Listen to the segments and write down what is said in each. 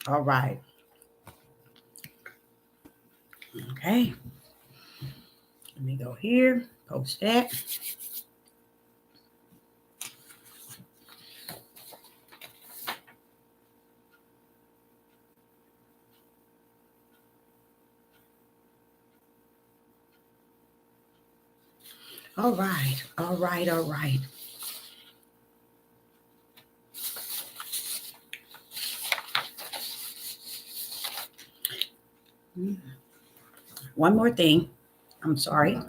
All right. Okay. Let me go here. Post that. All right. All right. All right. One more thing. I'm sorry.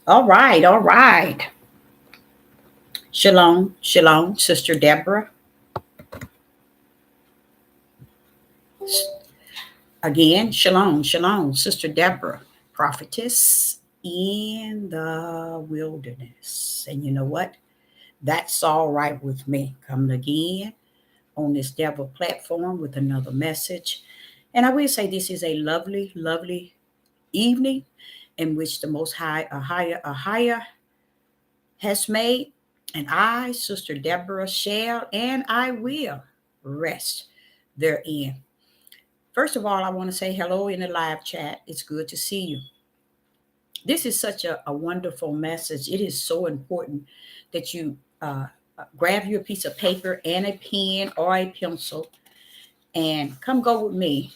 All right. All right. Shalom. Shalom, Sister Deborah. Again, shalom. Shalom, Sister Deborah, prophetess in the wilderness. And you know what? That's all right with me. Coming again on this devil platform with another message. And I will say this is a lovely, lovely evening in which the most high, a higher has made. And I, Sister Deborah, shall and I will rest therein. First of all, I want to say hello in the live chat. It's good to see you. This is such a wonderful message. It is so important that you grab your piece of paper and a pen or a pencil and come go with me.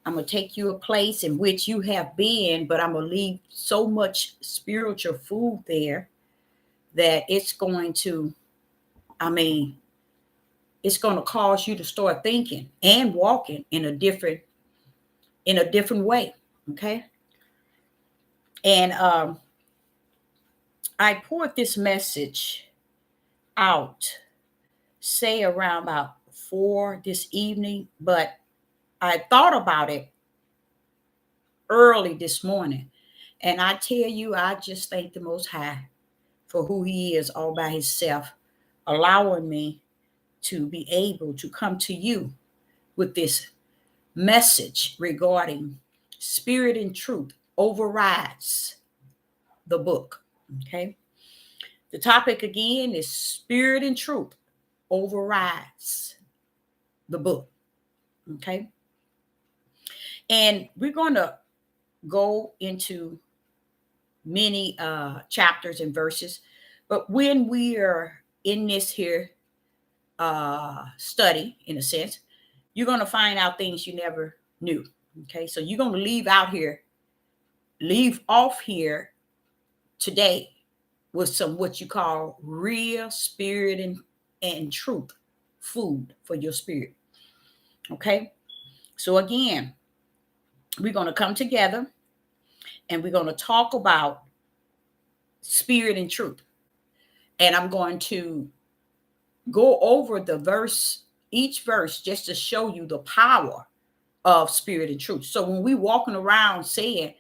I'm going to take you a place in which you have been, but I'm going to leave so much spiritual food there that it's going to, I mean, it's going to cause you to start thinking and walking in a different way. Okay. And I poured this message out, say around about 4 this evening, but I thought about it early this morning. And I tell you, I just thank the Most High for who He is all by Himself, allowing me to be able to come to you with this message regarding spirit and truth overrides the book. Okay. The topic again is spirit and truth overrides the book. Okay. And we're going to go into many chapters and verses. But when we are in this here study, in a sense, you're going to find out things you never knew. Okay. So you're going to leave off here today with some what you call real spirit and truth food for your spirit. Okay. So again, we're going to come together and we're going to talk about spirit and truth. And I'm going to go over the verse, each verse, just to show you the power of spirit and truth. So when we walking around saying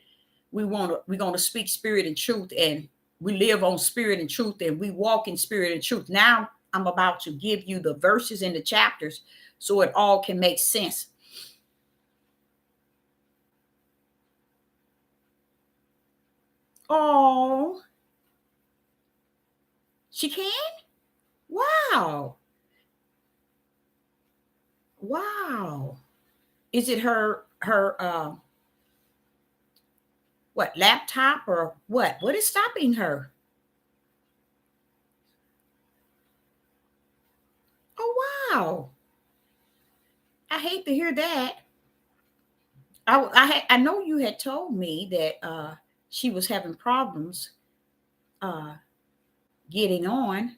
we're going to speak spirit and truth, and we live on spirit and truth, and we walk in spirit and truth. Now I'm about to give you the verses in the chapters so it all can make sense. Oh, she can? Wow. Wow. Is it her what, laptop or what? What is stopping her? Wow. I hate to hear that. I know you had told me that she was having problems uh, getting on.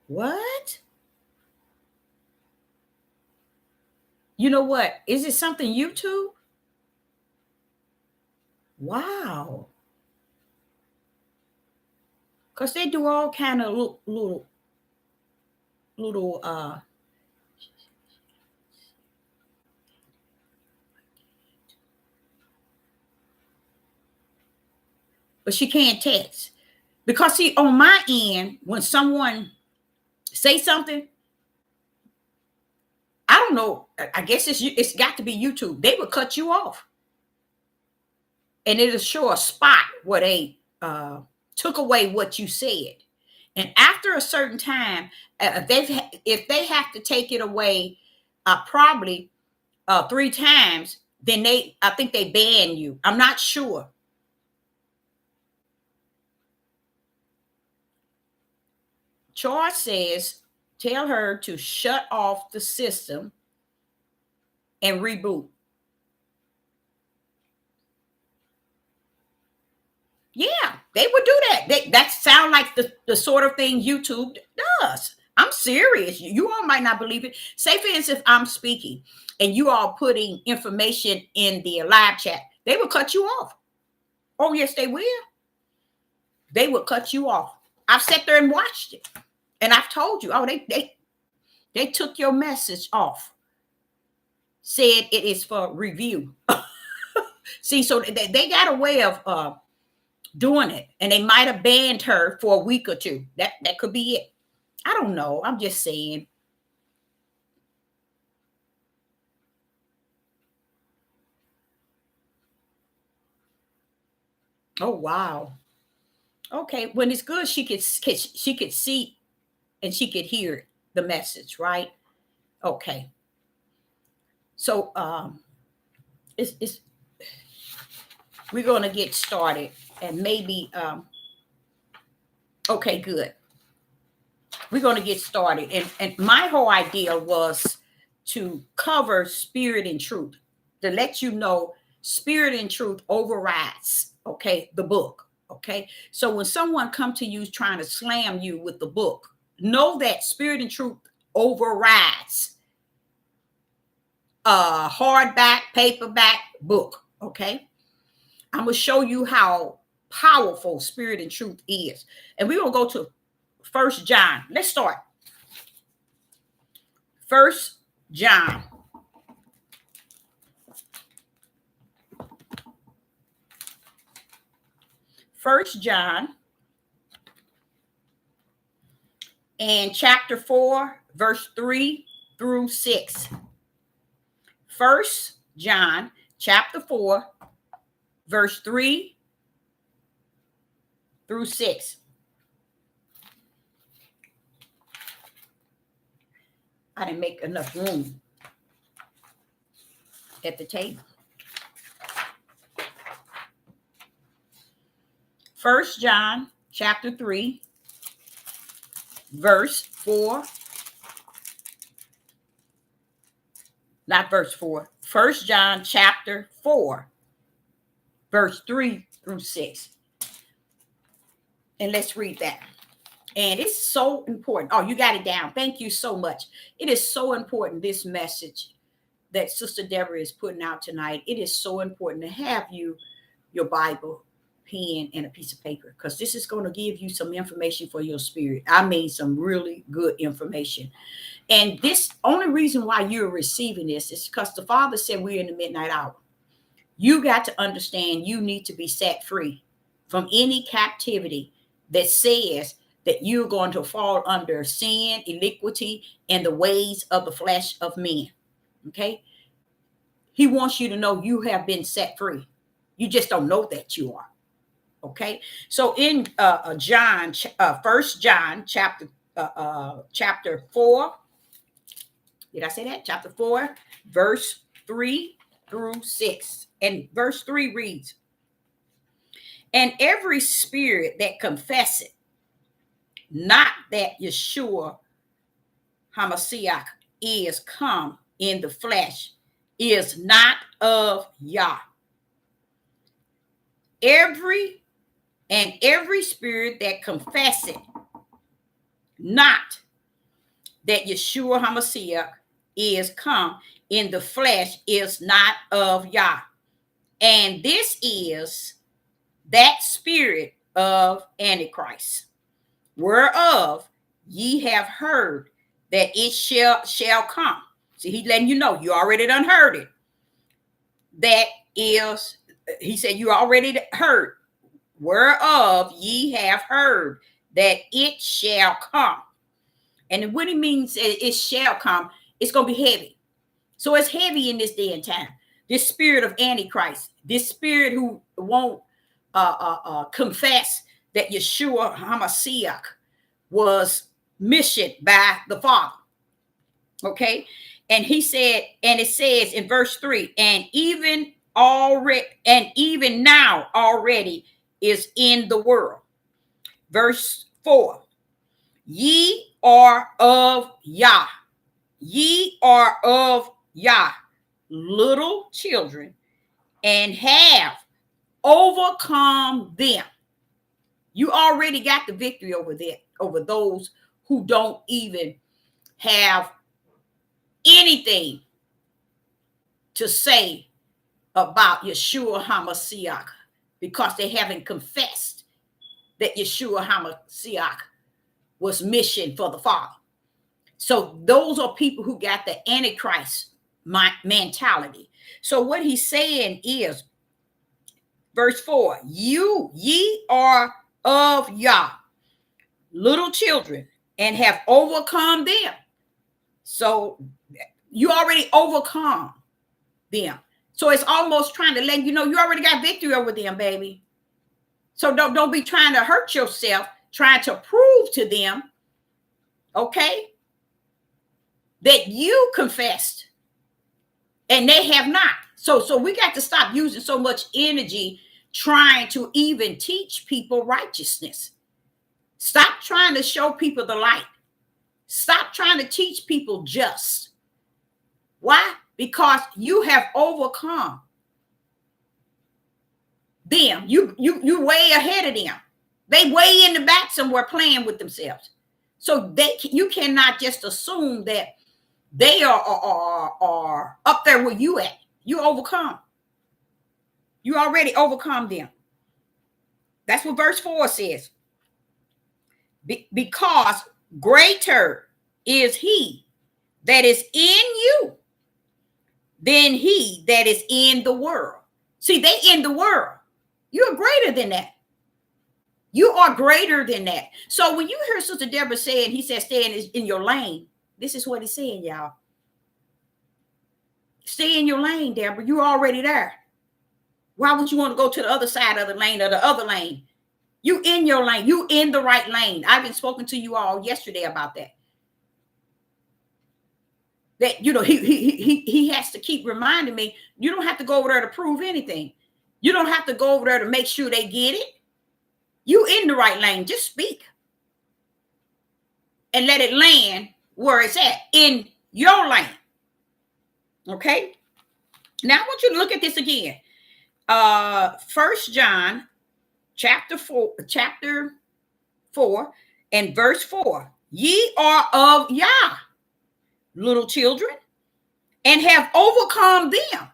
What? You know what? Is it something YouTube? Wow. Because they do all kind of little but she can't text. Because see, on my end, when someone say something, I don't know. I guess it's got to be YouTube. They would cut you off, and it'll show a spot where they took away what you said. And after a certain time, if they have to take it away, probably 3 times, then I think they ban you. I'm not sure. Charles says, tell her to shut off the system and reboot. Yeah, they would do that. That sound like the sort of thing YouTube does. I'm serious. You all might not believe it. Say, for instance, if I'm speaking and you all putting information in the live chat, they will cut you off. Oh, yes, they will. They will cut you off. I've sat there and watched it. And I've told you, oh, they took your message off. Said it is for review. See, so they got a way of doing it, and they might have banned her for a week or two. That could be it. I don't know. I'm just saying. Oh wow. Okay. When it's good, she could see and she could hear the message, right? Okay. So it's we're gonna get started, and maybe okay, good. We're going to get started. And my whole idea was to cover spirit and truth, to let you know spirit and truth overrides, okay, the book. Okay. So when someone come to you trying to slam you with the book, know that spirit and truth overrides a hardback, paperback book. Okay. I'm going to show you how powerful spirit and truth is. And we're going to go to First John. Let's start. First John. First John and chapter 4, verse 3 through 6. First John chapter 4, verse 3 through 6. I didn't make enough room at the table. First John chapter 3, verse 4. Not verse 4. First John chapter 4, verse 3 through 6. And let's read that. And it's so important. Oh, you got it down. Thank you so much. It is so important, this message that Sister Deborah is putting out tonight. It is so important to have your Bible, pen, and a piece of paper, because this is going to give you some information for your spirit. I mean, some really good information. And this only reason why you're receiving this is because the Father said we're in the midnight hour. You got to understand you need to be set free from any captivity that says that you're going to fall under sin, iniquity, and the ways of the flesh of men. Okay? He wants you to know you have been set free. You just don't know that you are. Okay? So in John, First John, chapter 4. Did I say that? Chapter 4, verse 3 through 6. And verse 3 reads, and every spirit that confesseth not that Yeshua HaMashiach is come in the flesh, is not of Yah. Every spirit that confesseth not that Yeshua HaMashiach is come in the flesh is not of Yah. And this is that spirit of Antichrist, whereof ye have heard that it shall come. See, he's letting you know, you already done heard it. That is, he said, you already heard, whereof ye have heard that it shall come. And what he means, it shall come, it's going to be heavy. So it's heavy in this day and time. This spirit of Antichrist, this spirit who won't confess that Yeshua HaMashiach was missioned by the Father. Okay. And he said, and it says in verse 3, and even now already is in the world. Verse 4, ye are of Yah. Ye are of Yah, little children, and have overcome them. You already got the victory over those who don't even have anything to say about Yeshua HaMashiach, because they haven't confessed that Yeshua HaMashiach was mission for the Father. So those are people who got the Antichrist mentality. So what he's saying is, verse 4, ye are of Yah, little children, and have overcome them. So you already overcome them. So it's almost trying to let you know you already got victory over them, baby. So don't be trying to hurt yourself, trying to prove to them, okay, that you confessed and they have not. So we got to stop using so much energy trying to even teach people righteousness. Stop trying to show people the light. Stop trying to teach people just. Why? Because you have overcome them. You way ahead of them. They way in the back somewhere playing with themselves. So you cannot just assume that they are up there where you at. You overcome. You already overcome them. That's what verse 4 says. Because greater is he that is in you than he that is in the world. See, they in the world. You're greater than that. You are greater than that. So when you hear Sister Deborah saying, he said, stay in your lane. This is what he's saying, y'all. Stay in your lane, Deborah. You're already there. Why would you want to go to the other side of the lane or the other lane? You in your lane. You in the right lane. I've been spoken to you all yesterday about that. That, you know, he has to keep reminding me, you don't have to go over there to prove anything. You don't have to go over there to make sure they get it. You in the right lane. Just speak. And let it land where it's at, in your lane. Okay? Now I want you to look at this again. 1 John chapter 4 and verse 4. Ye are of Yah, little children, and have overcome them.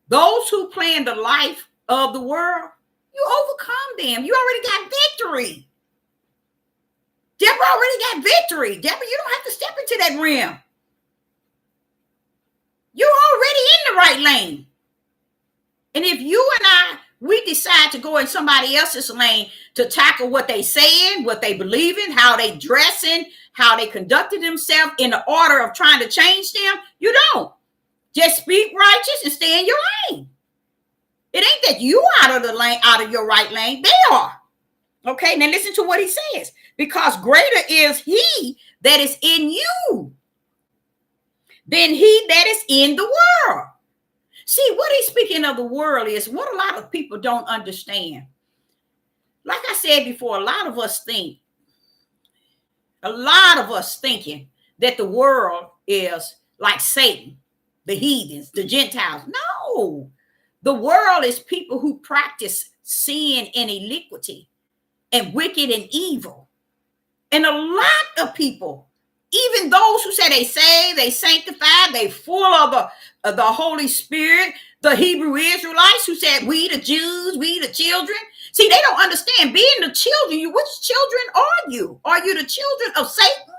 Those who plan the life of the world, you overcome them. You already got victory. Deborah already got victory. Deborah, you don't have to step into that realm. You're already in the right lane. And if you and we decide to go in somebody else's lane to tackle what they saying, what they believe in, how they dressing, how they conducted themselves in the order of trying to change them, you don't. Just speak righteous and stay in your lane. It ain't that you out of the lane, out of your right lane. They are. Okay, now listen to what he says. Because greater is he that is in you than he that is in the world. See, what he's speaking of the world is what a lot of people don't understand. Like I said before, a lot of us think A lot of us thinking that the world is like Satan, the heathens, the Gentiles. No, the world is people who practice sin and iniquity and wicked and evil. And a lot of people, even those who say they save, they sanctify, they full of the Holy Spirit, the Hebrew Israelites who said, we the Jews, we the children. See, they don't understand being the children. Which children are you? Are you the children of Satan?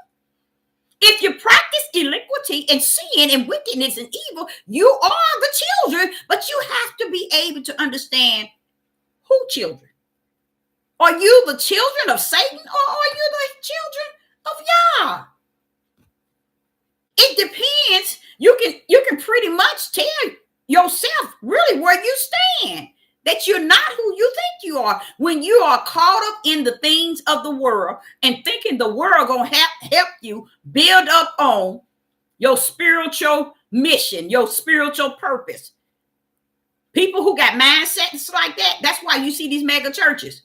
If you practice iniquity and sin and wickedness and evil, you are the children, but you have to be able to understand who children. Are you the children of Satan, or are you the children of Yah? It depends. You can pretty much tell yourself really where you stand, that you're not who you think you are when you are caught up in the things of the world and thinking the world gonna help you build up on your spiritual mission, your spiritual purpose. People who got mindsets like that, that's why you see these mega churches.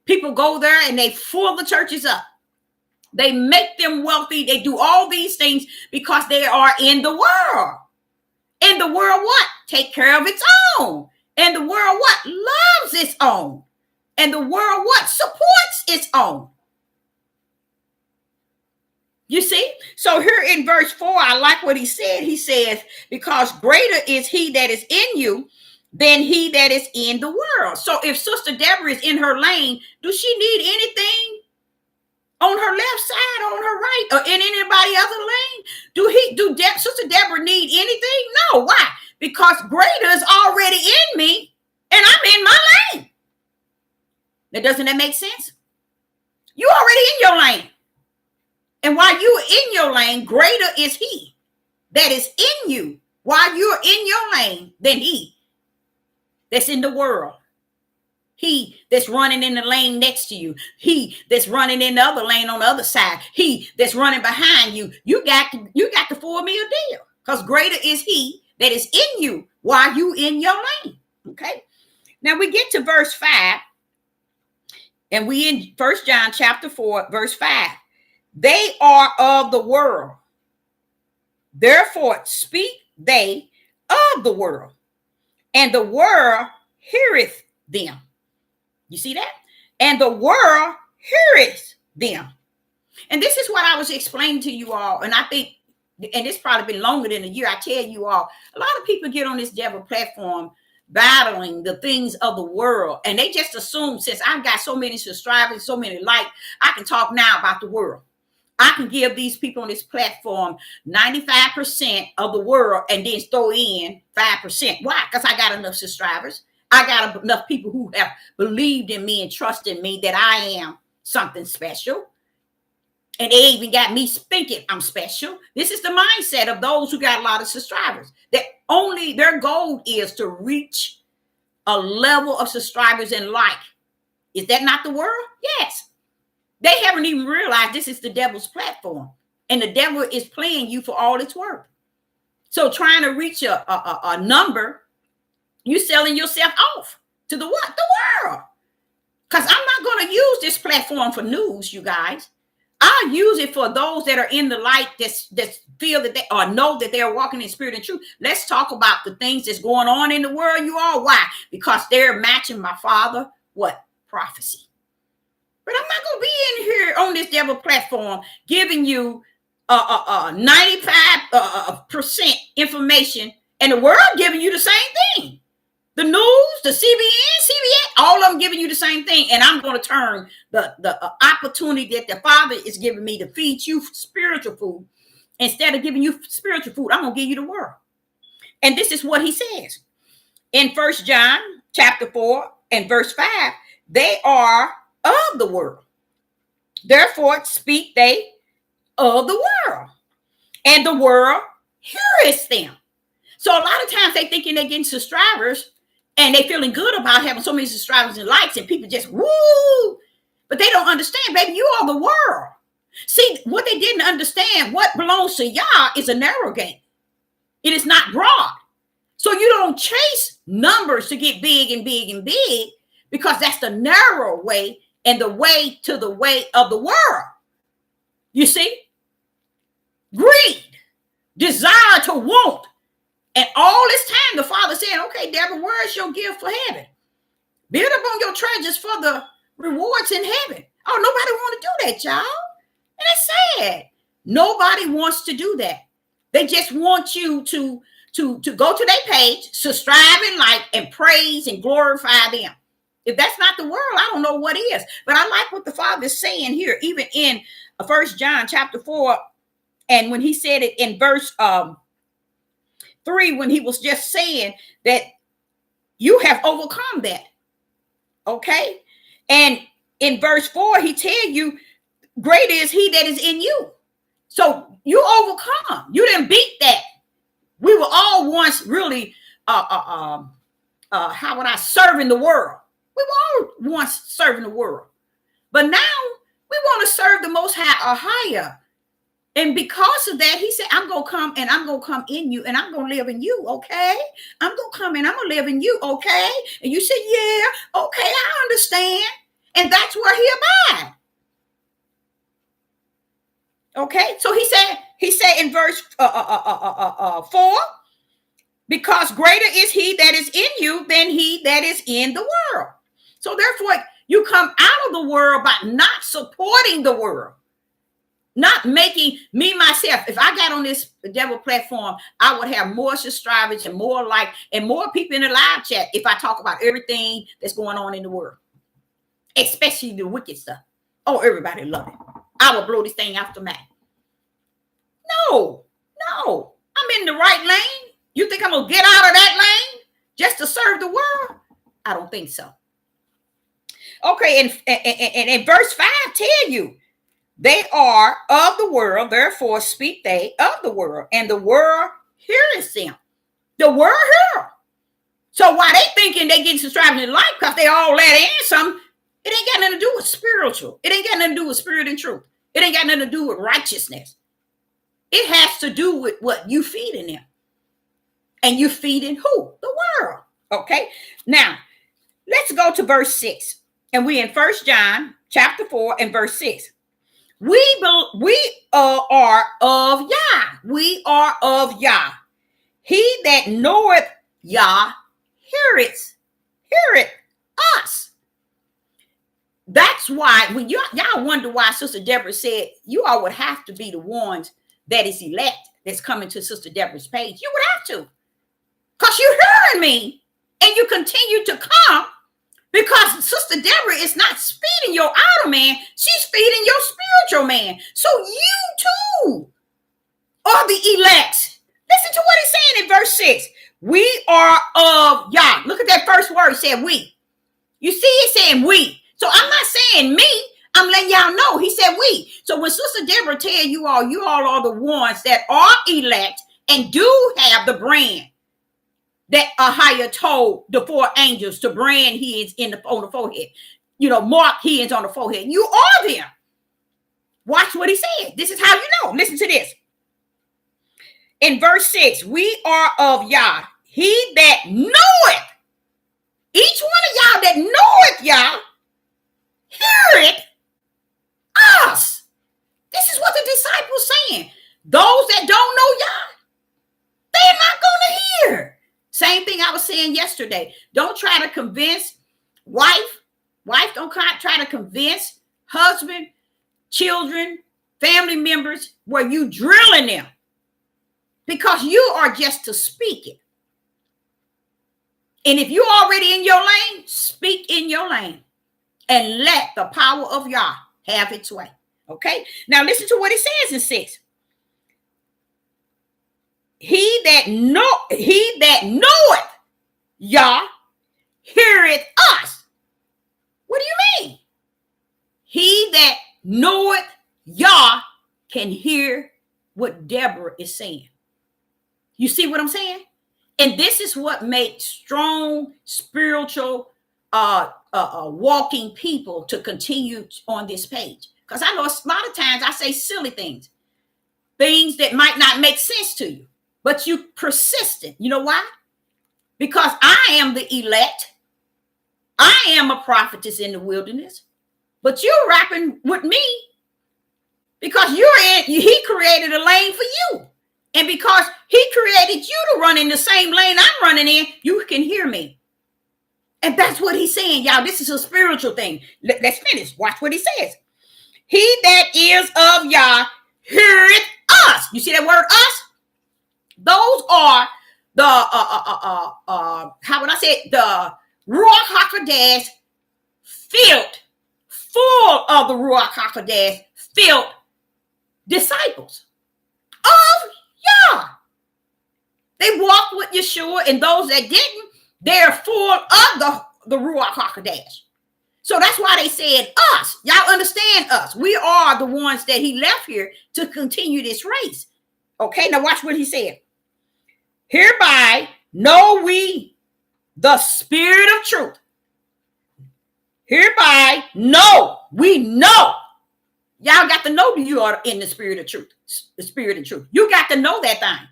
People go there and they fill the churches up. They make them wealthy. They do all these things because they are in the world. And the world what? Take care of its own. And the world what? Loves its own. And the world what? Supports its own. You see? So here in verse 4, I like what he said. He says, because greater is he that is in you than he that is in the world. So if Sister Deborah is in her lane, does she need anything on her left side, on her right, or in anybody other lane? Do Sister Deborah need anything? No. Why? Because greater is already in me, and I'm in my lane. Now, doesn't that make sense? You already in your lane. And while you're in your lane, greater is he that is in you while you're in your lane than he that's in the world. He that's running in the lane next to you. He that's running in the other lane on the other side. He that's running behind you. You got the full meal deal, because greater is he that is in you while you in your lane. Okay. Now we get to verse 5, and we in 1 John chapter 4, verse 5. They are of the world. Therefore speak they of the world, and the world heareth them. You see that? And the world heareth them. And this is what I was explaining to you all. And I think, and it's probably been longer than a year, I tell you all, a lot of people get on this devil platform battling the things of the world. And they just assume, since I've got so many subscribers, so many likes, I can talk now about the world. I can give these people on this platform 95% of the world and then throw in 5%. Why? Because I got enough subscribers. I got enough people who have believed in me and trusted me that I am something special. And they even got me thinking I'm special. This is the mindset of those who got a lot of subscribers. That only their goal is to reach a level of subscribers and like. Is that not the world? Yes. They haven't even realized this is the devil's platform. And the devil is playing you for all it's worth. So trying to reach a number, you selling yourself off to the what? The world. Because I'm not going to use this platform for news, you guys. I'll use it for those that are in the light that feel that they or know that they're walking in spirit and truth. Let's talk about the things that's going on in the world, you all. Why? Because they're matching my father, what? Prophecy. But I'm not going to be in here on this devil platform giving you 95% information and the world giving you the same thing. The news, the CBN, all of them giving you the same thing. And I'm going to turn the opportunity that the Father is giving me to feed you spiritual food. Instead of giving you spiritual food, I'm going to give you the world. And this is what he says in 1 John chapter 4 and verse 5. They are of the world. Therefore speak they of the world. And the world heareth them. So a lot of times they thinking they're getting subscribers and they feeling good about having so many subscribers and likes and people just woo. But they don't understand, baby, you are the world. See, what they didn't understand, what belongs to Yah is a narrow gate. It is not broad. So you don't chase numbers to get big and big and big, because that's the narrow way and the way to the way of the world. You see? Greed, desire to want. And all this time, the Father saying, okay, Deborah, where is your gift for heaven? Build up on your treasures for the rewards in heaven. Oh, nobody want to do that, y'all. And it's sad. Nobody wants to do that. They just want you to go to their page, subscribe and like and praise and glorify them. If that's not the world, I don't know what is. But I like what the Father is saying here, even in 1 John chapter 4. And when he said it in verse 3, when he was just saying that you have overcome that. Okay. And in verse 4, he tell you, greater is he that is in you. So you overcome. You didn't beat that. We were all once really, how would I serving the world? We were all once serving the world. But now we want to serve the Most High or higher. And because of that, he said, I'm going to come and I'm going to come in you and I'm going to live in you, okay? I'm going to come and I'm going to live in you, okay? And you said, yeah, okay, I understand. And that's where he abides. Okay, so he said in verse 4, because greater is he that is in you than he that is in the world. So therefore, you come out of the world by not supporting the world. Not making me myself. If I got on this devil platform, I would have more subscribers and more like and more people in the live chat if I talk about everything that's going on in the world, especially the wicked stuff. Oh, everybody love it. I will blow this thing out the map. No, I'm in the right lane. You think I'm gonna get out of that lane just to serve the world? I don't think so. Okay, and in verse 5 tell you. They are of the world, therefore speak they of the world, and the world heareth them. The world hear. So why they thinking they getting subscribed in life because they all let in something, it ain't got nothing to do with spiritual. It ain't got nothing to do with spirit and truth. It ain't got nothing to do with righteousness. It has to do with what you feeding them. And you feeding who? The world. Okay. Now, let's go to verse 6. And we in 1 John chapter 4 and verse 6. We are of Yah. We are of Yah. He that knoweth Yah heareth us. That's why when y'all wonder why Sister Deborah said you all would have to be the ones that is elect that's coming to Sister Deborah's page. You would have to. Because you're hearing me and you continue to come. Because Sister Deborah is not feeding your outer man, she's feeding your spiritual man. So you too are the elect. Listen to what he's saying in verse 6. We are of Yah. Look at that first word. He said we. You see, he's saying we. So I'm not saying me. I'm letting y'all know. He said we. So when Sister Deborah tell you all are the ones that are elect and do have the brand that Ahia told the 4 angels to brand his on the forehead. You know, mark his on the forehead. You are them. Watch what he said. This is how you know. Listen to this. In verse 6, we are of Yah. He that knoweth. Each one of y'all that knoweth Yah, heareth us. This is what the disciples saying. Those that don't know Yah, they're not going to hear. Same thing I was saying yesterday. Don't try to convince wife. Wife, don't try to convince husband, children, family members where you drilling them. Because you are just to speak it. And if you're already in your lane, speak in your lane. And let the power of Yah have its way. Okay? Now listen to what it says in 6. He that knoweth Yah heareth us. What do you mean? He that knoweth Yah can hear what Deborah is saying. You see what I'm saying? And this is what makes strong spiritual walking people to continue on this page. Because I know a lot of times I say silly things that might not make sense to you. But you persistent. You know why? Because I am the elect. I am a prophetess in the wilderness. But you're rapping with me Because he created a lane for you. And because he created you to run in the same lane I'm running in, you can hear me. And that's what he's saying, y'all. This is a spiritual thing. Let's finish. Watch what he says. He that is of Yah heareth us. You see that word us? Those are the how would I say it? The Ruach HaKodesh filled, full of the Ruach HaKodesh filled disciples of Yah. They walked with Yeshua, and those that didn't, they're full of the Ruach HaKodesh. So that's why they said us. Y'all understand us. We are the ones that he left here to continue this race. Okay, now watch what he said. Hereby know we the spirit of truth. Hereby know, we know. Y'all got to know that you are in the spirit of truth. The spirit of truth. You got to know that thing.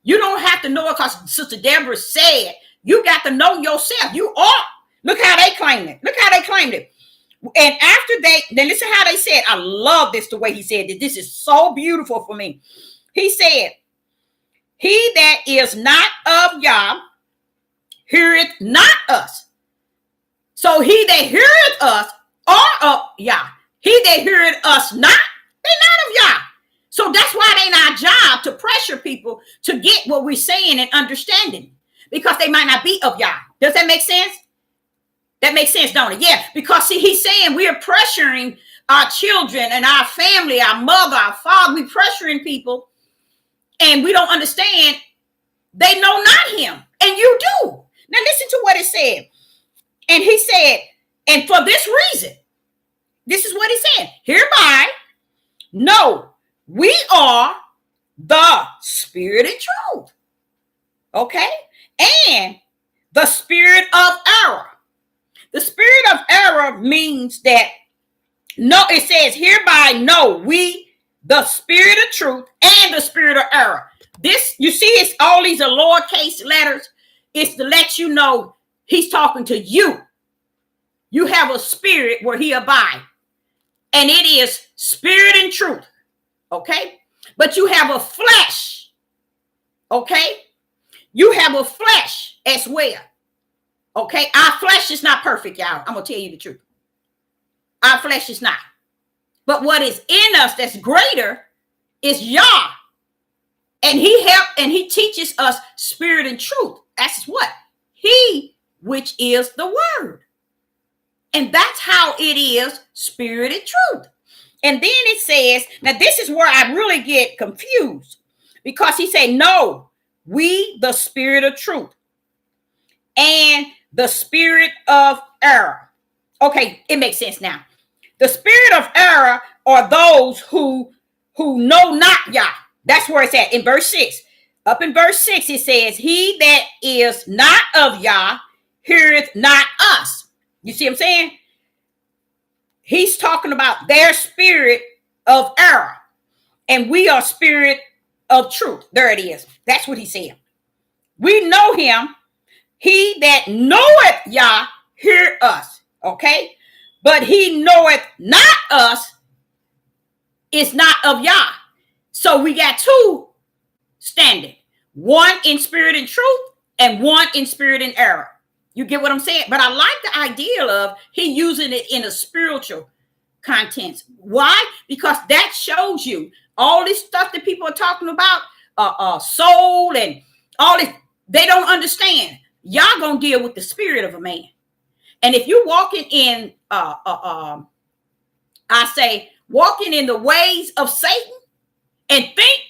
You don't have to know it because Sister Deborah said. You got to know yourself. You are. Look how they claimed it. Look how they claimed it. And after then listen how they said. I love this, the way he said it. This is so beautiful for me. He said, he that is not of Yah heareth not us. So he that heareth us are of Yah. He that heareth us not, they're not of Yah. So that's why it ain't our job to pressure people to get what we're saying and understanding, because they might not be of Yah. Does that make sense? That makes sense, don't it? Yeah, because see, he's saying we are pressuring our children and our family, our mother, our father. We're pressuring people, and we don't understand. They know not him, and you do. Now listen to what it said. And he said, and for this reason, this is what he said. Hereby, know we are the spirit of truth. Okay? And the spirit of error. The spirit of error means that, no, it says, hereby know we the spirit of truth and the spirit of error. This, you see, it's all these are lowercase letters. It's to let you know he's talking to you. You have a spirit where he abides. And it is spirit and truth. Okay? But you have a flesh. Okay? You have a flesh as well. Okay? Our flesh is not perfect, y'all. I'm going to tell you the truth. Our flesh is not. But what is in us that's greater is Yah. And he helps and he teaches us spirit and truth. That's what? He, which is the word. And that's how it is, spirit and truth. And then it says, now this is where I really get confused, because he said, no, we the spirit of truth and the spirit of error. Okay, it makes sense now. The spirit of error are those who know not Yah. That's where it's at in verse 6. Up in verse 6, it says, he that is not of Yah heareth not us. You see what I'm saying? He's talking about their spirit of error, and we are spirit of truth. There it is. That's what he said. We know him. He that knoweth Yah hear us. Okay? But he knoweth not us is not of Yah. So we got two standing. One in spirit and truth and one in spirit and error. You get what I'm saying? But I like the idea of he using it in a spiritual context. Why? Because that shows you all this stuff that people are talking about, soul and all this. They don't understand. Y'all gonna deal with the spirit of a man. And if you're walking in, I say, walking in the ways of Satan and think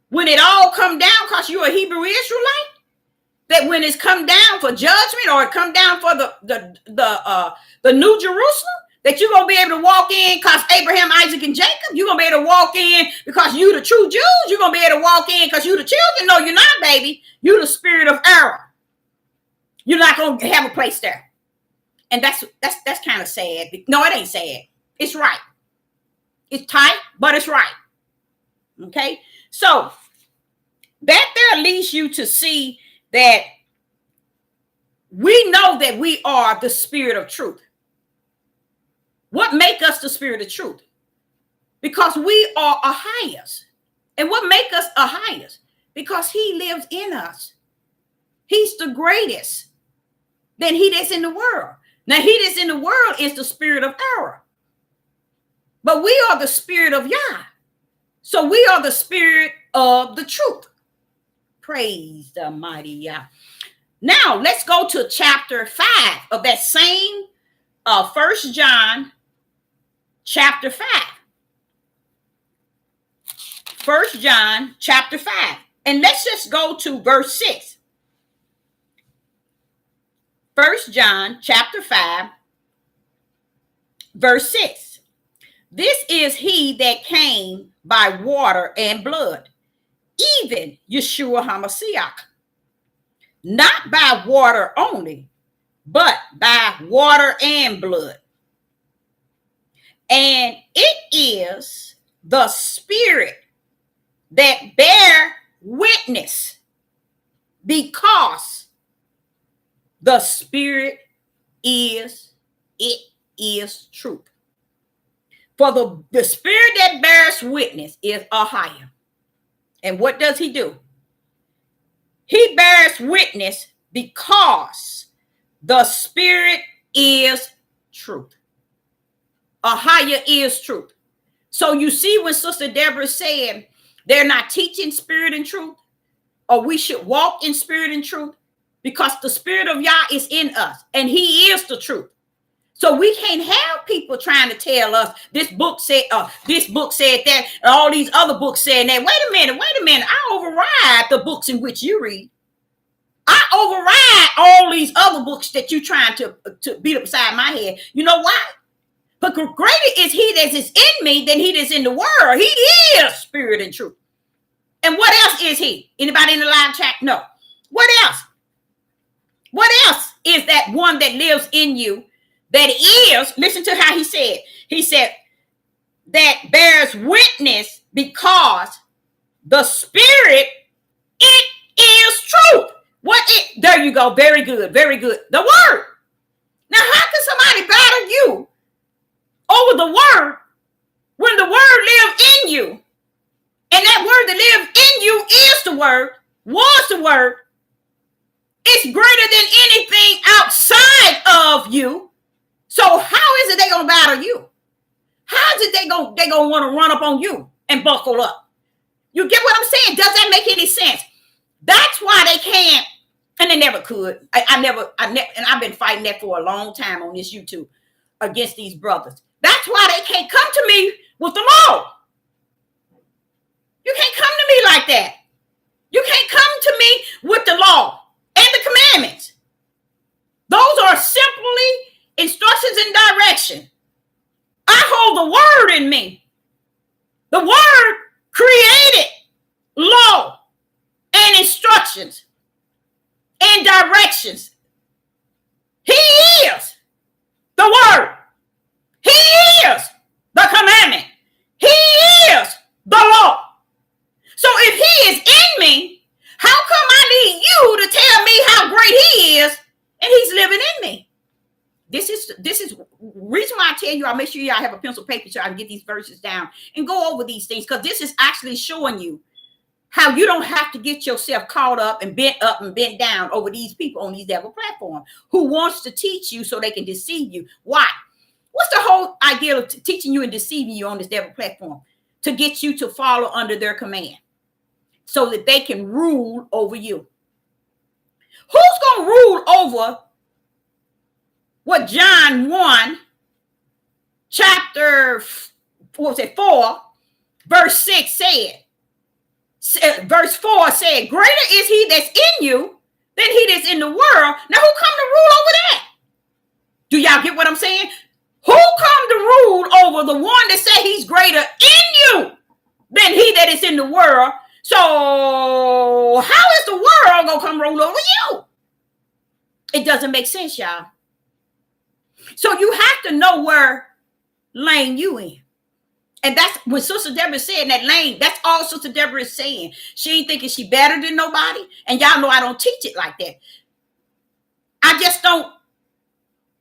when it all come down, because you're a Hebrew Israelite, that when it's come down for judgment or it come down for the New Jerusalem, that you're going to be able to walk in because Abraham, Isaac, and Jacob, you're going to be able to walk in because you the true Jews, you're going to be able to walk in because you the children. No, you're not, baby. You the spirit of error. You're not going to have a place there. And that's kind of sad. No, it ain't sad. It's right. It's tight, but it's right. Okay? So that there leads you to see that we know that we are the spirit of truth. What make us the spirit of truth? because we are a highest. And what makes us a highest? Because he lives in us. He's the greatest than he that's in the world. Now, he that's in the world is the spirit of error. But we are the spirit of Yah. So we are the spirit of the truth. Praise the mighty Yah. Now, let's go to chapter 5 of that same 1 John chapter 5. 1 John chapter 5. And let's just go to verse 6. 1 John chapter 5, verse 6. This is he that came by water and blood, even Yeshua HaMashiach. Not by water only, but by water and blood. And it is the Spirit that bear witness, because the Spirit is truth. For the Spirit that bears witness is Ahia. And what does he do? He bears witness because the Spirit is truth. Ahia is truth. So you see when Sister Deborah said they're not teaching spirit and truth, or we should walk in spirit and truth, because the Spirit of Yah is in us and he is the truth. So we can't have people trying to tell us this book said that, and all these other books saying that. Wait a minute. I override the books in which you read. I override all these other books that you're trying to beat upside my head. You know why? But greater is he that is in me than he that's in the world. He is spirit and truth. And what else is he? Anybody in the live chat? No. What else? What else is that one that lives in you that is, listen to how he said. He said, that bears witness because the Spirit, it is truth. There you go. Very good. Very good. The word. Now, how can somebody battle you over the word when the word lives in you? And that word that lives in you is the word, was the word. It's greater than anything outside of you. So how is it they gonna battle you? How is it they gonna want to run up on you and buckle up? You get what I'm saying? Does that make any sense? That's why they can't, and they never could. I never, and I've been fighting that for a long time on this YouTube against these brothers. That's why they can't come to me with the law. You can't come to me like that. You can't come to me with the law and the commandments. Those are simply instructions and direction. I hold the word in me. The word created law and instructions and directions. He is the word. He is the commandment. He is the law. So if he is in me, how come I need you to tell me how great he is and he's living in me? This is reason why I tell you, I'll make sure y'all have a pencil paper so I can get these verses down and go over these things, because this is actually showing you how you don't have to get yourself caught up and bent down over these people on these devil platforms who wants to teach you so they can deceive you. Why? What's the whole idea of teaching you and deceiving you on this devil platform? To get you to follow under their command so that they can rule over you. Who's going to rule over what John 1, chapter 4, verse 6 said? Verse 4 said, greater is he that's in you than he that's in the world. Now, who come to rule over that? Do y'all get what I'm saying? Who come to rule over the one that say he's greater in you than he that is in the world? So how is the world going to come rule over you? It doesn't make sense, y'all. So you have to know where lane you in. And that's when Sister Deborah said that lane, that's all Sister Deborah is saying. She ain't thinking she better than nobody. And y'all know I don't teach it like that. I just don't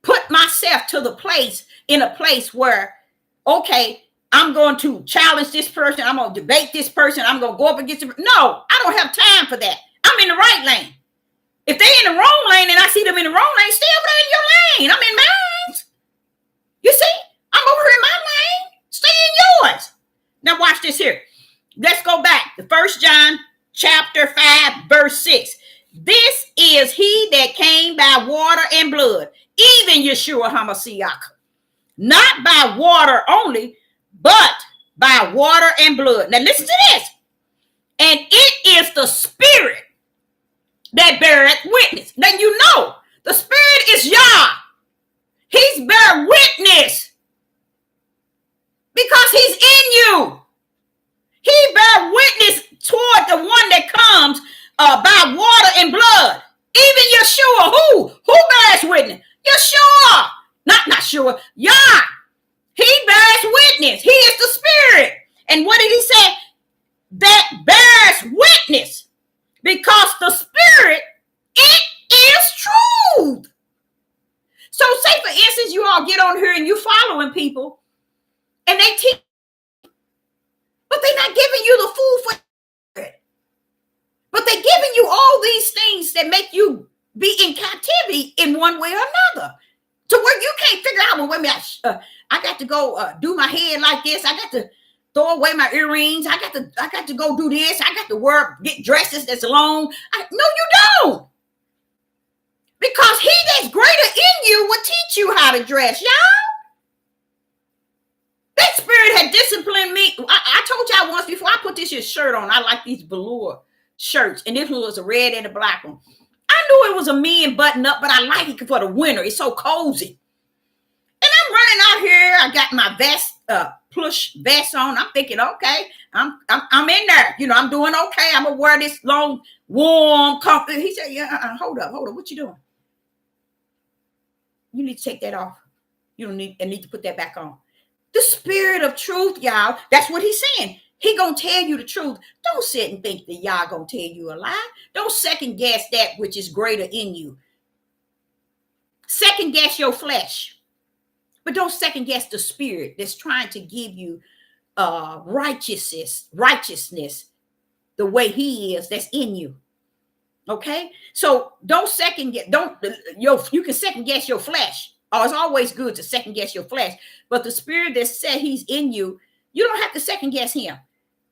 put myself to the place, in a place where, okay, I'm going to challenge this person. I'm going to debate this person. I'm going to go up against them. No, I don't have time for that. I'm in the right lane. If they're in the wrong lane and I see them in the wrong lane, stay over there in your lane. I'm in mine. You see, I'm over here in my lane. Stay in yours. Now watch this here. Let's go back to 1 John chapter 5, verse 6. This is he that came by water and blood, even Yeshua HaMashiach. Not by water only, but by water and blood. Now listen to this. And it is the Spirit that beareth witness. Now you know the Spirit is Yah. He's bear witness because he's in you. He bear witness toward the one that comes by water and blood. Even Yeshua, who bears witness? Yeshua, not sure, Yah. He bears witness. He is the Spirit. And what did he say? That bears witness, because the Spirit, it is truth. So say, for instance, you all get on here and you following people and they teach, but they're not giving you the food for it. But they're giving you all these things that make you be in captivity in one way or another, to where you can't figure out, well, wait a minute, I got to go do my head like this. I got to throw away my earrings. I got to go do this. I got to get dresses that's long. No, you don't. Because he that's greater in you will teach you how to dress, y'all. That Spirit had disciplined me. I told y'all once before, I put this here shirt on. I like these velour shirts. And this one was a red and a black one. I knew it was a men button up, but I like it for the winter. It's so cozy. And I'm running out here. I got my vest, plush vest on. I'm thinking, okay, I'm in there. You know, I'm doing okay. I'm gonna wear this long, warm, comfy. He said, yeah, hold up. What you doing? You need to take that off. You don't need to put that back on. The Spirit of truth, y'all. That's what he's saying. He gonna tell you the truth. Don't sit and think that y'all gonna tell you a lie. Don't second guess that which is greater in you. Second guess your flesh, but don't second guess the Spirit that's trying to give you righteousness, the way he is that's in you. Okay, so don't second guess. You can second guess your flesh. Oh, it's always good to second guess your flesh, but the Spirit that said he's in you, you don't have to second guess him.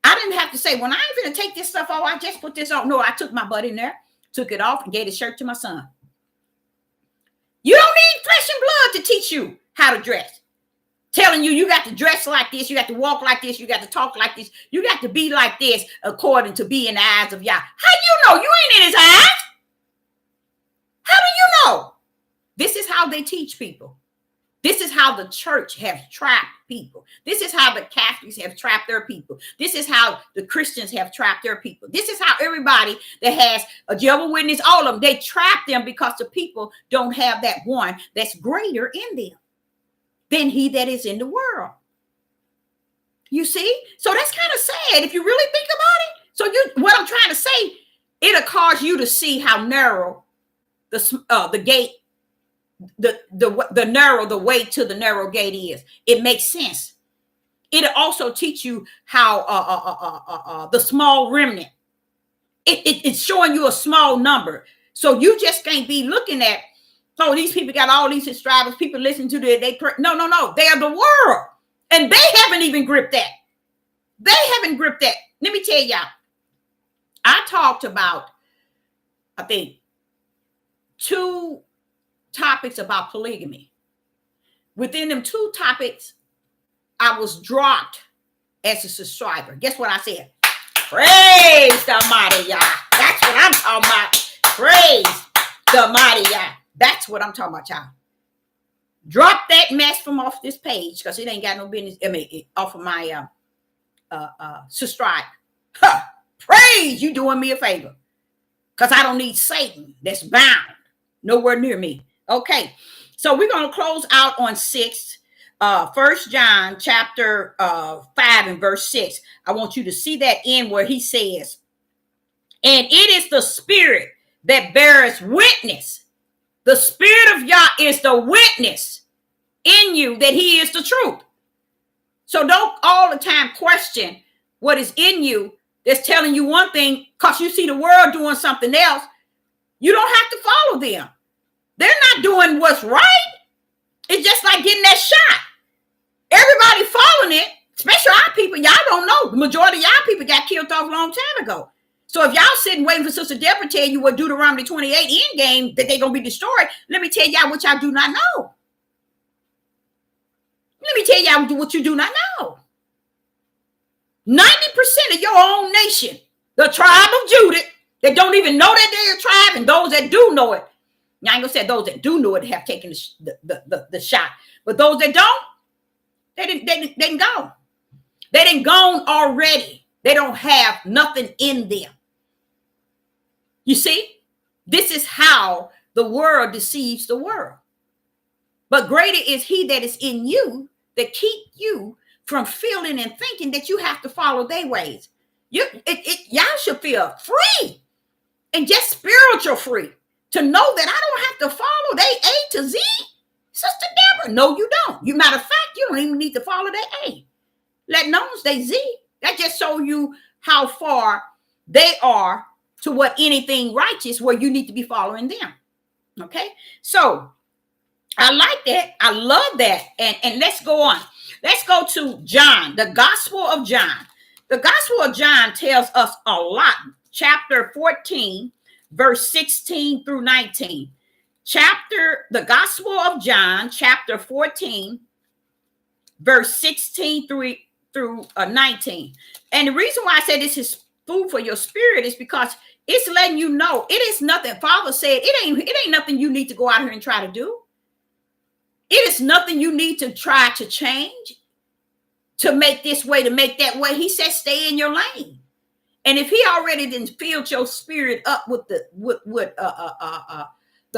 I didn't have to say, when I ain't gonna take this stuff off, I just put this on. No, I took my butt in there, took it off, and gave the shirt to my son. You don't need flesh and blood to teach you how to dress. Telling you got to dress like this, you got to walk like this, you got to talk like this, you got to be like this according to be in the eyes of Yah. How you know? You ain't in his eyes. How do you know? This is how they teach people. This is how the church has trapped people. This is how the Catholics have trapped their people. This is how the Christians have trapped their people. This is how everybody that has a Jehovah's Witness, all of them, they trap them because the people don't have that one that's greater in them than he that is in the world. You see? So that's kind of sad if you really think about it. So what I'm trying to say, it'll cause you to see how narrow the gate, the way to the narrow gate is. It makes sense. It'll also teach you how the small remnant. It's showing you a small number. So you just can't be looking at, oh, these people got all these subscribers, people listen to no. They are the world. And they haven't even gripped that. Let me tell y'all. I talked about, I think, 2 topics about polygamy. Within them 2 topics, I was dropped as a subscriber. Guess what I said? Praise the mighty Yah. That's what I'm talking about. Praise the mighty Yah. That's what I'm talking about, y'all. Drop that mess from off this page because it ain't got no business. I mean, off of my subscribe. Huh. Praise, you doing me a favor because I don't need Satan that's bound nowhere near me. Okay, so we're going to close out on 6, 1 John chapter 5 and verse 6. I want you to see that in where he says, and it is the Spirit that bears witness. The Spirit of Yah is the witness in you that he is the truth. So don't all the time question what is in you that's telling you one thing because you see the world doing something else. You don't have to follow them. They're not doing what's right. It's just like getting that shot. Everybody following it, especially our people. Y'all don't know. The majority of y'all people got killed off a long time ago. So if y'all sitting waiting for Sister Deborah to tell you what Deuteronomy 28 end game that they're going to be destroyed, let me tell y'all what y'all do not know. Let me tell y'all what you do not know. 90% of your own nation, the tribe of Judah, that don't even know that they're a tribe, and those that do know it. Now, I ain't gonna say those that do know it have taken the shot, but those that don't, they didn't go. They didn't gone already. They don't have nothing in them. You see, this is how the world deceives the world. But greater is he that is in you that keep you from feeling and thinking that you have to follow their ways. Y'all should feel free and just spiritual free to know that I don't have to follow they A to Z. Sister Deborah, no, you don't. You matter of fact, you don't even need to follow their A. Let known they Z. That just show you how far they are to what anything righteous where you need to be following them. Okay, so I like that. I love that. And let's go on. Let's go to John, the Gospel of John. The Gospel of John tells us a lot. Chapter 14, verse 16 through 19. The Gospel of John, chapter 14, verse 16 through 19. And the reason why I say this is food for your spirit is because it's letting you know it is nothing. Father said it ain't nothing you need to go out here and try to do. It is nothing you need to try to change, to make this way, to make that way. He said, stay in your lane. And if he already didn't fill your spirit up with the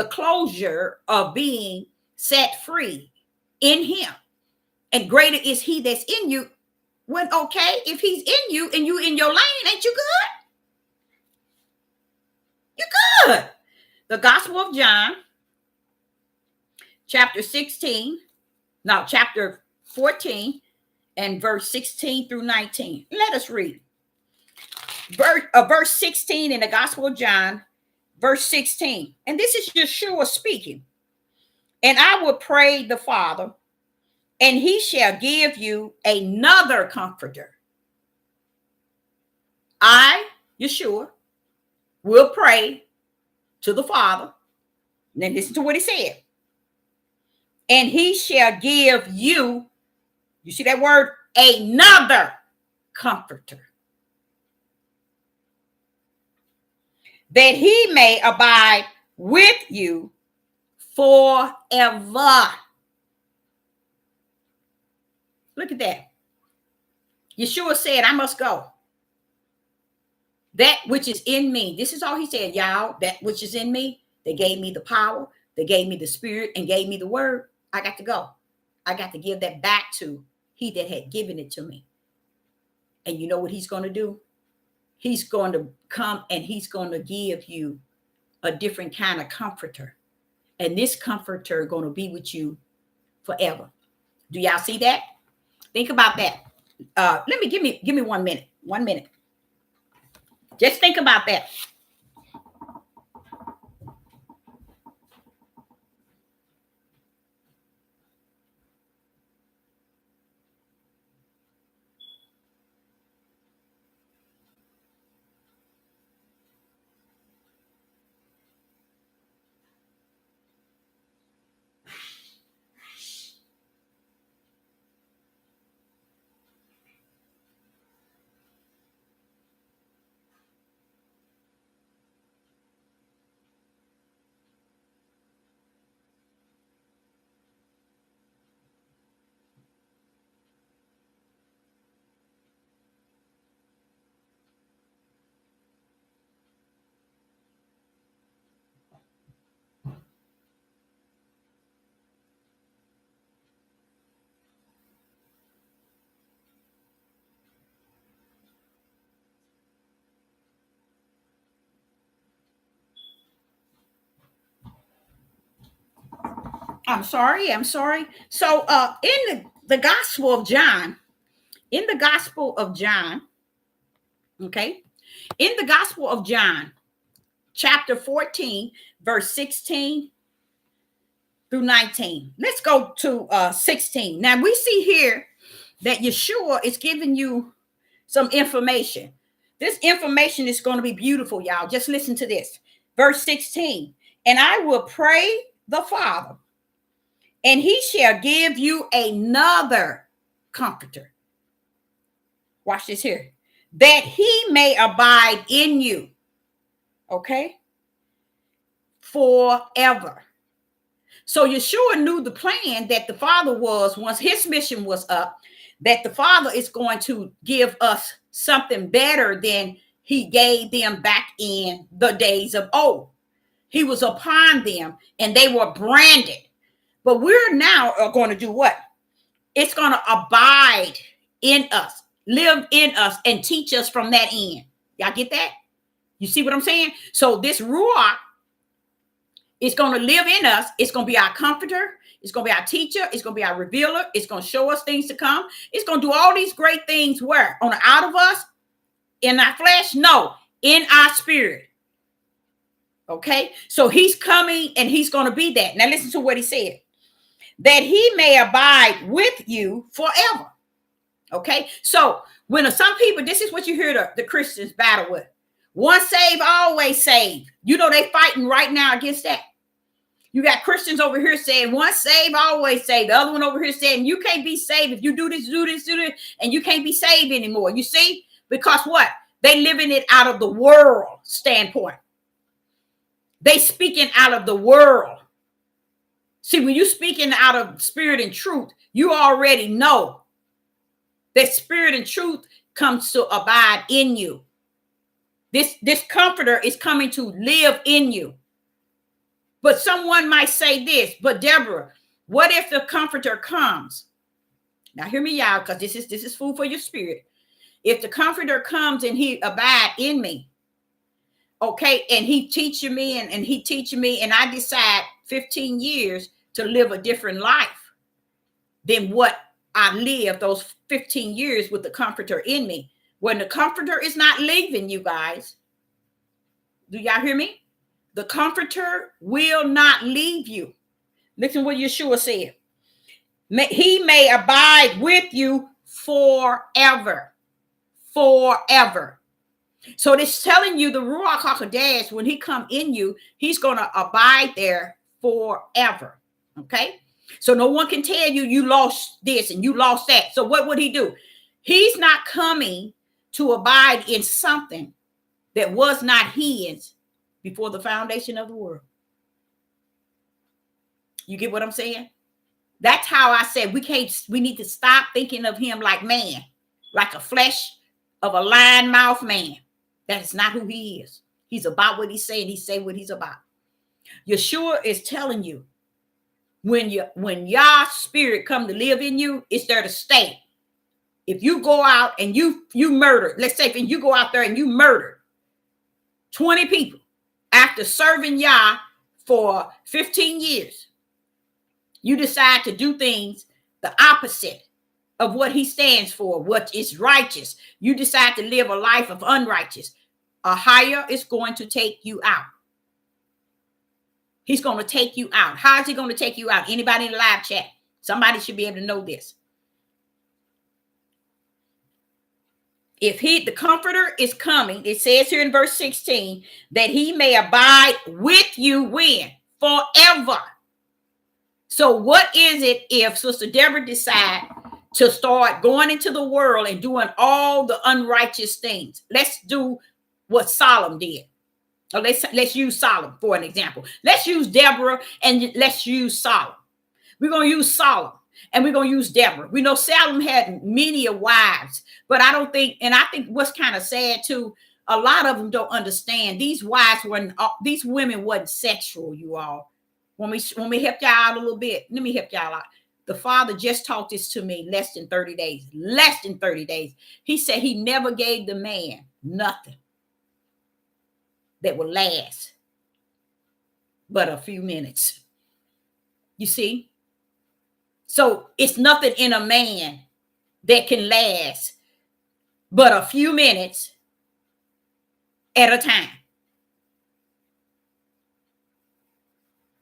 closure of being set free in him, and greater is he that's in you, when okay, if he's in you and you in your lane, ain't you good? You're good. The Gospel of John, chapter 14 and verse 16 through 19. Let us read. Verse 16 in the Gospel of John, verse 16. And this is Yeshua speaking. And I will pray the Father, and he shall give you another comforter. I, Yeshua, will pray to the Father. Then listen to what he said. And he shall give you see that word, another comforter, that he may abide with you forever. Look at that. Yeshua said, I must go. That which is in me. This is all he said, y'all. That which is in me. They gave me the power. They gave me the spirit and gave me the word. I got to go. I got to give that back to he that had given it to me. And you know what he's going to do? He's going to come and he's going to give you a different kind of comforter. And this comforter is going to be with you forever. Do y'all see that? Think about that. Give me 1 minute. 1 minute. Just think about that. I'm sorry. So in the Gospel of John, In the Gospel of John, okay, in the Gospel of John, chapter 14, verse 16 through 19. Let's go to 16. Now we see here that Yeshua is giving you some information. This information is going to be beautiful, y'all. Just listen to this. Verse 16. And I will pray the Father, and he shall give you another comforter. Watch this here. That he may abide in you. Okay? Forever. So Yeshua knew the plan that the Father was, once his mission was up, that the Father is going to give us something better than he gave them back in the days of old. He was upon them and they were branded. But we're now going to do what? It's going to abide in us, live in us, and teach us from that end. Y'all get that? You see what I'm saying? So this Ruach is going to live in us. It's going to be our comforter. It's going to be our teacher. It's going to be our revealer. It's going to show us things to come. It's going to do all these great things where? On the out of us? In our flesh? No, in our spirit. Okay? So he's coming and he's going to be that. Now listen to what he said. That he may abide with you forever. Okay? So when some people, this is what you hear the Christians battle with. Once saved, always saved. You know they fighting right now against that. You got Christians over here saying once saved, always saved. The other one over here saying you can't be saved if you do this, and you can't be saved anymore. You see? Because what? They living it out of the world standpoint. They speaking out of the world. See, when you speaking out of spirit and truth, you already know that spirit and truth comes to abide in you. This comforter is coming to live in you. But someone might say this, but Deborah, what if the comforter comes? Now hear me out, because this is food for your spirit. If the comforter comes and he abide in me, okay, and he teaching me and he teaching me, and I decide 15 years to live a different life than what I lived those 15 years with the comforter in me. When the comforter is not leaving you guys, do y'all hear me? The comforter will not leave you. Listen what Yeshua said. He may abide with you forever. Forever. So this telling you the Ruach HaKodesh, when he come in you, he's going to abide there forever. Okay? So no one can tell you you lost this and you lost that. So what would he do? He's not coming to abide in something that was not his before the foundation of the world. You get what I'm saying? That's how I said we need to stop thinking of him like man, like a flesh of a lion mouth man. That is not who he is. He's about what he's saying. He say what he's about. Yeshua is telling you, when Yah's spirit come to live in you, it's there to stay. If you go out and you murder, let's say if you go out there and you murder 20 people after serving Yah for 15 years, you decide to do things the opposite of what he stands for, what is righteous. You decide to live a life of unrighteous. A higher is going to take you out. He's going to take you out. How is he going to take you out? Anybody in the live chat? Somebody should be able to know this. If the comforter is coming, it says here in verse 16, that he may abide with you when? Forever. So what is it if Sister Deborah decide to start going into the world and doing all the unrighteous things? Let's do what Solomon did. Or let's use Solomon for an example. Let's use Deborah and let's use Solomon. We're going to use Solomon and we're going to use Deborah. We know Solomon had many wives, but I think what's kind of sad too, a lot of them don't understand these these women wasn't sexual, you all. When we help y'all out a little bit, let me help y'all out. The Father just taught this to me less than 30 days. Less than 30 days. He said he never gave the man nothing that will last but a few minutes. You see? So it's nothing in a man that can last but a few minutes at a time.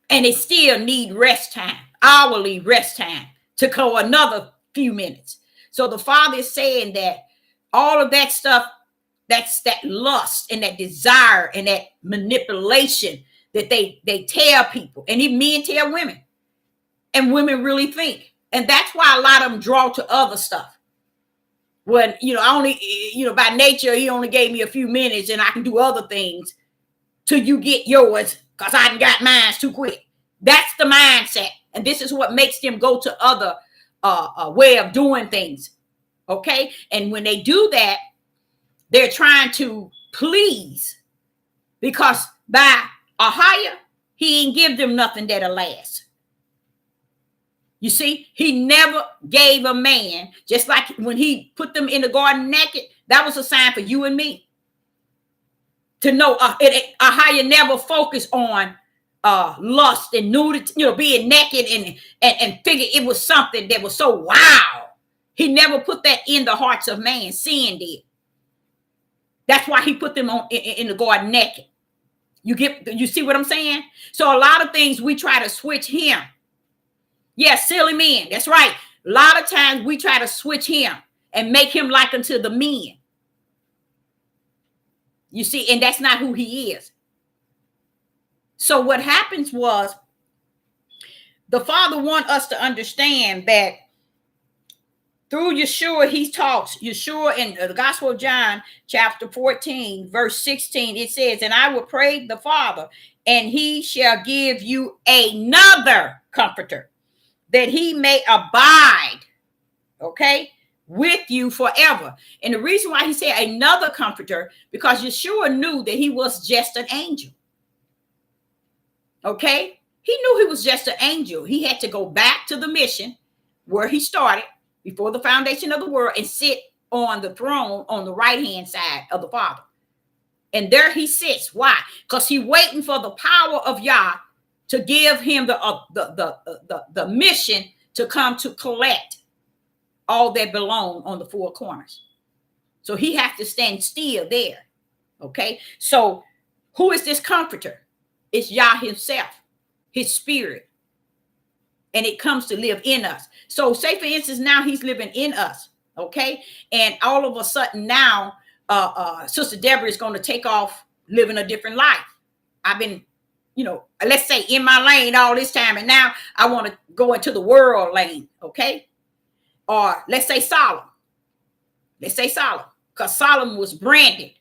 And they still need rest time, hourly rest time, to go another few minutes. So the Father is saying that all of that stuff, that's that lust and that desire and that manipulation that they tell people, and even men tell women, and women really think. And that's why a lot of them draw to other stuff. When, I only, by nature, he only gave me a few minutes and I can do other things till you get yours, because I done got mine too quick. That's the mindset. And this is what makes them go to other way of doing things. Okay. And when they do that, they're trying to please, because by a higher, he ain't give them nothing that'll last. You see, he never gave a man, just like when he put them in the garden naked, that was a sign for you and me to know a higher never focused on lust and nudity, being naked and figure it was something that was so wow. He never put that in the hearts of man. Sin did. That's why he put them in the garden naked. You see what I'm saying? So a lot of things we try to switch him. Yes, silly men. That's right. A lot of times we try to switch him and make him like unto the men. You see, and that's not who he is. So what happens was, the Father wants us to understand that through Yeshua, he talks. Yeshua in the Gospel of John, chapter 14, verse 16, it says, and I will pray the Father, and he shall give you another comforter, that he may abide, okay, with you forever. And the reason why he said another comforter, because Yeshua knew that he was just an angel. Okay, he knew he was just an angel. He had to go back to the mission where he started before the foundation of the world and sit on the throne on the right-hand side of the Father. And there he sits. Why? Because he's waiting for the power of Yah to give him the mission to come to collect all that belong on the four corners. So he has to stand still there. Okay, so who is this comforter? It's Yah himself, his spirit. And it comes to live in us. So say, for instance, now he's living in us. Okay. And all of a sudden now, Sister Deborah is going to take off living a different life. I've been, let's say in my lane all this time. And now I want to go into the world lane. Okay. Or let's say Solomon. Because Solomon was branded.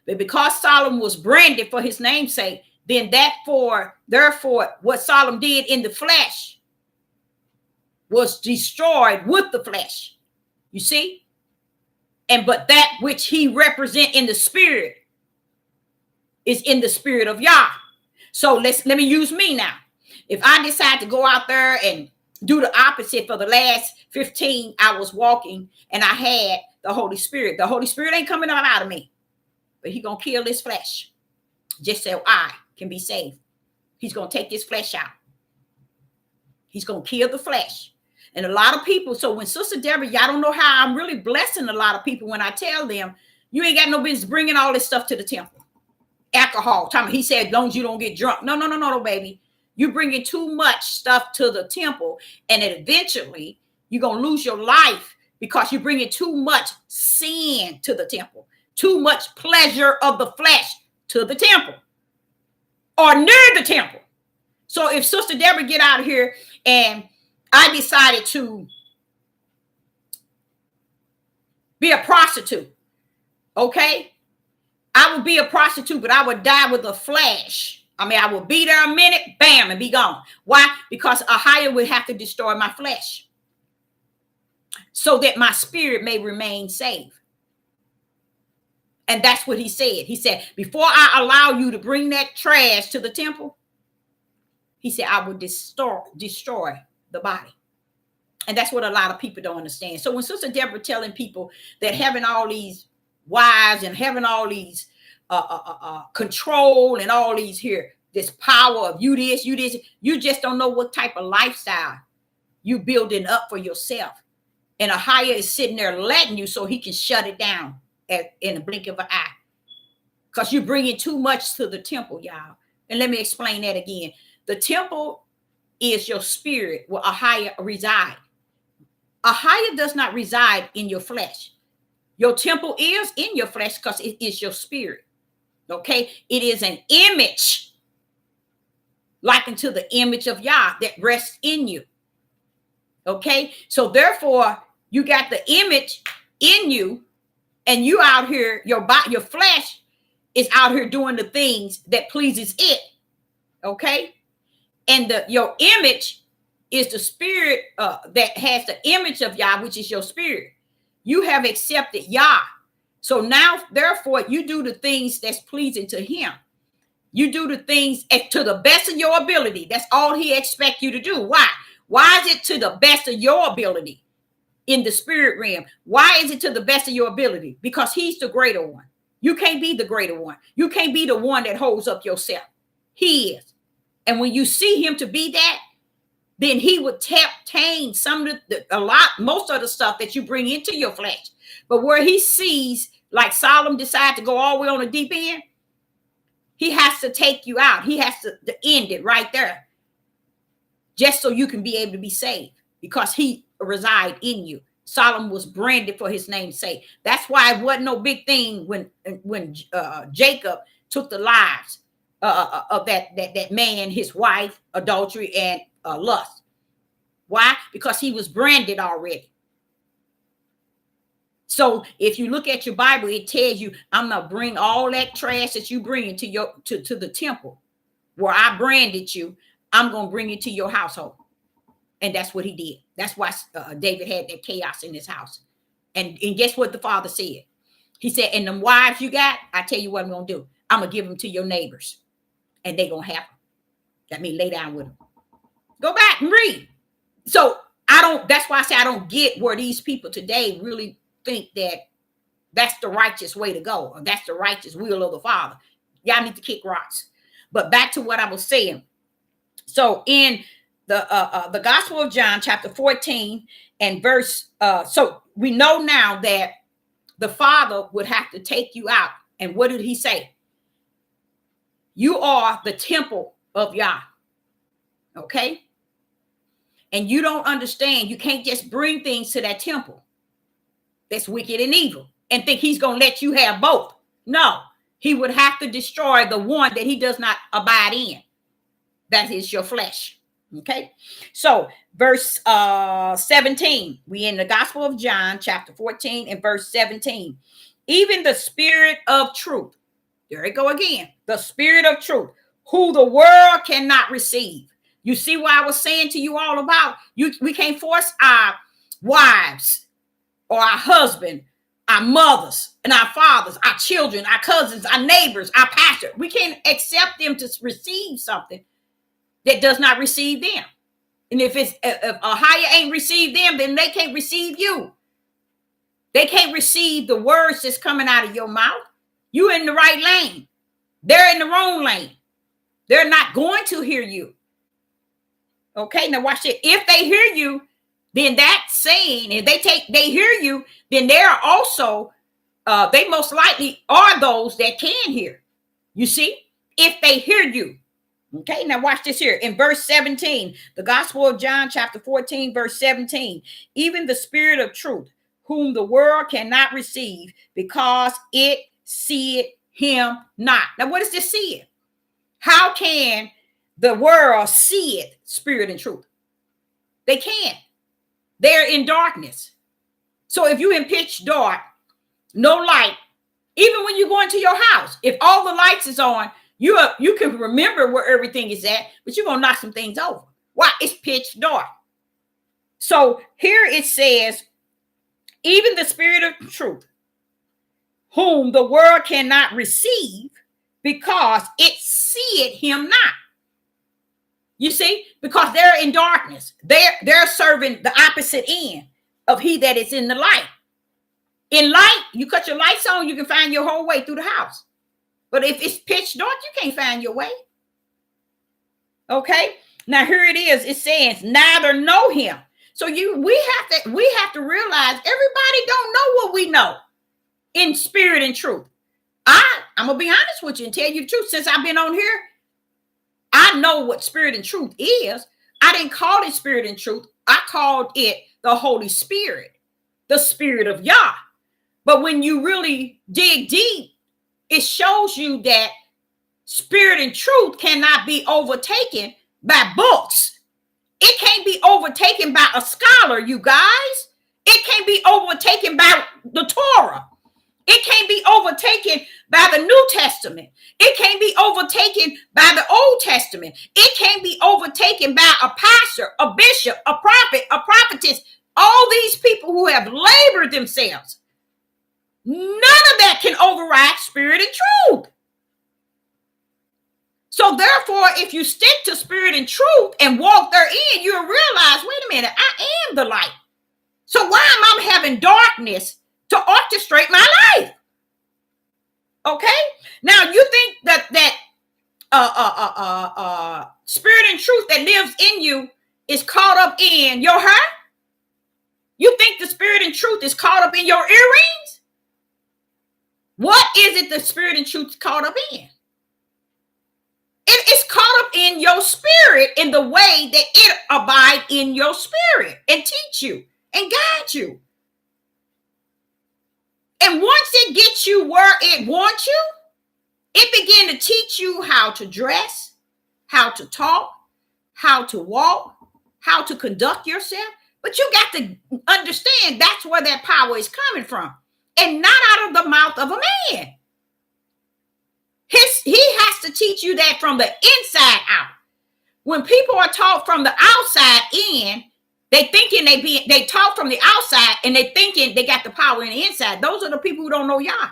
But because Solomon was branded for his namesake, then therefore, what Solomon did in the flesh was destroyed with the flesh. You see? But that which he represent in the spirit is in the spirit of Yah. So let me use me now. If I decide to go out there and do the opposite for the last 15 hours walking, and I had the Holy Spirit ain't coming out of me, but he gonna kill this flesh just so I can be saved. He's gonna take this flesh out. He's gonna kill the flesh. And a lot of people, so when Sister Deborah, y'all don't know how I'm really blessing a lot of people when I tell them, you ain't got no business bringing all this stuff to the temple. Alcohol. He said, as long as you don't get drunk. No, baby. You bringing too much stuff to the temple, and then eventually you're going to lose your life because you're bringing too much sin to the temple, too much pleasure of the flesh to the temple or near the temple. So if Sister Deborah get out of here and I decided to be a prostitute, okay? I would be a prostitute, but I would die with a flash. I would be there a minute, bam, and be gone. Why? Because Ahia would have to destroy my flesh so that my spirit may remain safe. And that's what he said. He said, before I allow you to bring that trash to the temple, he said, I will destroy the body. And that's what a lot of people don't understand. So when Sister Deborah telling people that having all these wives and having all these control and all these this power of you this, you just don't know what type of lifestyle you building up for yourself. And Ahiah is sitting there letting you so he can shut it down in a blink of an eye. Because you're bringing too much to the temple, y'all. And let me explain that again. The temple is your spirit where Ahiah reside. Ahiah does not reside in your flesh. Your temple is in your flesh because it is your spirit. Okay? It is an image likened to the image of Yah that rests in you. Okay? So therefore, you got the image in you, and you out here, your flesh is out here doing the things that pleases it. Okay? And your image is the spirit that has the image of Yah, which is your spirit. You have accepted Yah. So now, therefore, you do the things that's pleasing to him. You do the things to the best of your ability. That's all he expects you to do. Why? Why is it to the best of your ability in the spirit realm? Why is it to the best of your ability? Because he's the greater one. You can't be the greater one. You can't be the one that holds up yourself. He is. And when you see him to be that, then he would tame some of most of the stuff that you bring into your flesh. But where he sees, like Solomon decided to go all the way on the deep end, he has to take you out. He has to end it right there. Just so you can be able to be saved. Because he resides in you. Solomon was branded for his name's sake. That's why it wasn't no big thing when Jacob took the lives of that man, his wife, adultery, and lust. Why? Because he was branded already. So if you look at your Bible, it tells you, I'm gonna bring all that trash that you bring into to the temple where I branded you. I'm gonna bring it to your household. And that's what he did. That's why David had that chaos in his house. And guess what the father said? He said, and them wives you got, I tell you what I'm gonna do. I'm gonna give them to your neighbors. And they gonna have them. That means lay down with them. Go back and read. So that's why I say I don't get where these people today really think that that's the righteous way to go, or that's the righteous will of the Father. Y'all need to kick rocks. But back to what I was saying. So in the Gospel of John, chapter 14 and verse, so we know now that the Father would have to take you out. And what did he say? You are the temple of Yah. Okay? And you don't understand. You can't just bring things to that temple that's wicked and evil and think he's going to let you have both. No, he would have to destroy the one that he does not abide in. That is your flesh. Okay. So verse 17, we in the Gospel of John, chapter 14 and verse 17. Even the spirit of truth. There we go again. The spirit of truth, who the world cannot receive. You see what I was saying to you all about? We can't force our wives or our husband, our mothers and our fathers, our children, our cousins, our neighbors, our pastor. We can't accept them to receive something that does not receive them. And if Ahiah ain't received them, then they can't receive you. They can't receive the words that's coming out of your mouth. You in the right lane. They're in the wrong lane. They're not going to hear you. Okay, now watch it. If they hear you, then that's saying, if they hear you, then they're also, they most likely are those that can hear. You see, if they hear you. Okay, now watch this here. In verse 17, the Gospel of John, chapter 14, verse 17, even the spirit of truth, whom the world cannot receive because it seeth him not. Now, what is this seeing? How can the world see it, spirit and truth? They can't. They're in darkness. So if you're in pitch dark, no light, even when you go into your house, if all the lights is on, you can remember where everything is at, but you're going to knock some things over. Why? It's pitch dark. So here it says, even the spirit of truth, whom the world cannot receive because it seeth him not. You see, because they're in darkness. They're serving the opposite end of he that is in the light. In light, you cut your lights on, you can find your whole way through the house. But if it's pitch dark, you can't find your way. Okay? Now here it is. It says, neither know him. So we have to realize everybody don't know what we know in spirit and truth. I'm gonna be honest with you and tell you the truth. Since I've been on here, I know what spirit and truth is. I didn't call it spirit and truth. I called it the Holy Spirit, the Spirit of Yah. But when you really dig deep, it shows you that spirit and truth cannot be overtaken by books. It can't be overtaken by a scholar, you guys. It can't be overtaken by the Torah. It can't be overtaken by the New Testament. It can't be overtaken by the Old Testament. It can't be overtaken by a pastor, a bishop, a prophet, a prophetess. All these people who have labored themselves. None of that can override spirit and truth. So therefore, if you stick to spirit and truth and walk therein, you'll realize, wait a minute, I am the light. So why am I having darkness to orchestrate my life? Okay. Now you think that spirit and truth that lives in you is caught up in your hair? You think the spirit and truth is caught up in your earrings? What is it the spirit and truth is caught up in? It is caught up in your spirit in the way that it abide in your spirit and teach you and guide you. And once it gets you where it wants you, it begin to teach you how to dress, how to talk, how to walk, how to conduct yourself. But you got to understand that's where that power is coming from, and not out of the mouth of a man. He has to teach you that from the inside out. When people are taught from the outside in, they talk from the outside and they thinking they got the power in the inside. Those are the people who don't know Yah.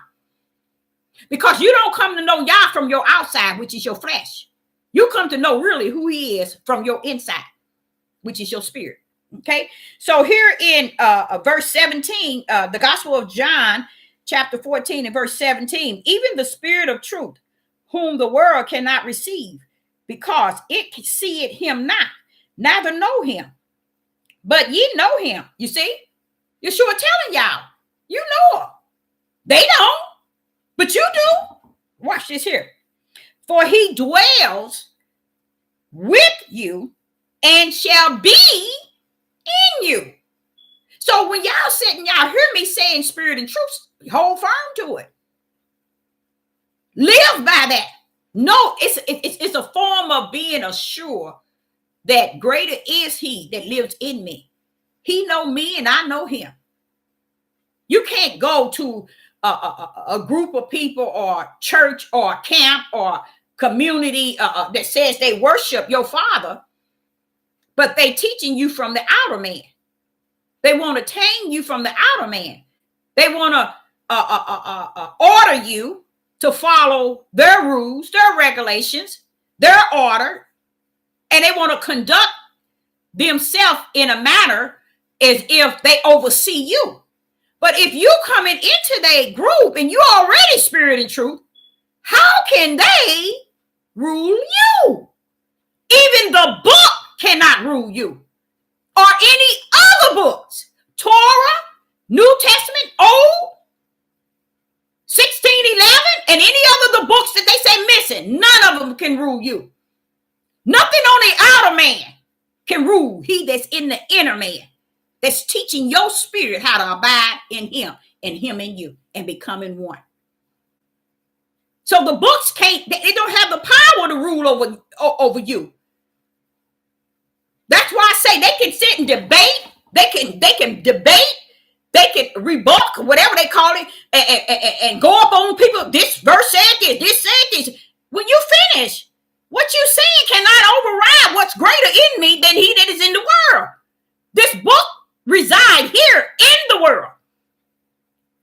Because you don't come to know Yah from your outside, which is your flesh. You come to know really who he is from your inside, which is your spirit. Okay. So here in verse 17, the Gospel of John, chapter 14 and verse 17, even the Spirit of truth, whom the world cannot receive, because it seeth him not, neither know him. But ye know him. You see? Yeshua telling y'all, you know him. They don't, but you do. Watch this here. For he dwells with you and shall be in you. So when y'all sitting, y'all hear me saying spirit and truth, hold firm to it. Live by that. No, it's a form of being assured that greater is he that lives in me. He know me and I know him. You can't go to a group of people or church or camp or community that says they worship your father, but they teaching you from the outer man. They want to tame you from the outer man. They want to order you to follow their rules, their regulations, their order, and they want to conduct themselves in a manner as if they oversee you. But if you coming into their group and you already spirit and truth, how can they rule you? Even the book cannot rule you, or any other books. Torah, New Testament, Old, 1611, and any other the books that they say missing, none of them can rule you. Nothing on the outer man can rule he that's in the inner man, that's teaching your spirit how to abide in him and him in you and becoming one. So the books they don't have the power to rule over you. That's why I say they can sit and debate. They can debate. They can rebut, whatever they call it, and go up on people. This verse said this said this. When you finish, what you saying cannot override what's greater in me than he that is in the world. This book resides here in the world.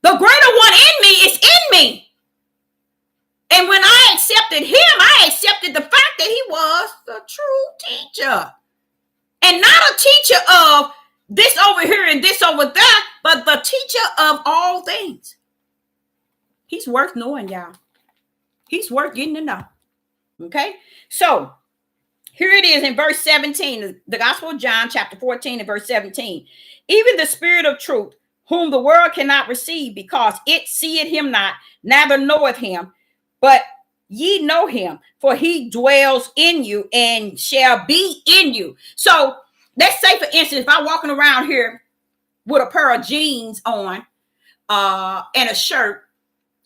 The greater one in me is in me. And when I accepted him, I accepted the fact that he was the true teacher. And not a teacher of this over here and this over there, but the teacher of all things. He's worth knowing, y'all. He's worth getting to know. Okay? So Here it is in verse 17, the Gospel of John, chapter 14, and verse 17. Even the Spirit of truth, whom the world cannot receive, because it seeth him not, neither knoweth him, but ye know him, for he dwells in you and shall be in you. So let's say, for instance, if I'm walking around here with a pair of jeans on and a shirt,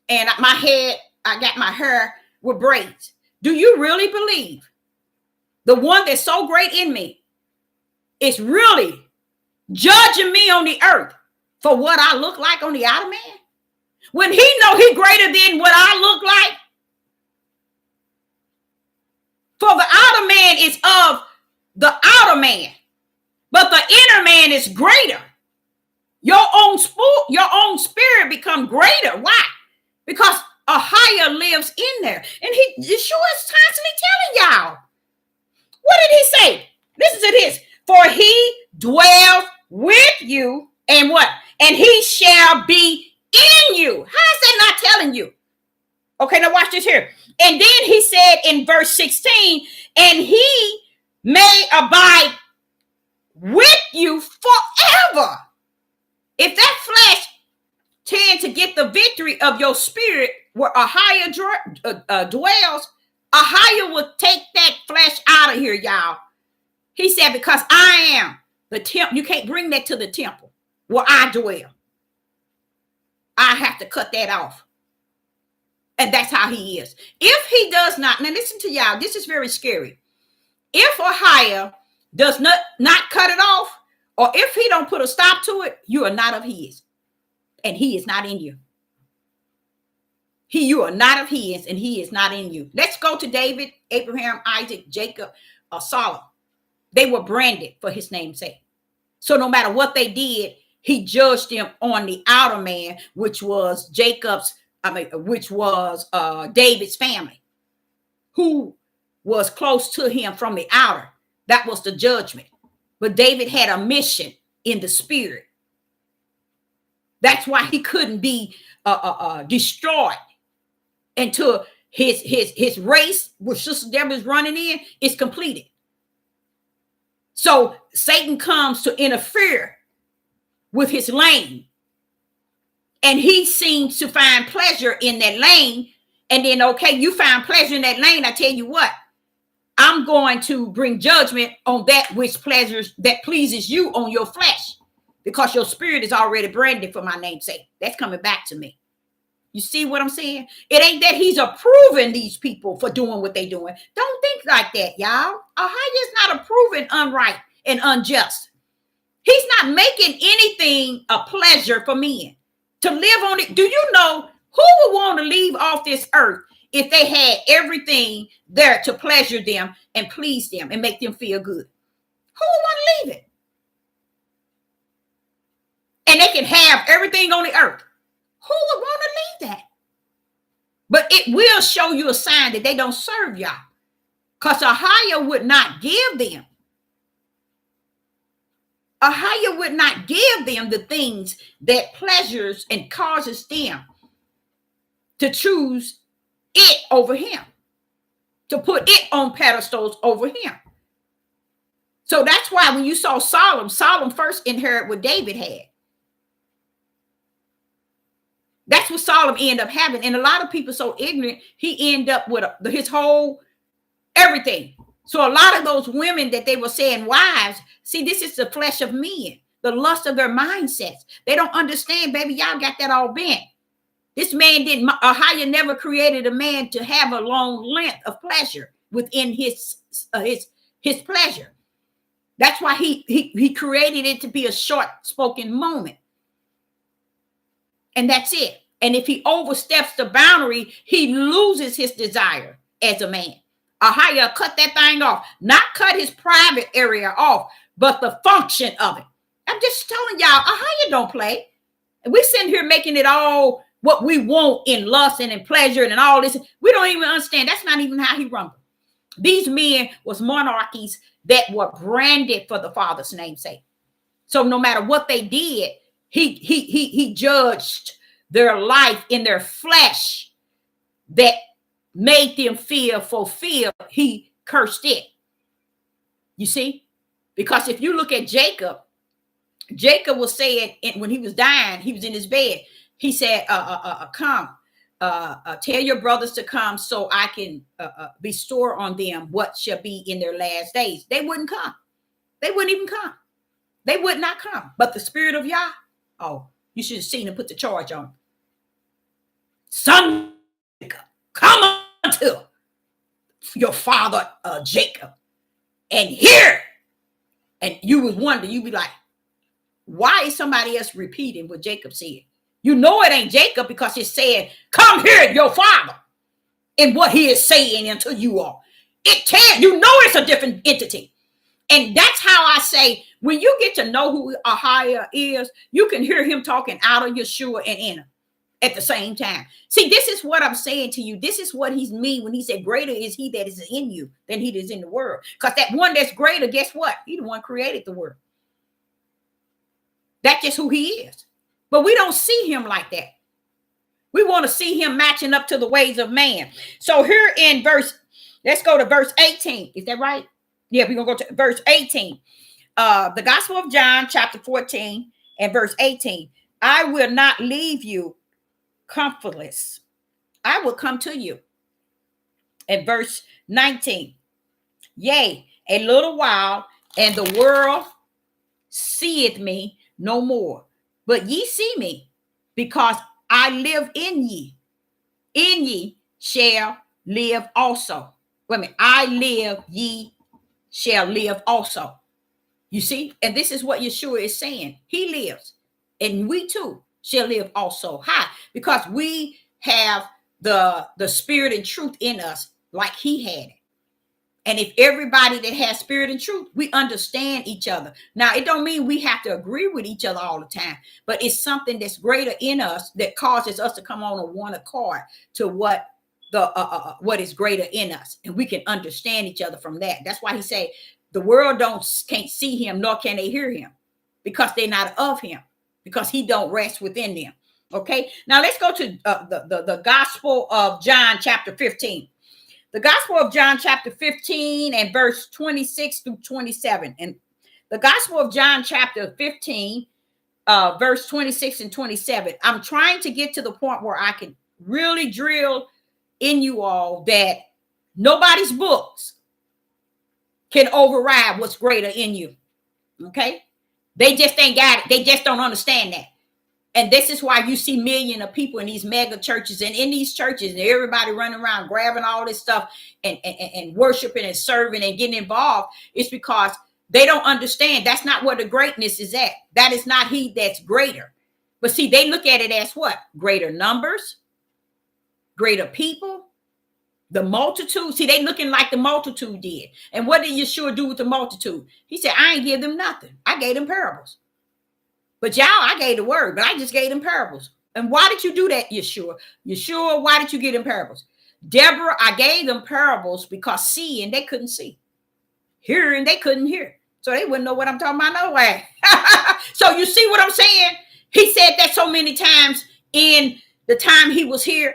and my head, I got my hair with braids. Do you really believe the one that's so great in me is really judging me on the earth for what I look like on the outer man? When he know he greater than what I look like? For the outer man is of the outer man, but the inner man is greater. Your own spirit become greater. Why? Because a higher lives in there. And Yeshua is constantly telling y'all. What did he say? Listen to this. For he dwells with you and what? And he shall be in you. How is that not telling you? Okay, now watch this here. And then he said in verse 16, and he may abide with you forever. If that flesh tend to get the victory of your spirit where a higher dwells, a higher will take that flesh out of here, y'all. He said, because I am the temple. You can't bring that to the temple where I dwell. I have to cut that off. And that's how he is. If he does not, now listen to y'all, this is very scary. If a higher does not cut it off, or if he don't put a stop to it, you are not of his. And he is not in you. You are not of his, and he is not in you. Let's go to David, Abraham, Isaac, Jacob, Solomon. They were branded for his name's sake. So no matter what they did, he judged them on the outer man, which was David's family, who was close to him from the outer. That was the judgment. But David had a mission in the spirit. That's why he couldn't be destroyed until his race, which Sister Deborah is running in, is completed. So Satan comes to interfere with his lane, and he seems to find pleasure in that lane. And then, okay, you find pleasure in that lane. I tell you what, I'm going to bring judgment on that that pleases you on your flesh, because your spirit is already branded for my name's sake. That's coming back to me. You see what I'm saying? It ain't that he's approving these people for doing what they're doing. Don't think like that, y'all. Ahaya is not approving unright and unjust. He's not making anything a pleasure for men to live on it. Do you know who would want to leave off this earth if they had everything there to pleasure them and please them and make them feel good? Who would want to leave it? And they can have everything on the earth. Who would want to leave that? But it will show you a sign that they don't serve y'all, because Ahaya would not give them. Ahaya would not give them the things that pleasures and causes them to choose it over him, to put it on pedestals over him. So that's why when you saw Solomon first inherited what David had. That's what Solomon ended up having. And a lot of people so ignorant, he ended up with his whole everything. So a lot of those women that they were saying wives, see, this is the flesh of men, the lust of their mindsets. They don't understand, baby, y'all got that all bent. This man Ahaya never created a man to have a long length of pleasure within his pleasure. That's why he created it to be a short spoken moment. And that's it. And if he oversteps the boundary, he loses his desire as a man. Ahaya cut that thing off, not cut his private area off, but the function of it. I'm just telling y'all, Ahaya don't play. And we're sitting here making it all what we want in lust and in pleasure and all this. We don't even understand. That's not even how he rumbled. These men was monarchies that were branded for the Father's name's sake. So no matter what they did, he judged their life in their flesh that made them feel fulfilled. He cursed it. You see? Because if you look at Jacob, Jacob was saying when he was dying, he was in his bed. He said, come, tell your brothers to come so I can bestow on them what shall be in their last days. They wouldn't come. They wouldn't even come. They would not come. But the spirit of Yah, oh, you should have seen him put the charge on. Son, come unto your father Jacob and hear. And you would wonder, you'd be like, why is somebody else repeating what Jacob said? You know it ain't Jacob because it's saying, come hear your father and what he is saying unto you all. It can't, you know it's a different entity. And that's how I say, when you get to know who Ahia is, you can hear him talking out of Yeshua and in him at the same time. See, this is what I'm saying to you. This is what he's mean when he said, greater is he that is in you than he that is in the world. Because that one that's greater, guess what? He the one created the world. That's just who he is. But we don't see him like that. We want to see him matching up to the ways of man. So here in let's go to verse 18. Is that right? Yeah, we're going to go to verse 18. The Gospel of John, chapter 14 and verse 18. I will not leave you comfortless. I will come to you. And verse 19. Yea, a little while, and the world seeth me no more. But ye see me, because I live in ye. In ye shall live also. Wait a minute. I live, ye shall live also. You see? And this is what Yeshua is saying. He lives. And we too shall live also. How? Because we have the spirit and truth in us like he had it. And if everybody that has spirit and truth, we understand each other. Now, it don't mean we have to agree with each other all the time, but it's something that's greater in us that causes us to come on a one accord to what what is greater in us. And we can understand each other from that. That's why he say the world can't see him, nor can they hear him, because they're not of him, because he don't rest within them. Okay. Now let's go to the Gospel of John, chapter 15. The Gospel of John, chapter 15 and verse 26 through 27. And the Gospel of John, chapter 15, verse 26 and 27. I'm trying to get to the point where I can really drill in you all that nobody's books can override what's greater in you. Okay? They just ain't got it. They just don't understand that. And this is why you see millions of people in these mega churches and in these churches, and everybody running around grabbing all this stuff and worshiping and serving and getting involved. It's because they don't understand that's not where the greatness is at. That is not he that's greater. But see, they look at it as what? Greater numbers, greater people, the multitude. See, they looking like the multitude did. And what did Yeshua do with the multitude? He said, I ain't give them nothing. I gave them parables. But y'all, I gave the word, but I just gave them parables. And why did you do that, Yeshua? Yeshua, why did you give them parables? Deborah, I gave them parables because seeing, they couldn't see. Hearing, they couldn't hear. So they wouldn't know what I'm talking about no way. So you see what I'm saying? He said that so many times in the time he was here.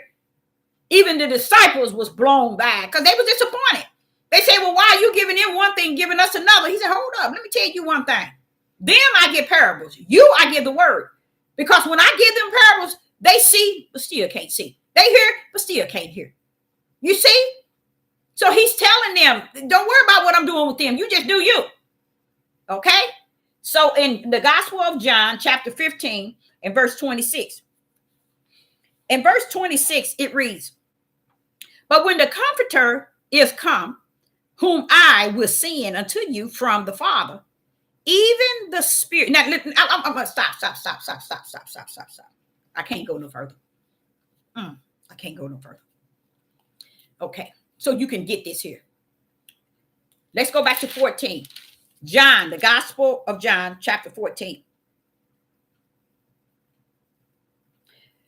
Even the disciples was blown back because they were disappointed. They said, well, why are you giving them one thing, giving us another? He said, hold up, let me tell you one thing. Them I give parables. You I give the word. Because when I give them parables, they see, but still can't see. They hear, but still can't hear. You see? So he's telling them, don't worry about what I'm doing with them. You just do you. Okay? So in the Gospel of John, chapter 15, and verse 26. In verse 26, it reads, but when the Comforter is come, whom I will send unto you from the Father, even the Spirit. Now, I'm going to stop. I can't go no further. I can't go no further. Okay, so you can get this here. Let's go back to 14. John, the Gospel of John, chapter 14.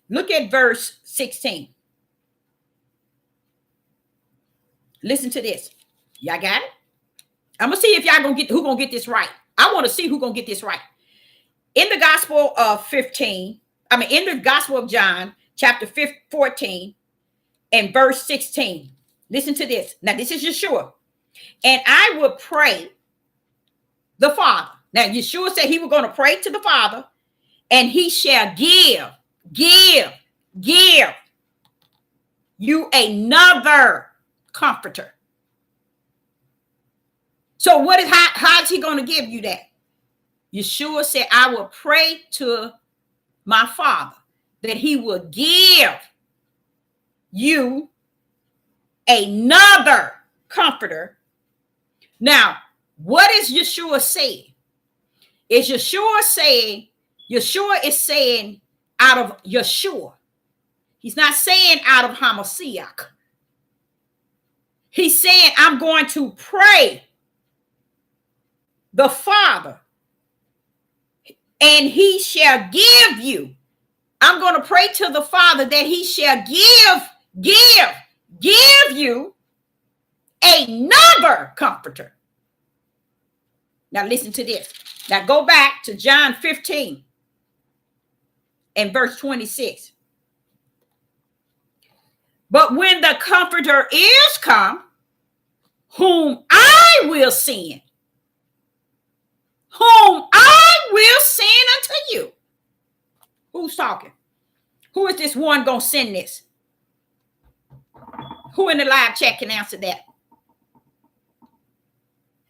Look at verse 16. Listen to this. Y'all got it? I'm going to see if y'all who going to get this right. I want to see who going to get this right. In the Gospel of in the Gospel of John, chapter 14 and verse 16. Listen to this. Now, this is Yeshua. And I will pray the Father. Now, Yeshua said he was going to pray to the Father, and he shall give you another comforter. So how is he going to give you that? Yeshua said, I will pray to my Father that he will give you another comforter. Now, what is Yeshua saying? Yeshua is saying out of Yeshua. He's not saying out of Hamashiach. He's saying, I'm going to pray the Father, and he shall give you. I'm going to pray to the Father that he shall give you another comforter. Now listen to this. Now go back to John 15 and verse 26. But when the comforter is come, whom I will send unto you. Who's talking? Who is this one going to send this? Who in the live chat can answer that?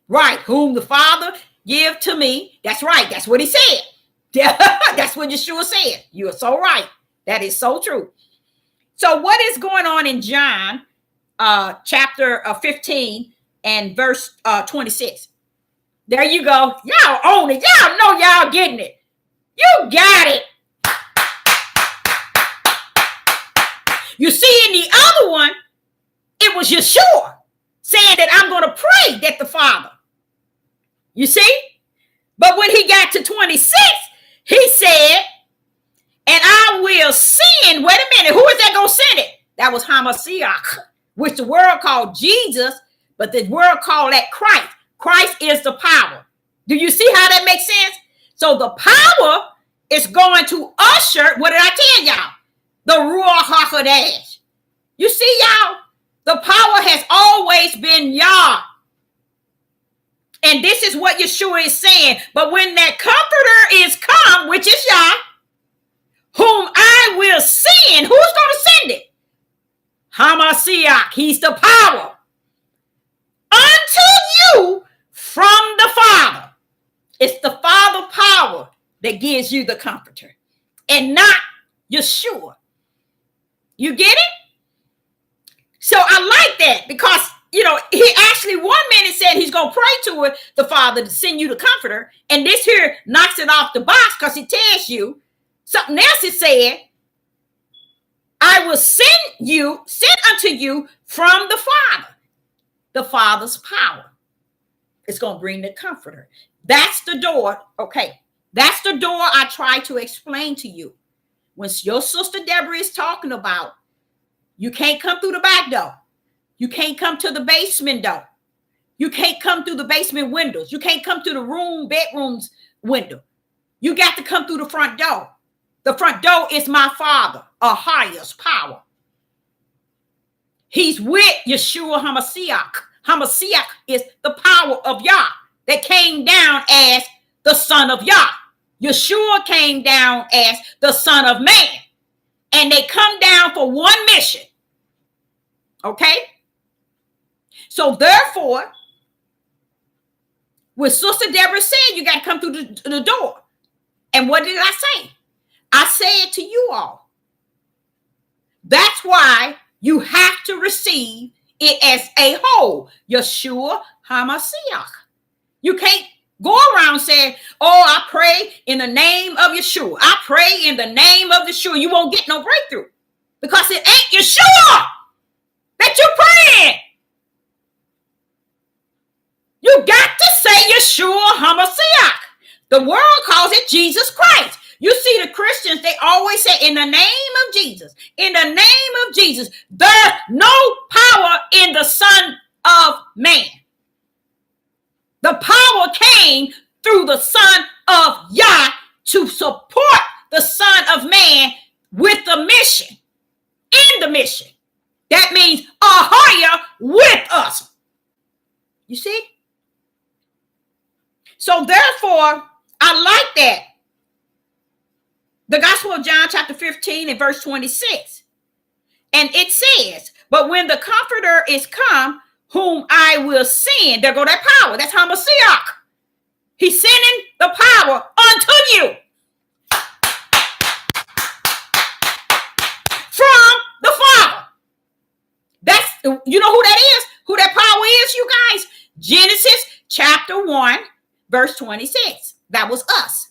Right. Whom the Father give to me. That's right. That's what he said. That's what Yeshua said. You are so right. That is so true. So what is going on in John chapter 15 and verse 26? There you go. Y'all own it. Y'all know y'all getting it. You got it. You see, in the other one, it was Yeshua saying that I'm going to pray that the Father. You see? But when he got to 26, he said, and I will send, wait a minute, who is that going to send it? That was Hamashiach, which the world called Jesus, but the world called that Christ. Christ is the power. Do you see how that makes sense? So the power is going to usher, what did I tell y'all? The Ruach HaKodesh. You see, y'all, the power has always been Yah. And this is what Yeshua is saying. But when that comforter is come, which is Yah, whom I will send, who's going to send it? Hamashiach, he's the power. Unto you from the Father. It's the Father power that gives you the comforter and not Yeshua. You get it? So I like that because, you know, he actually 1 minute said he's going to pray to the Father to send you the comforter. And this here knocks it off the box because it tells you something else. It said, I will send unto you from the Father. The Father's power. It's going to bring the comforter. That's the door. Okay. That's the door I try to explain to you. When your sister Deborah is talking about, you can't come through the back door. You can't come to the basement door. You can't come through the basement windows. You can't come through the bedrooms window. You got to come through the front door. The front door is my Father, a highest power. He's with Yeshua Hamashiach. Hamashiach is the power of Yah that came down as the Son of Yah. Yeshua came down as the Son of Man. And they come down for one mission. Okay? So therefore, when Sister Deborah said you got to come through the door. And what did I say? I said to you all, that's why you have to receive it as a whole. Yeshua HaMashiach. You can't go around saying, oh, I pray in the name of Yeshua. I pray in the name of Yeshua. You won't get no breakthrough because it ain't Yeshua that you're praying. You got to say Yeshua HaMashiach. The world calls it Jesus Christ. You see the Christians, they always say in the name of Jesus. In the name of Jesus. There's no power in the Son of Man. The power came through the Son of Yah to support the Son of Man with the mission. In the mission. That means Ahaya with us. You see? So therefore, I like that. The Gospel of John, chapter 15 and verse 26. And it says, but when the Comforter is come, whom I will send, there go that power. That's Hamashiach. He's sending the power unto you from the Father. That's, you know who that is? Who that power is, you guys? Genesis chapter 1, verse 26. That was us.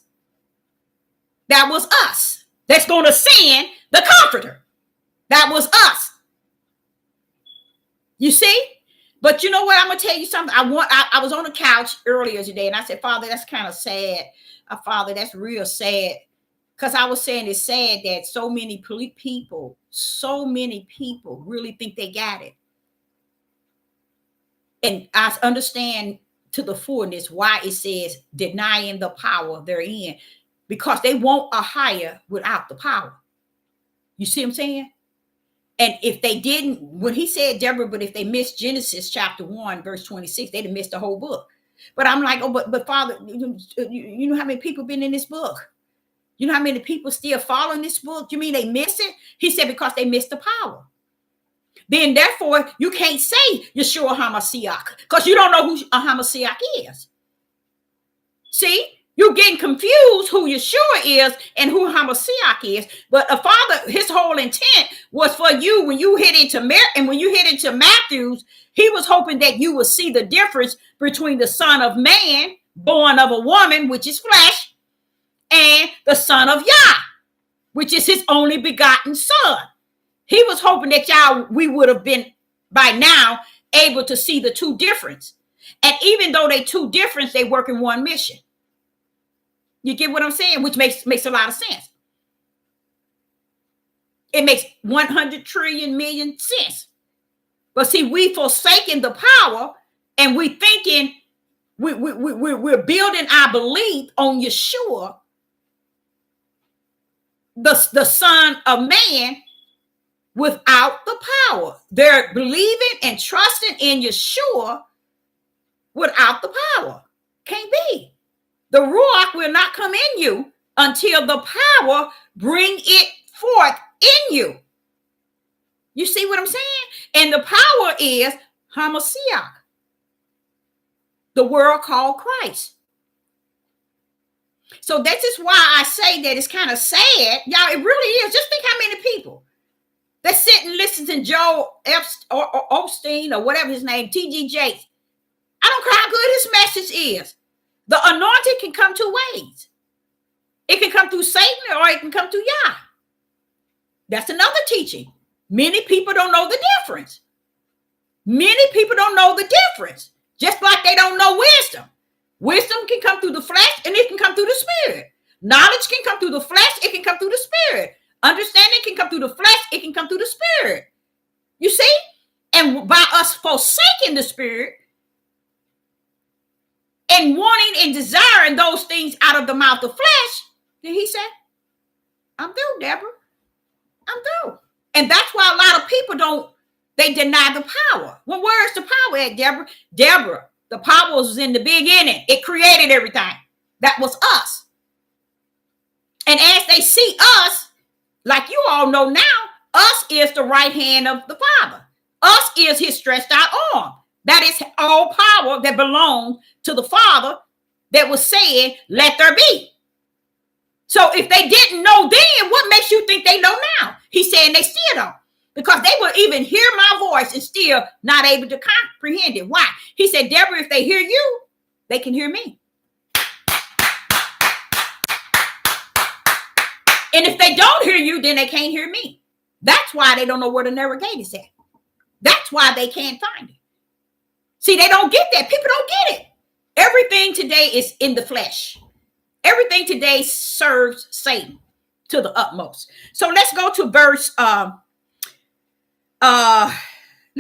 That was us. That's going to send the Comforter. That was us. You see? But you know what? I'm going to tell you something. I was on the couch earlier today and I said, Father, that's kind of sad. Father, that's real sad. Because I was saying it's sad that so many people really think they got it. And I understand to the fullness why it says denying the power therein. Because they want a higher without the power. You see what I'm saying? And if they didn't, when he said, Deborah, but if they missed Genesis chapter 1, verse 26, they'd have missed the whole book. But I'm like, oh, but Father, you know how many people been in this book? You know how many people still following this book? You mean they miss it? He said, because they missed the power. Then therefore, you can't say Yeshua HaMashiach because you don't know who HaMashiach is. See? You're getting confused who Yeshua is and who Hamashiach is. But a Father, his whole intent was for you when you hit into Matthew's, he was hoping that you would see the difference between the Son of Man, born of a woman, which is flesh, and the Son of Yah, which is his only begotten Son. He was hoping that we would have been by now able to see the two difference. And even though they two different, they work in one mission. You get what I'm saying? Which makes a lot of sense. It makes 100 trillion million sense. But see, we forsaken the power and we thinking we're building our belief on Yeshua, the Son of Man, without the power. They're believing and trusting in Yeshua without the power. Can't be. The Ruach will not come in you until the power bring it forth in you. You see what I'm saying? And the power is Hamashiach, the world called Christ. So this is why I say that it's kind of sad. Y'all, it really is. Just think how many people that sit and listen to Joel Osteen or whatever his name, T.D. Jakes. I don't care how good his message is. The anointing can come two ways. It can come through Satan or it can come through Yah. That's another teaching. Many people don't know the difference. Many people don't know the difference. Just like they don't know wisdom. Wisdom can come through the flesh and it can come through the spirit. Knowledge can come through the flesh. It can come through the spirit. Understanding can come through the flesh. It can come through the spirit. You see? And by us forsaking the spirit, and wanting and desiring those things out of the mouth of flesh, then he said, I'm through, Deborah. I'm through. And that's why a lot of people they deny the power. Well, where's the power at, Deborah? Deborah, the power was in the beginning. It created everything. That was us. And as they see us, like you all know now, us is the right hand of the Father. Us is his stretched out arm. That is all power that belongs to the Father that was saying, let there be. So if they didn't know then, what makes you think they know now? He's saying they still don't. Because they will even hear my voice and still not able to comprehend it. Why? He said, Deborah, if they hear you, they can hear me. And if they don't hear you, then they can't hear me. That's why they don't know where the narrow gate is at. That's why they can't find it. See, they don't get that. People don't get it. Everything today is in the flesh. Everything today serves Satan to the utmost. So let's go to verse. Let me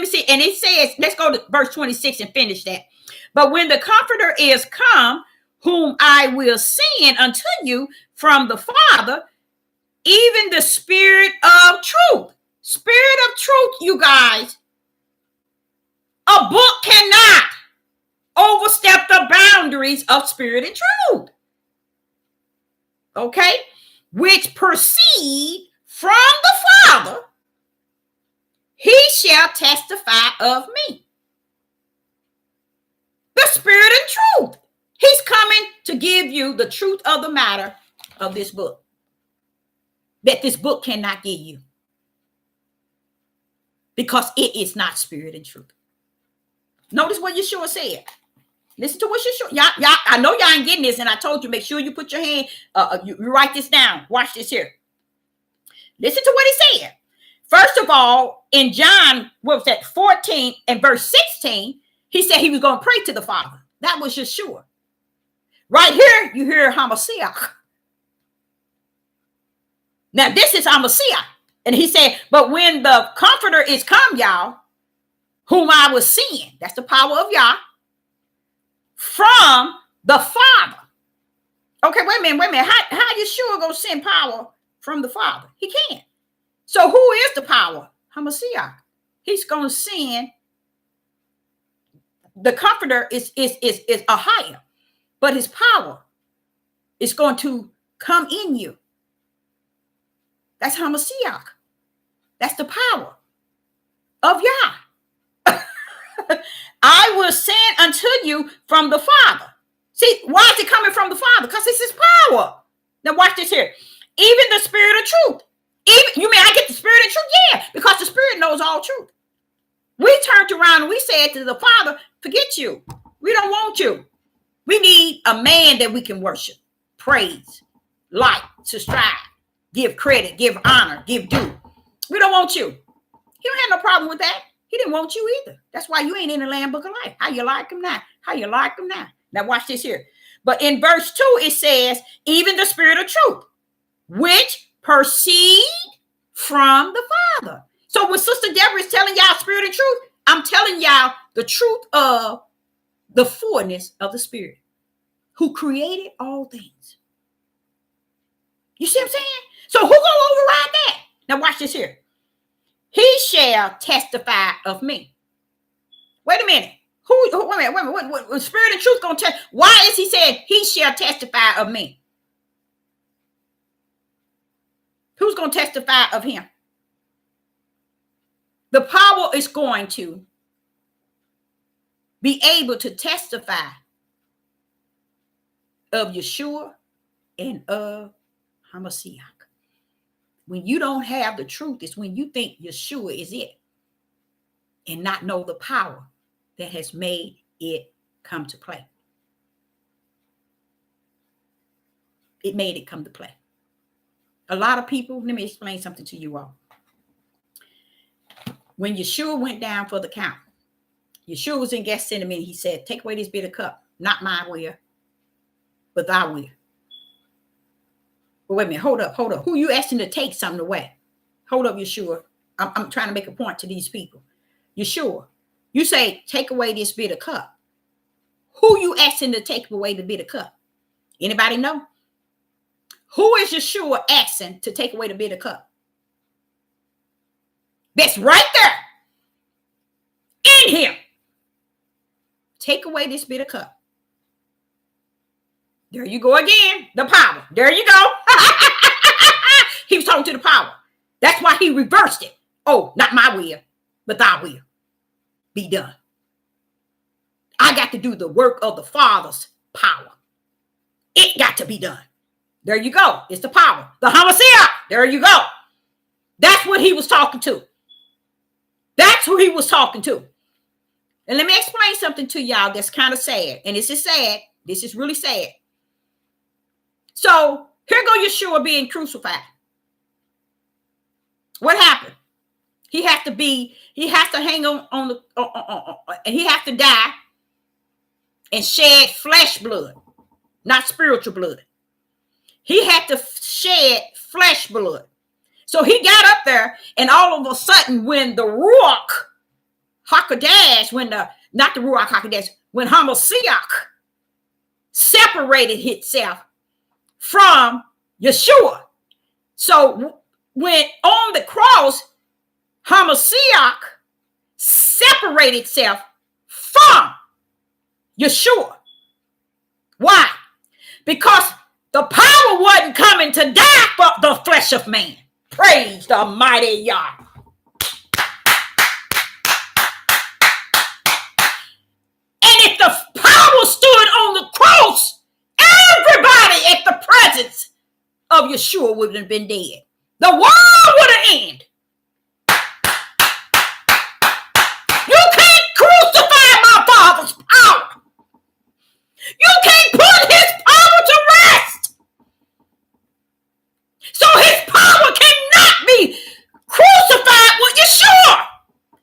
see. And it says, let's go to verse 26 and finish that. But when the Comforter is come, whom I will send unto you from the Father, even the Spirit of truth. Spirit of truth, you guys. A book cannot, overstep the boundaries of spirit and truth. Okay? Which proceed from the Father, he shall testify of me. The spirit and truth. He's coming to give you the truth of the matter of this book that this book cannot give you, because it is not spirit and truth. Notice what Yeshua said. Listen to what Yeshua. Y'all, I know y'all ain't getting this, and I told you, make sure you put your hand, you write this down. Watch this here. Listen to what he said. First of all, in John, what was that, 14 and verse 16, he said he was going to pray to the Father. That was Yeshua. Right here, you hear Hamashiach. Now, this is Hamashiach. And he said, but when the Comforter is come, y'all, whom I was seeing, that's the power of Yah, from the Father. Okay, wait a minute. How Yeshua going to send power from the Father? He can't. So who is the power? Hamashiach. He's going to send. The Comforter is a higher, but his power is going to come in you. That's Hamashiach. That's the power of Yah. I will send unto you from the Father. See, why is it coming from the Father? Because it's his power. Now watch this here. Even the spirit of truth. Even, you mean I get the spirit of truth? Yeah, because the spirit knows all truth. We turned around and we said to the Father, forget you. We don't want you. We need a man that we can worship, praise, like, subscribe, give credit, give honor, give due. We don't want you. He don't have no problem with that. He didn't want you either. That's why you ain't in the Lamb Book of Life. How you like him now? How you like him now? Now watch this here. But in verse 2, it says, even the spirit of truth, which proceed from the Father. So when Sister Deborah is telling y'all spirit of truth, I'm telling y'all the truth of the fullness of the Spirit who created all things. You see what I'm saying? So who gonna override that? Now watch this here. He shall testify of me. Wait a minute. Wait a minute. What spirit and truth gonna tell? Why is he saying he shall testify of me? Who's gonna testify of him? The power is going to be able to testify of Yeshua and of Hamashiach. When you don't have the truth, it's when you think Yeshua is it and not know the power that has made it come to play. It made it come to play. A lot of people, let me explain something to you all. When Yeshua went down for the count, Yeshua was in Gethsemane. He said, take away this bitter cup, not my will, but thy will. But wait a minute, hold up. Who you asking to take something away? Hold up, Yeshua. I'm trying to make a point to these people. Yeshua, you say, take away this bitter cup. Who you asking to take away the bitter cup? Anybody know? Who is Yeshua asking to take away the bitter cup? That's right there. In him. Take away this bitter cup. There you go again. The power. There you go. He was talking to the power. That's why he reversed it. Oh, not my will, but thy will be done. I got to do the work of the Father's power. It got to be done. There you go. It's the power. The Hamashiach. There you go. That's what he was talking to. That's who he was talking to. And let me explain something to y'all that's kind of sad. And this is sad. This is really sad. So here go Yeshua being crucified. What happened? He has to hang on the, and he has to die and shed flesh blood, not spiritual blood. He had to shed flesh blood. So he got up there, and all of a sudden, when the Ruach HaKodesh, when Hamashiach separated itself from Yeshua. So when on the cross, Hamashiach separated itself from Yeshua. Why? Because the power wasn't coming to die for the flesh of man. Praise the mighty Yah. And if the power stood on the cross, everybody at the presence of Yeshua would have been dead. The world would have ended. You can't crucify my Father's power. You can't put his power to rest. So his power cannot be crucified with Yeshua.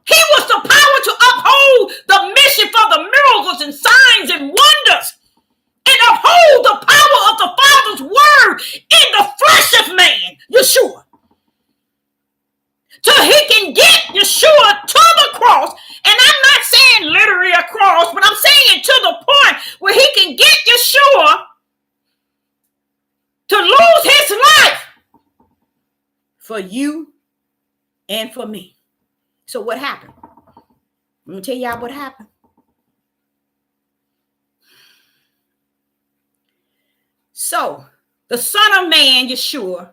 He was the power to uphold the mission for the miracles and signs and wonders and uphold the power of the Father's word in the flesh of man, Yeshua. So he can get Yeshua to the cross. And I'm not saying literally a cross, but I'm saying to the point where he can get Yeshua to lose his life for you and for me. So what happened? I'm going to tell y'all what happened. So the Son of Man, Yeshua,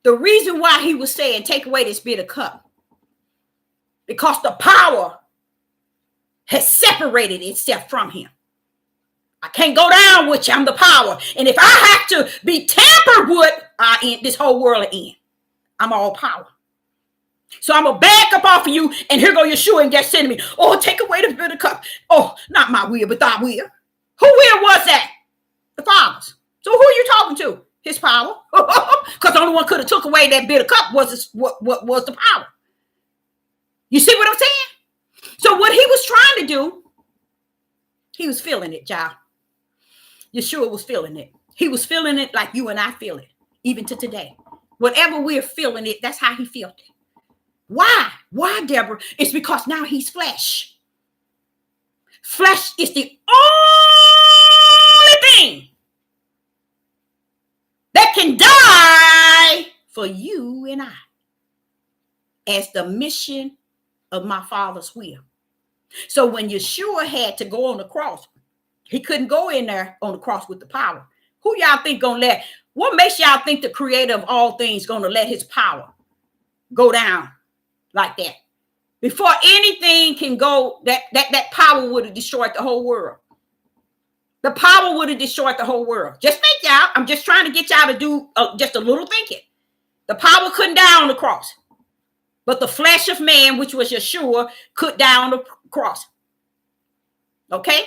the reason why he was saying, take away this bitter cup, because the power has separated itself from him. I can't go down with you. I'm the power. And if I have to be tampered with, this whole world will end. I'm all power. So I'm going to back up off of you, and here go Yeshua and just sending me. Oh, take away the bitter cup. Oh, not my will, but thy will. Who will was that? The Father's. So who are you talking to? His power. Because the only one could have took away that bitter cup was what was the power. You see what I'm saying? So what he was trying to do, he was feeling it, y'all. Yeshua was feeling it. He was feeling it like you and I feel it, even to today. Whatever we're feeling it, that's how he felt it. Why? Why, Deborah? It's because now he's flesh. Flesh is the only thing that can die for you and I as the mission of my Father's will. So when Yeshua had to go on the cross, he couldn't go in there on the cross with the power. Who y'all think gonna let, what makes y'all think the creator of all things gonna let his power go down like that? Before anything can go, that power would have destroyed the whole world. The power would have destroyed the whole world. Just think, y'all. I'm just trying to get y'all to do just a little thinking. The power couldn't die on the cross. But the flesh of man, which was Yeshua, could die on the cross. Okay?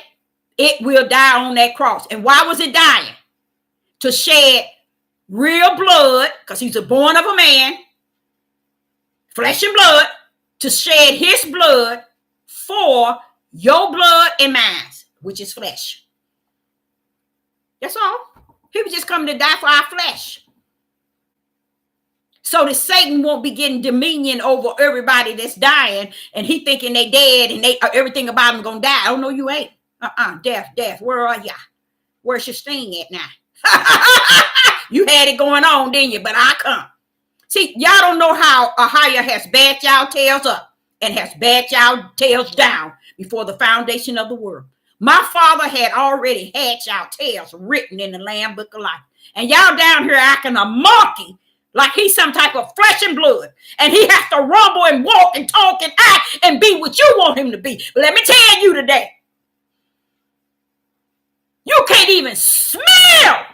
It will die on that cross. And why was it dying? To shed real blood, because he's born of a man, flesh and blood, to shed his blood for your blood and mine, which is flesh. That's all. He was just coming to die for our flesh. So that Satan won't be getting dominion over everybody that's dying, and he thinking they dead and they everything about them gonna die. Oh no, you ain't. Death. Where are ya? Where's your sting at now? You had it going on, didn't you? But I come. See, y'all don't know how Ahia has backed y'all tails up and has backed y'all tails down before the foundation of the world. My Father had already had y'all tails written in the Lamb Book of Life. And y'all down here acting a monkey like he's some type of flesh and blood. And he has to rumble and walk and talk and act and be what you want him to be. But let me tell you today, you can't even smell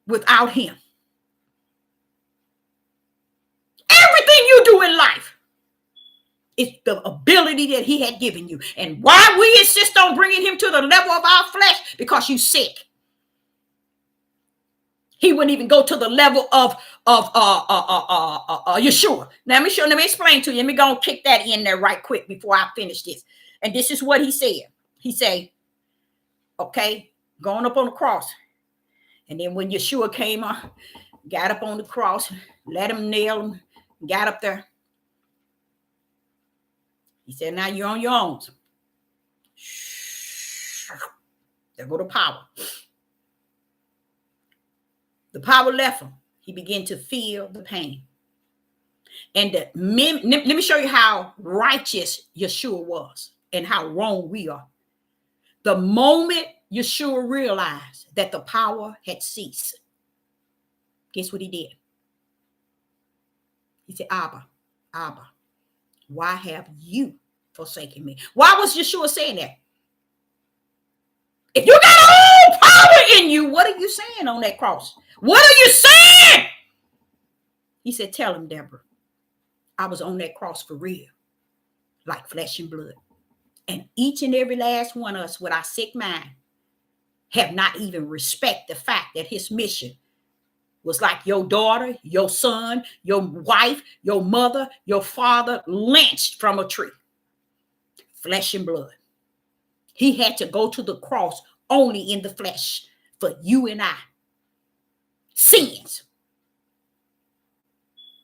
without him. Everything you do in life is the ability that he had given you. And why we insist on bringing him to the level of our flesh? Because you sick. He wouldn't even go to the level of Yeshua. Now, let me explain to you. Let me go and kick that in there right quick before I finish this. And this is what he said. He said, okay, going up on the cross. And then when Yeshua came on, got up on the cross, let him nail him, got up there. He said, now you're on your own. There go the power. The power left him. He began to feel the pain. And let me show you how righteous Yeshua was and how wrong we are. The moment Yeshua realized that the power had ceased, guess what he did? He said, Abba, Abba, why have you forsaken me? Why was Yeshua saying that? If you got all power in you, what are you saying on that cross? What are you saying? He said, tell him, Deborah, I was on that cross for real, like flesh and blood. And each and every last one of us with our sick mind have not even respect the fact that his mission was like your daughter, your son, your wife, your mother, your father lynched from a tree. Flesh and blood. He had to go to the cross only in the flesh for you and I. Sins.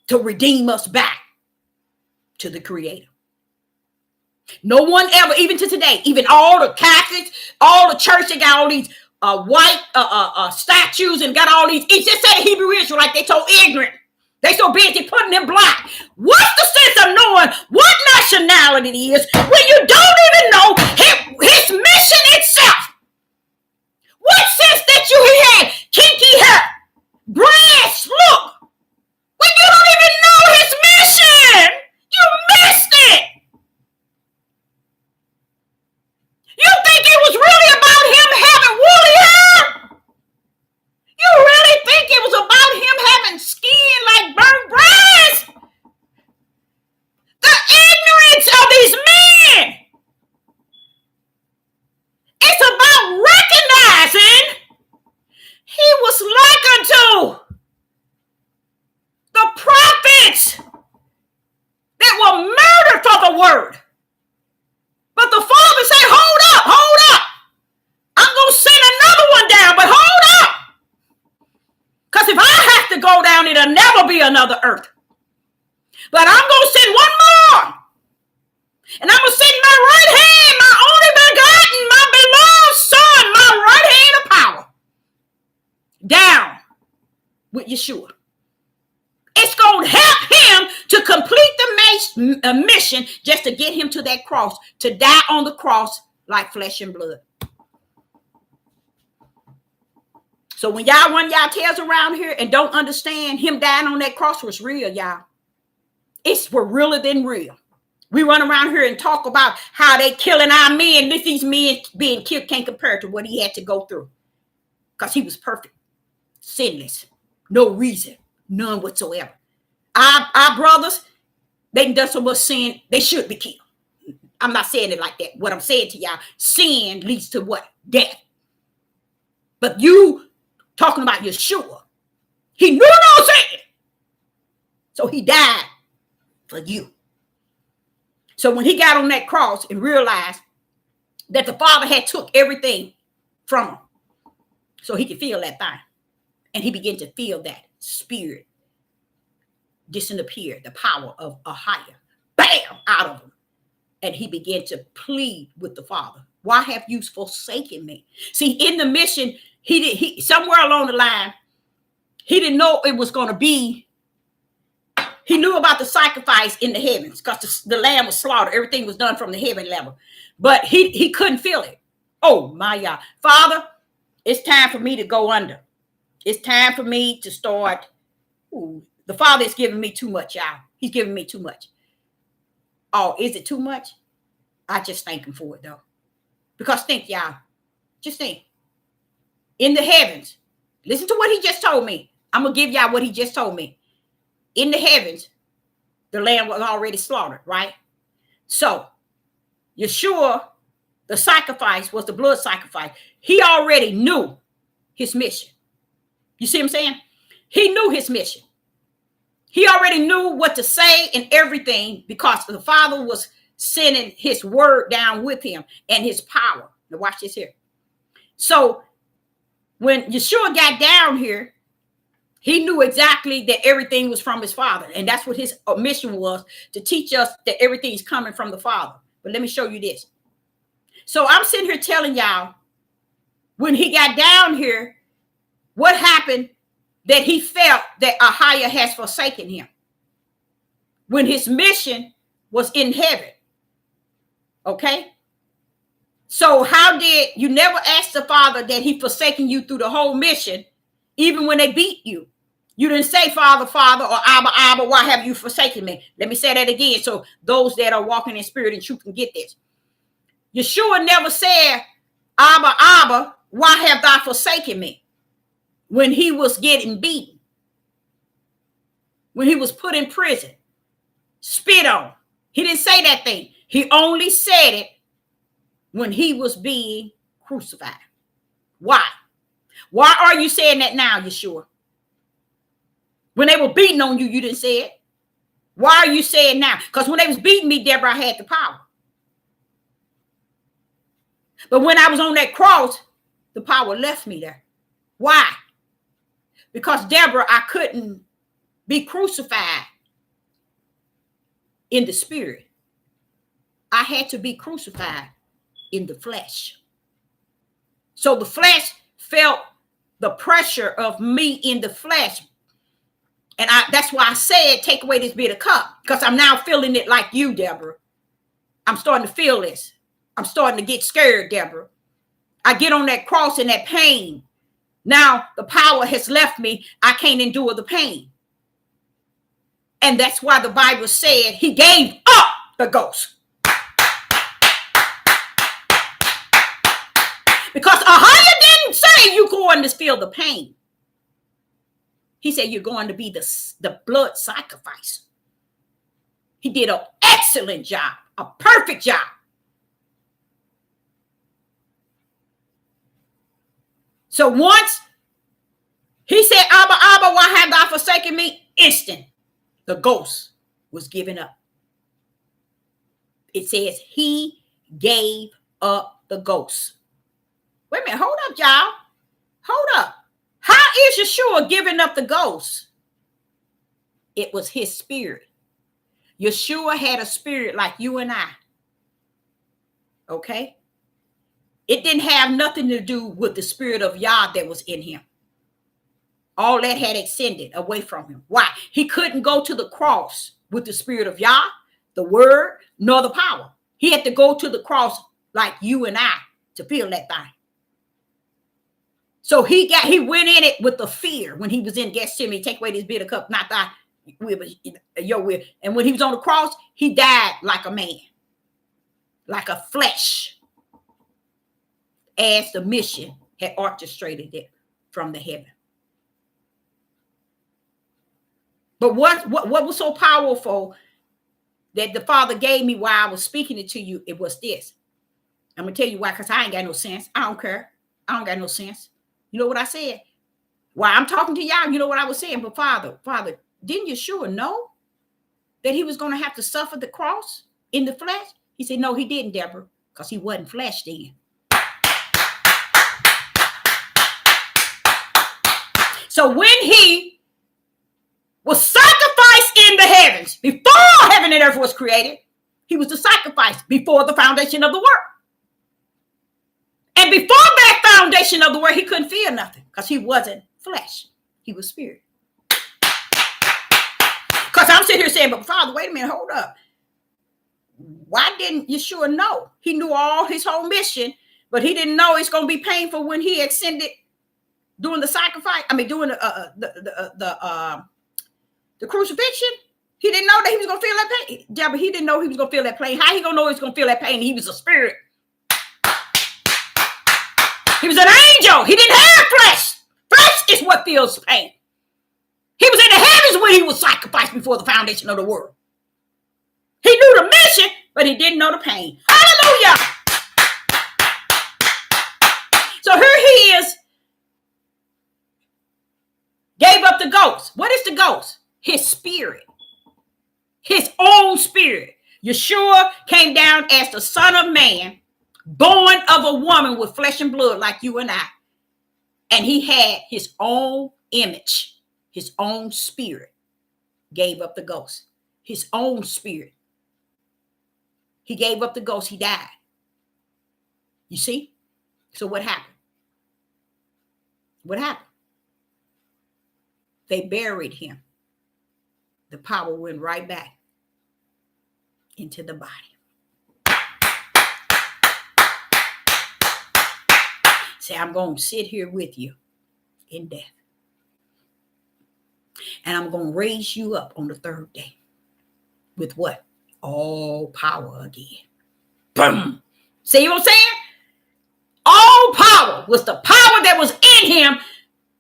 To redeem us back to the Creator. No one ever, even to today, even all the Catholics, all the church, they got all these white statues and got all these. It just said Hebrew Israelite. They so ignorant. They so busy putting them black. What's the sense of knowing what nationality it is when you don't even know his mission itself? What sense that you had kinky hair, grass look, when you don't even know his mission? You missed it. You think it was really about him having woolly hair? You really think it was about him having skin like burnt brass? The ignorance of these men. It's about recognizing he was like unto the prophets that were murdered for the word. But the Father said, hold up. I'm going to send another one down, but hold up. Because if I have to go down, it'll never be another earth. But I'm going to send one more. And I'm going to send my right hand, my only begotten, my beloved son, my right hand of power, down with Yeshua. It's going to help him to complete the mission just to get him to that cross, to die on the cross like flesh and blood. So when y'all run y'all tails around here and don't understand him dying on that cross was real, y'all. It's realer than real. We run around here and talk about how they killing our men. These men being killed can't compare to what he had to go through. Because he was perfect, sinless, no reason, none whatsoever. Our brothers, they done so much sin, they should be killed. I'm not saying it like that. What I'm saying to y'all, sin leads to what? Death. But you talking about Yeshua, he knew no sin. So he died for you. So when he got on that cross and realized that the Father had took everything from him so he could feel that thing. And he began to feel that spirit disappear, the power of a higher, bam, out of him. And he began to plead with the Father. Why have you forsaken me? See, in the mission, he somewhere along the line, he didn't know it was going to be. He knew about the sacrifice in the heavens because the lamb was slaughtered. Everything was done from the heaven level. But he couldn't feel it. Oh, my God. Father, it's time for me to go under. It's time for me to start. Ooh, the Father is giving me too much, y'all. He's giving me too much. Oh, is it too much? I just thank him for it, though. Because think, y'all. Just think. In the heavens. Listen to what he just told me. I'm going to give y'all what he just told me. In the heavens, the lamb was already slaughtered, right? So, Yeshua, the sacrifice was the blood sacrifice. He already knew his mission. You see what I'm saying? He knew his mission. He already knew what to say and everything because the Father was sending his word down with him and his power. Now watch this here. So, when Yeshua got down here, he knew exactly that everything was from his Father. And that's what his mission was, to teach us that everything's coming from the Father. But let me show you this. So I'm sitting here telling y'all, when he got down here, what happened that he felt that Ahia has forsaken him. when his mission was in heaven. Okay? So how did you never ask the Father that he forsaken you through the whole mission, even when they beat you? You didn't say, Father, Father, or Abba, Abba, why have you forsaken me? Let me say that again so those that are walking in spirit and truth can get this. Yeshua never said, Abba, Abba, why have thou forsaken me? When he was getting beaten, when he was put in prison, spit on. He didn't say that thing. He only said it when he was being crucified. Why? Why are you saying that now, Yeshua? When they were beating on you, you didn't say it. Why are you saying now? Because when they was beating me, Deborah, I had the power. But when I was on that cross, the power left me there. Why? Because, Deborah, I couldn't be crucified in the spirit. I had to be crucified in the flesh. So the flesh felt the pressure of me in the flesh. And that's why I said, take away this bitter cup, because I'm now feeling it like you, Deborah. I'm starting to feel this. I'm starting to get scared, Deborah. I get on that cross and that pain. Now the power has left me. I can't endure the pain. And that's why the Bible said he gave up the ghost. Because Ahia didn't say you're going to feel the pain. He said you're going to be the blood sacrifice. He did an excellent job, a perfect job. So once he said, Abba, Abba, why have thou forsaken me? Instant, the ghost was given up. It says he gave up the ghost. Wait a minute, hold up, y'all. Hold up. How is Yeshua giving up the ghost? It was his spirit. Yeshua had a spirit like you and I. Okay? It didn't have nothing to do with the spirit of Yah that was in him. All that had ascended away from him. Why? He couldn't go to the cross with the spirit of Yah, the word, nor the power. He had to go to the cross like you and I to feel that thing. So he went in it with the fear when he was in Gethsemane. Take away this bitter cup, not thy will, but your will. And when he was on the cross, he died like a man, like a flesh, as the mission had orchestrated it from the heaven. But what was so powerful that the Father gave me while I was speaking it to you, it was this. I'm going to tell you why, because I ain't got no sense. I don't care. I don't got no sense. You know what I said? While I'm talking to y'all, you know what I was saying? But Father, didn't Yeshua know that he was going to have to suffer the cross in the flesh? He said, no, he didn't, Deborah, because he wasn't flesh then. So when he was sacrificed in the heavens, before heaven and earth was created, he was the sacrifice before the foundation of the world. And before that foundation of the world, he couldn't feel nothing because he wasn't flesh. He was spirit. Because I'm sitting here saying, but Father, wait a minute, hold up. Why didn't Yeshua know? He knew all his whole mission, but he didn't know it's going to be painful when he ascended doing the sacrifice. I mean, doing the crucifixion. He didn't know that he was going to feel that pain. Yeah, but he didn't know he was going to feel that pain. How he going to know he's going to feel that pain? He was a spirit. He was an angel. He didn't have flesh. Flesh is what feels pain. He was in the heavens when he was sacrificed before the foundation of the world. He knew the mission, but he didn't know the pain. Hallelujah. So here he is. Gave up the ghost. What is the ghost? His spirit. His own spirit. Yeshua came down as the Son of Man, born of a woman with flesh and blood like you and I. And he had his own image, his own spirit. Gave up the ghost. His own spirit. He gave up the ghost. He died. You see? So what happened? What happened? They buried him. The power went right back. into the body. Say, I'm going to sit here with you in death. And I'm going to raise you up on the third day. With what? All power again. Boom. See what I'm saying? All power was the power that was in him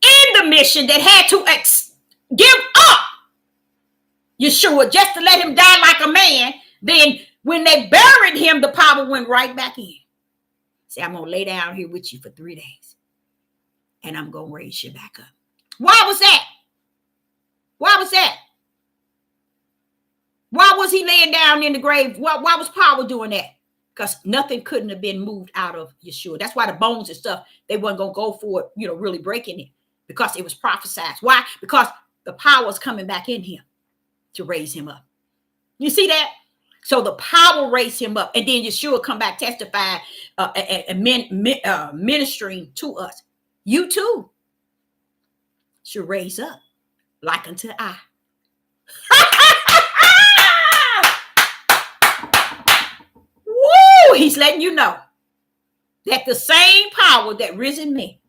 in the mission that had to give up Yeshua just to let him die like a man. Then when they buried him, the power went right back in. See, I'm going to lay down here with you for 3 days. And I'm going to raise you back up. Why was that? Why was that? Why was he laying down in the grave? Why was power doing that? Because nothing couldn't have been moved out of Yeshua. That's why the bones and stuff, they weren't going to go for it, really breaking it. Because it was prophesied. Why? Because the power is coming back in him to raise him up. You see that? So the power raised him up. And then Yeshua come back, testify, and ministering to us. You too should raise up like unto I. Woo! He's letting you know that the same power that risen me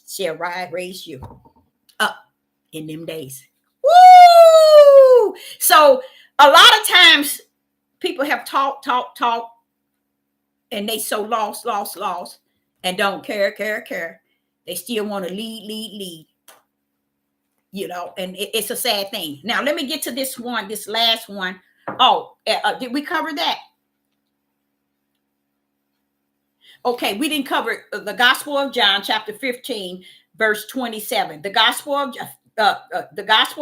shall raise you up in them days. Woo! So a lot of times people have talk, and they so lost, and don't care. They still want to lead. And it's a sad thing. Now, let me get to this last one. Oh, did we cover that? Okay, we didn't cover the Gospel of John, chapter 15, verse 27. The Gospel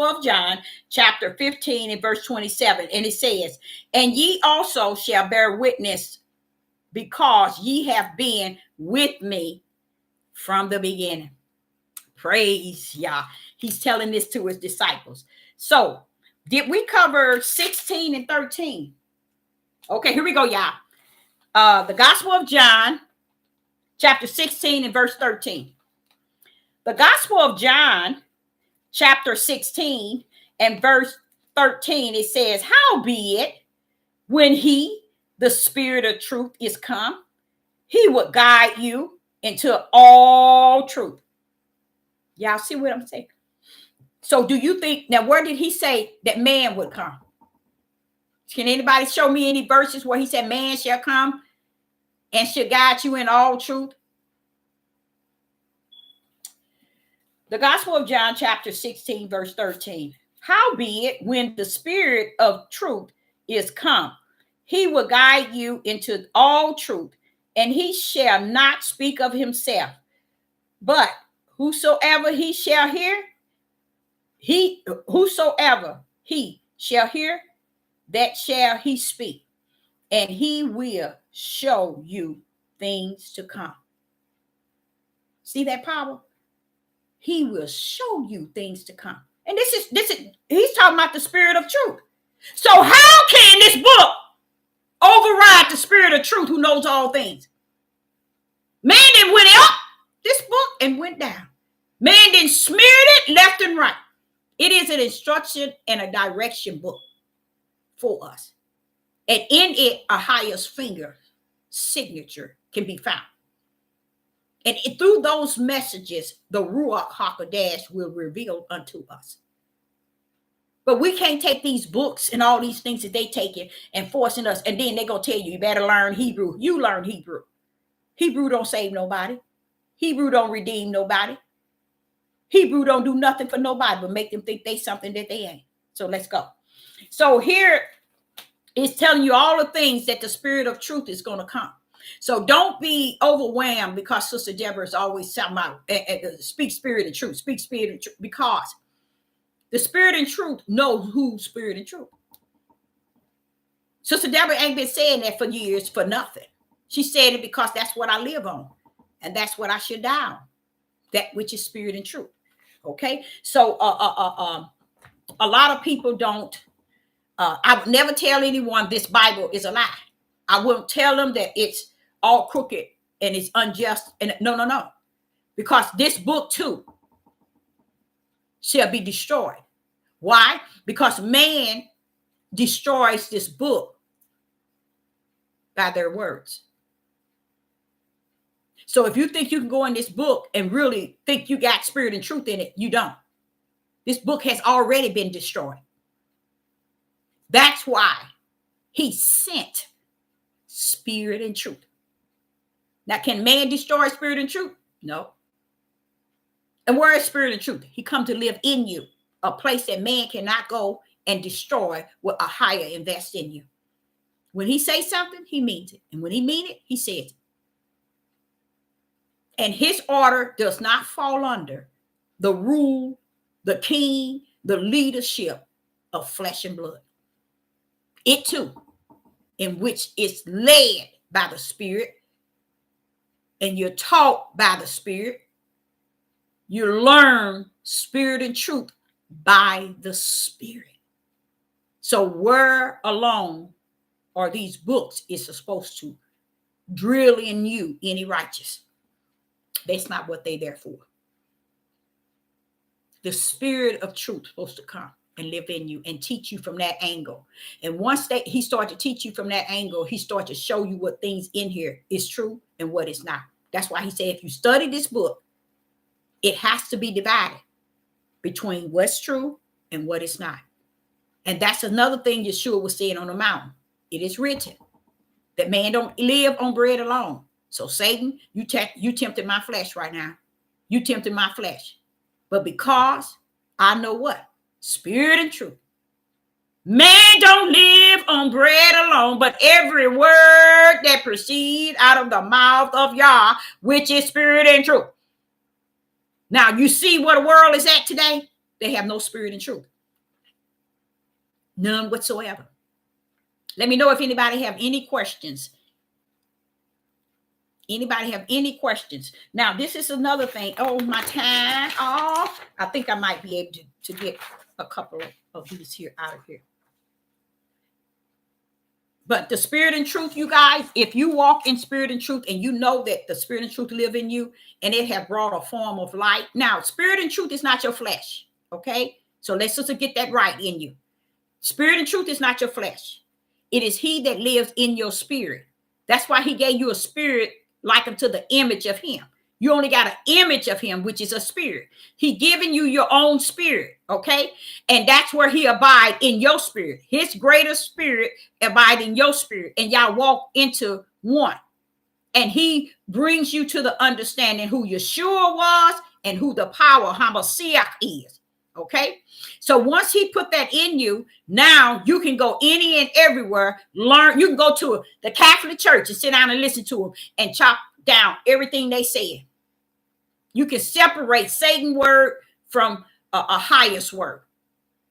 of John, chapter 15 and verse 27. And it says, and ye also shall bear witness, because ye have been with me from the beginning. Praise Yah. He's telling this to his disciples. So, did we cover 16 and 13? Okay, here we go, y'all. The Gospel of John, chapter 16 and verse 13. The Gospel of John, chapter 16 and verse 13, it says, howbeit, when he, the Spirit of truth, is come, he would guide you into all truth. Y'all see what I'm saying? So do you think, now where did he say that man would come? Can anybody show me any verses where he said man shall come and shall guide you in all truth? The Gospel of John, chapter 16, verse 13. Howbeit, when the Spirit of truth is come, he will guide you into all truth, and he shall not speak of himself, but whosoever he shall hear, whosoever he shall hear, that shall he speak, and he will show you things to come. See that power? He will show you things to come. And this is he's talking about the Spirit of truth. So how can this book override the Spirit of truth who knows all things? Man then went up this book and went down. Man then smeared it left and right. It is an instruction and a direction book for us. And in it, a highest finger signature can be found. And through those messages, the Ruach HaKodesh will reveal unto us. But we can't take these books and all these things that they take it and forcing us. And then they're going to tell you, you better learn Hebrew. You learn Hebrew. Hebrew don't save nobody. Hebrew don't redeem nobody. Hebrew don't do nothing for nobody but make them think they something that they ain't. So let's go. So here it's telling you all the things that the Spirit of truth is going to come. So don't be overwhelmed because Sister Deborah is always talking about speak spirit and truth, speak spirit and truth, because the Spirit and truth knows who's spirit and truth. Sister Deborah ain't been saying that for years for nothing. She said it because that's what I live on, and that's what I should die on, that which is spirit and truth. Okay, so a lot of people don't. I would never tell anyone this Bible is a lie. I won't tell them that it's all crooked and it's unjust. And no. Because this book too shall be destroyed. Why? Because man destroys this book by their words. So if you think you can go in this book and really think you got spirit and truth in it, you don't. This book has already been destroyed. That's why he sent spirit and truth. Now, can man destroy spirit and truth? No. And where is spirit and truth? He come to live in you, a place that man cannot go and destroy what a higher invest in you. When he says something, he means it. And when he means it, he says it. And his order does not fall under the rule, the king, the leadership of flesh and blood. It too, in which it's led by the Spirit, and you're taught by the Spirit. You learn spirit and truth by the Spirit. So where alone are these books is supposed to drill in you any righteous? That's not what they're there for. The spirit of truth is supposed to come and live in you and teach you from that angle. And once he started to teach you from that angle, he started to show you what things in here is true and what is not. That's why he said, if you study this book, it has to be divided between what's true and what is not. And that's another thing Yeshua was saying on the mountain. It is written that man don't live on bread alone. So Satan, you tempted my flesh right now. You tempted my flesh. But because I know what? Spirit and truth. Man don't live on bread alone, but every word that proceeds out of the mouth of Yah, which is spirit and truth. Now, you see what the world is at today? They have no spirit and truth. None whatsoever. Let me know if anybody have any questions. Anybody have any questions? Now, this is another thing. Oh, my time off. I think I might be able to get a couple of these here out of here. But the spirit and truth, you guys, if you walk in spirit and truth and you know that the spirit and truth live in you and it have brought a form of light. Now, spirit and truth is not your flesh. Okay? So let's just get that right in you. Spirit and truth is not your flesh. It is he that lives in your spirit. That's why he gave you a spirit like unto the image of him. You only got an image of him, which is a spirit. He giving you your own spirit, okay? And that's where he abide in your spirit. His greater spirit abide in your spirit, and y'all walk into one. And he brings you to the understanding who Yeshua was and who the power Hamashiach is, okay? So once he put that in you, now you can go any and everywhere, learn. You can go to the Catholic Church and sit down and listen to them and chop down everything they said. You can separate Satan's word from a highest word.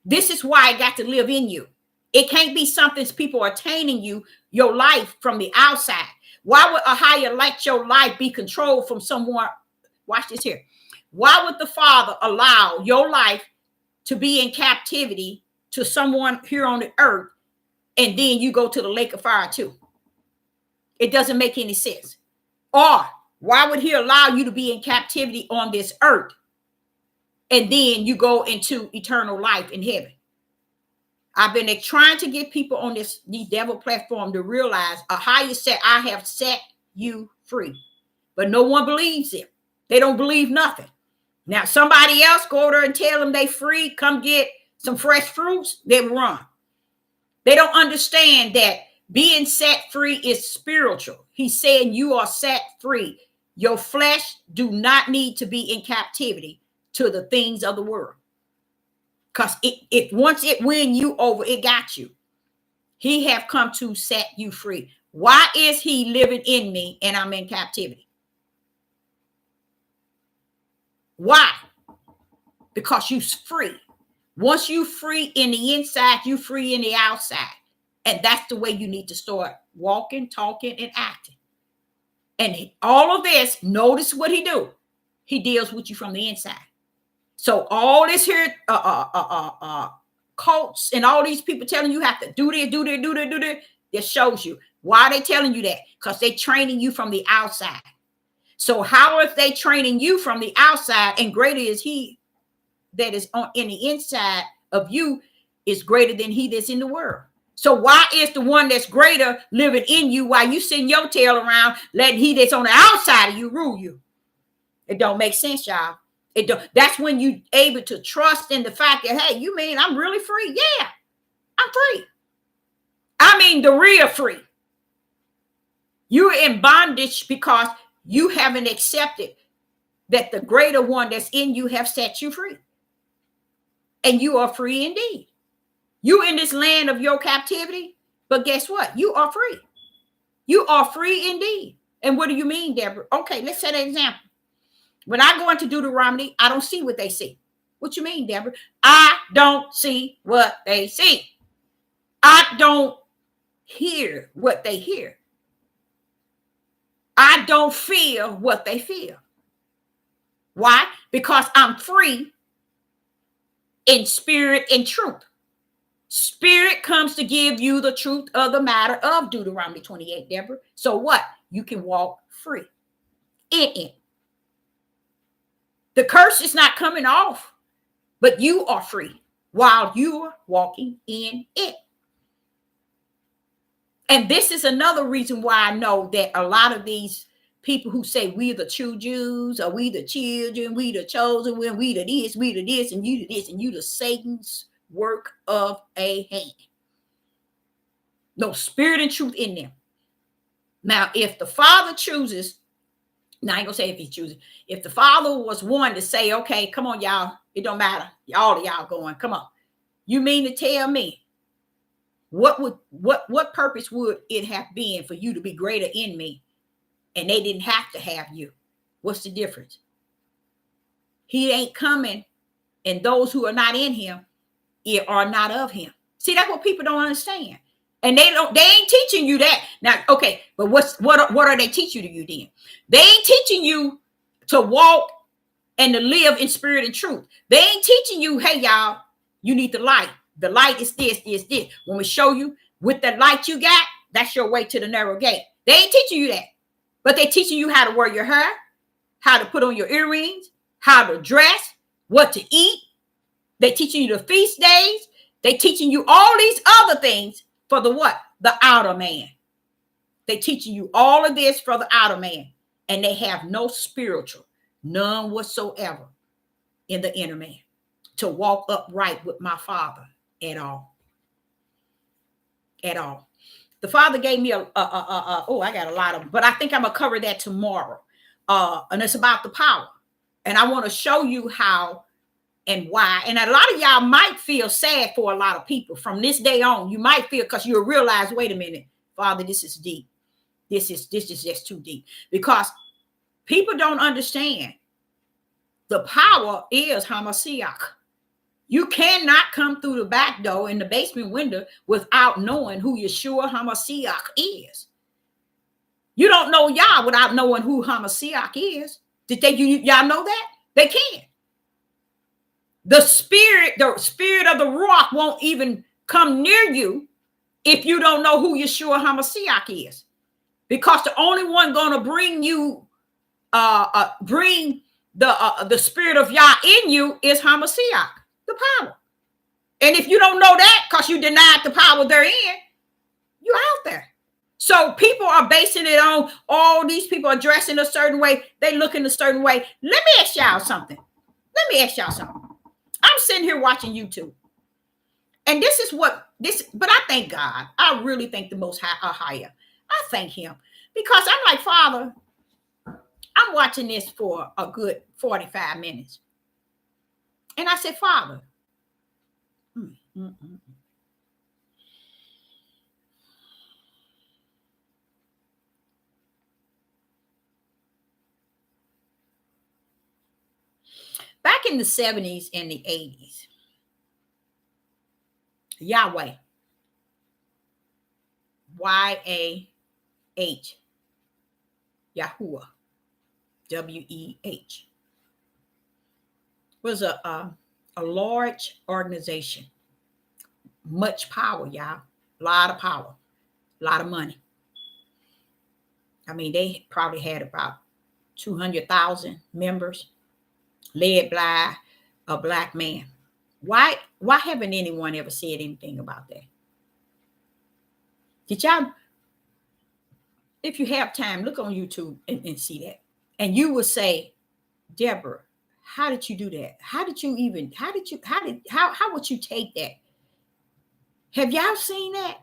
This is why it got to live in you. It can't be something people are attaining your life from the outside. Why would a higher let your life be controlled from someone? Watch this here. Why would the Father allow your life to be in captivity to someone here on the earth, and then you go to the lake of fire too? It doesn't make any sense. Or why would he allow you to be in captivity on this earth, and then you go into eternal life in heaven? I've been trying to get people on these devil platform to realize a higher set, I have set you free. But no one believes it. They don't believe nothing. Now, somebody else go there and tell them they free, come get some fresh fruits, they run. They don't understand that being set free is spiritual. He's saying you are set free. Your flesh do not need to be in captivity to the things of the world. Because it once it win you over, it got you. He have come to set you free. Why is he living in me and I'm in captivity? Why? Because you're free. Once you free in the inside, you free in the outside. And that's the way you need to start walking, talking, and acting. And all of this, notice what he do. He deals with you from the inside. So all this here, cults and all these people telling you have to do this, do this, do this, do this, it shows you. Why are they telling you that? Because they're training you from the outside. So how are they training you from the outside, and greater is he that is in the inside of you is greater than he that's in the world. So why is the one that's greater living in you while you send your tail around, letting he that's on the outside of you rule you? It don't make sense, y'all. It don't. That's when you able to trust in the fact that, hey, you mean I'm really free? Yeah, I'm free. I mean the real free. You're in bondage because you haven't accepted that the greater one that's in you have set you free. And you are free indeed. You in this land of your captivity, but guess what? You are free. You are free indeed. And what do you mean, Deborah? Okay, let's set an example. When I go into Deuteronomy, I don't see what they see. What you mean, Deborah? I don't see what they see. I don't hear what they hear. I don't feel what they feel. Why? Because I'm free in spirit and truth. Spirit comes to give you the truth of the matter of Deuteronomy 28, Deborah. So what? You can walk free in it. The curse is not coming off, but you are free while you're walking in it. And this is another reason why I know that a lot of these people who say we're the true Jews, or we the children, we the chosen, we the this, we the this, and you the this, and you the Satan's work of a hand. No spirit and truth in them. Now, if the Father chooses, now I ain't gonna say if he chooses, if the Father was one to say, okay, come on, y'all, it don't matter, all of y'all going, come on. You mean to tell me what purpose would it have been for you to be greater in me, and they didn't have to have you? What's the difference? He ain't coming, and those who are not in him are not of him. See, that's what people don't understand. And they ain't teaching you that. Now, okay, but what are they teaching you then? They ain't teaching you to walk and to live in spirit and truth. They ain't teaching you, hey, y'all, you need the light. The light is this. When we show you with the light you got, that's your way to the narrow gate. They ain't teaching you that. But they teaching you how to wear your hair, how to put on your earrings, how to dress, what to eat. They teaching you the feast days. They teaching you all these other things for the what? The outer man. They teaching you all of this for the outer man. And they have no spiritual, none whatsoever in the inner man to walk upright with my Father at all. At all. The Father gave me I got a lot of them, but I think I'm going to cover that tomorrow. And it's about the power. And I want to show you how and why. And a lot of y'all might feel sad for a lot of people from this day on. You might feel, because you'll realize, wait a minute, Father, this is deep. This is just too deep, because people don't understand the power is Hamashiach. You cannot come through the back door in the basement window without knowing who Yeshua Hamashiach is. You don't know Yah without knowing who Hamashiach is. Did y'all know that? They can't. The spirit of the Ruach won't even come near you if you don't know who Yeshua HaMashiach is. Because the only one going to bring you, bring the spirit of Yah in you is HaMashiach, the power. And if you don't know that because you denied the power therein, you're out there. So people are basing it on, all these people are dressing a certain way. They looking a certain way. Let me ask y'all something. I'm sitting here watching YouTube. And but I thank God. I really thank the Most Higher. I thank him, because I'm like, Father, I'm watching this for a good 45 minutes. And I said, Father, back in the 70s and the 80s, Yahweh, Y-A-H, Yahuwah, W-E-H, was a large organization. Much power, y'all. A lot of power. A lot of money. I mean, they probably had about 200,000 members, led by a black man. Why haven't anyone ever said anything about that? Did y'all, if you have time, look on YouTube and see that. And you will say, Deborah, how did you do that? How would you take that? Have y'all seen that?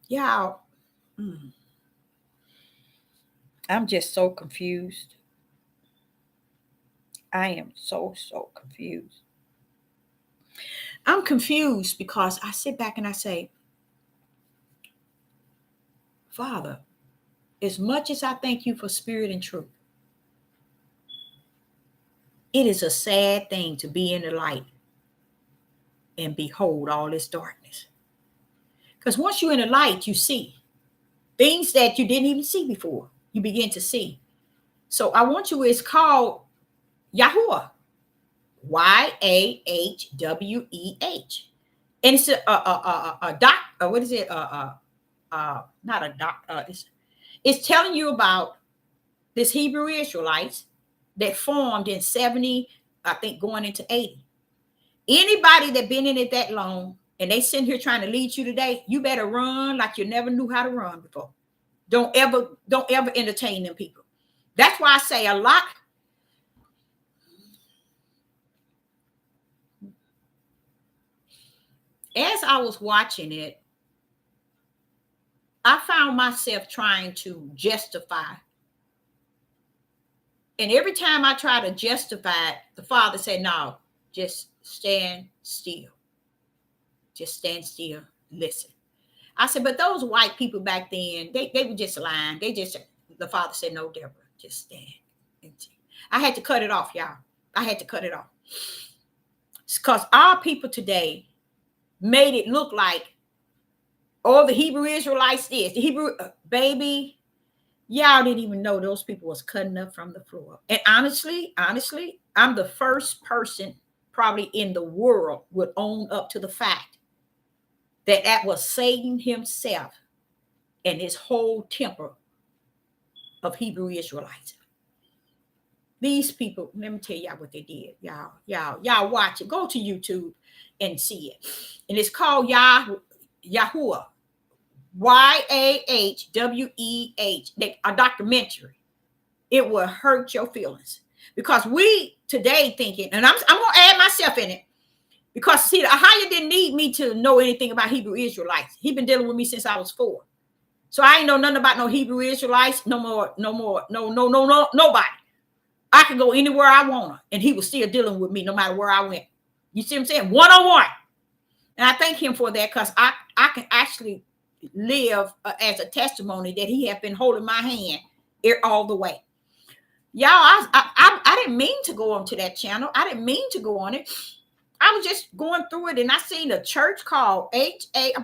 Y'all, I'm just so confused. I am so confused. I'm confused because I sit back and I say, Father, as much as I thank you for spirit and truth, it is a sad thing to be in the light and behold all this darkness. Because once you're in the light, you see things that you didn't even see before. You begin to see. So I want you, it's called Yahuwah. Yahweh. And it's a doc, what is it? Not a doc. It's telling you about this Hebrew Israelites that formed in 70, I think going into 80. Anybody that been in it that long and they sitting here trying to lead you today, you better run like you never knew how to run before. Don't ever entertain them people. That's why I say a lot. As I was watching it, I found myself trying to justify. And every time I try to justify it, the Father said, no, just stand still. Just stand still. Listen. I said, but those white people back then, they were just lying. The Father said, no, Deborah, just stand. I had to cut it off, y'all. I had to cut it off. Because our people today made it look like, oh, the Hebrew Israelites this. The Hebrew, baby, y'all didn't even know those people was cutting up from the floor. And honestly, I'm the first person probably in the world would own up to the fact that was Satan himself and his whole temper of Hebrew Israelites. These people, let me tell y'all what they did. Y'all watch it. Go to YouTube and see it. And it's called Yahuwah. Yahweh, a documentary. It will hurt your feelings because we today thinking, and I'm gonna add myself in it, because see, Ahia didn't need me to know anything about Hebrew Israelites. He been dealing with me since I was 4, so I ain't know nothing about no Hebrew Israelites, no nobody. I could go anywhere I want, and he was still dealing with me no matter where I went. You see what I'm saying? 101, and I thank him for that because I can actually live as a testimony that he had been holding my hand all the way. Y'all, I didn't mean to go onto that channel. I didn't mean to go on it. I was just going through it and I seen a church called a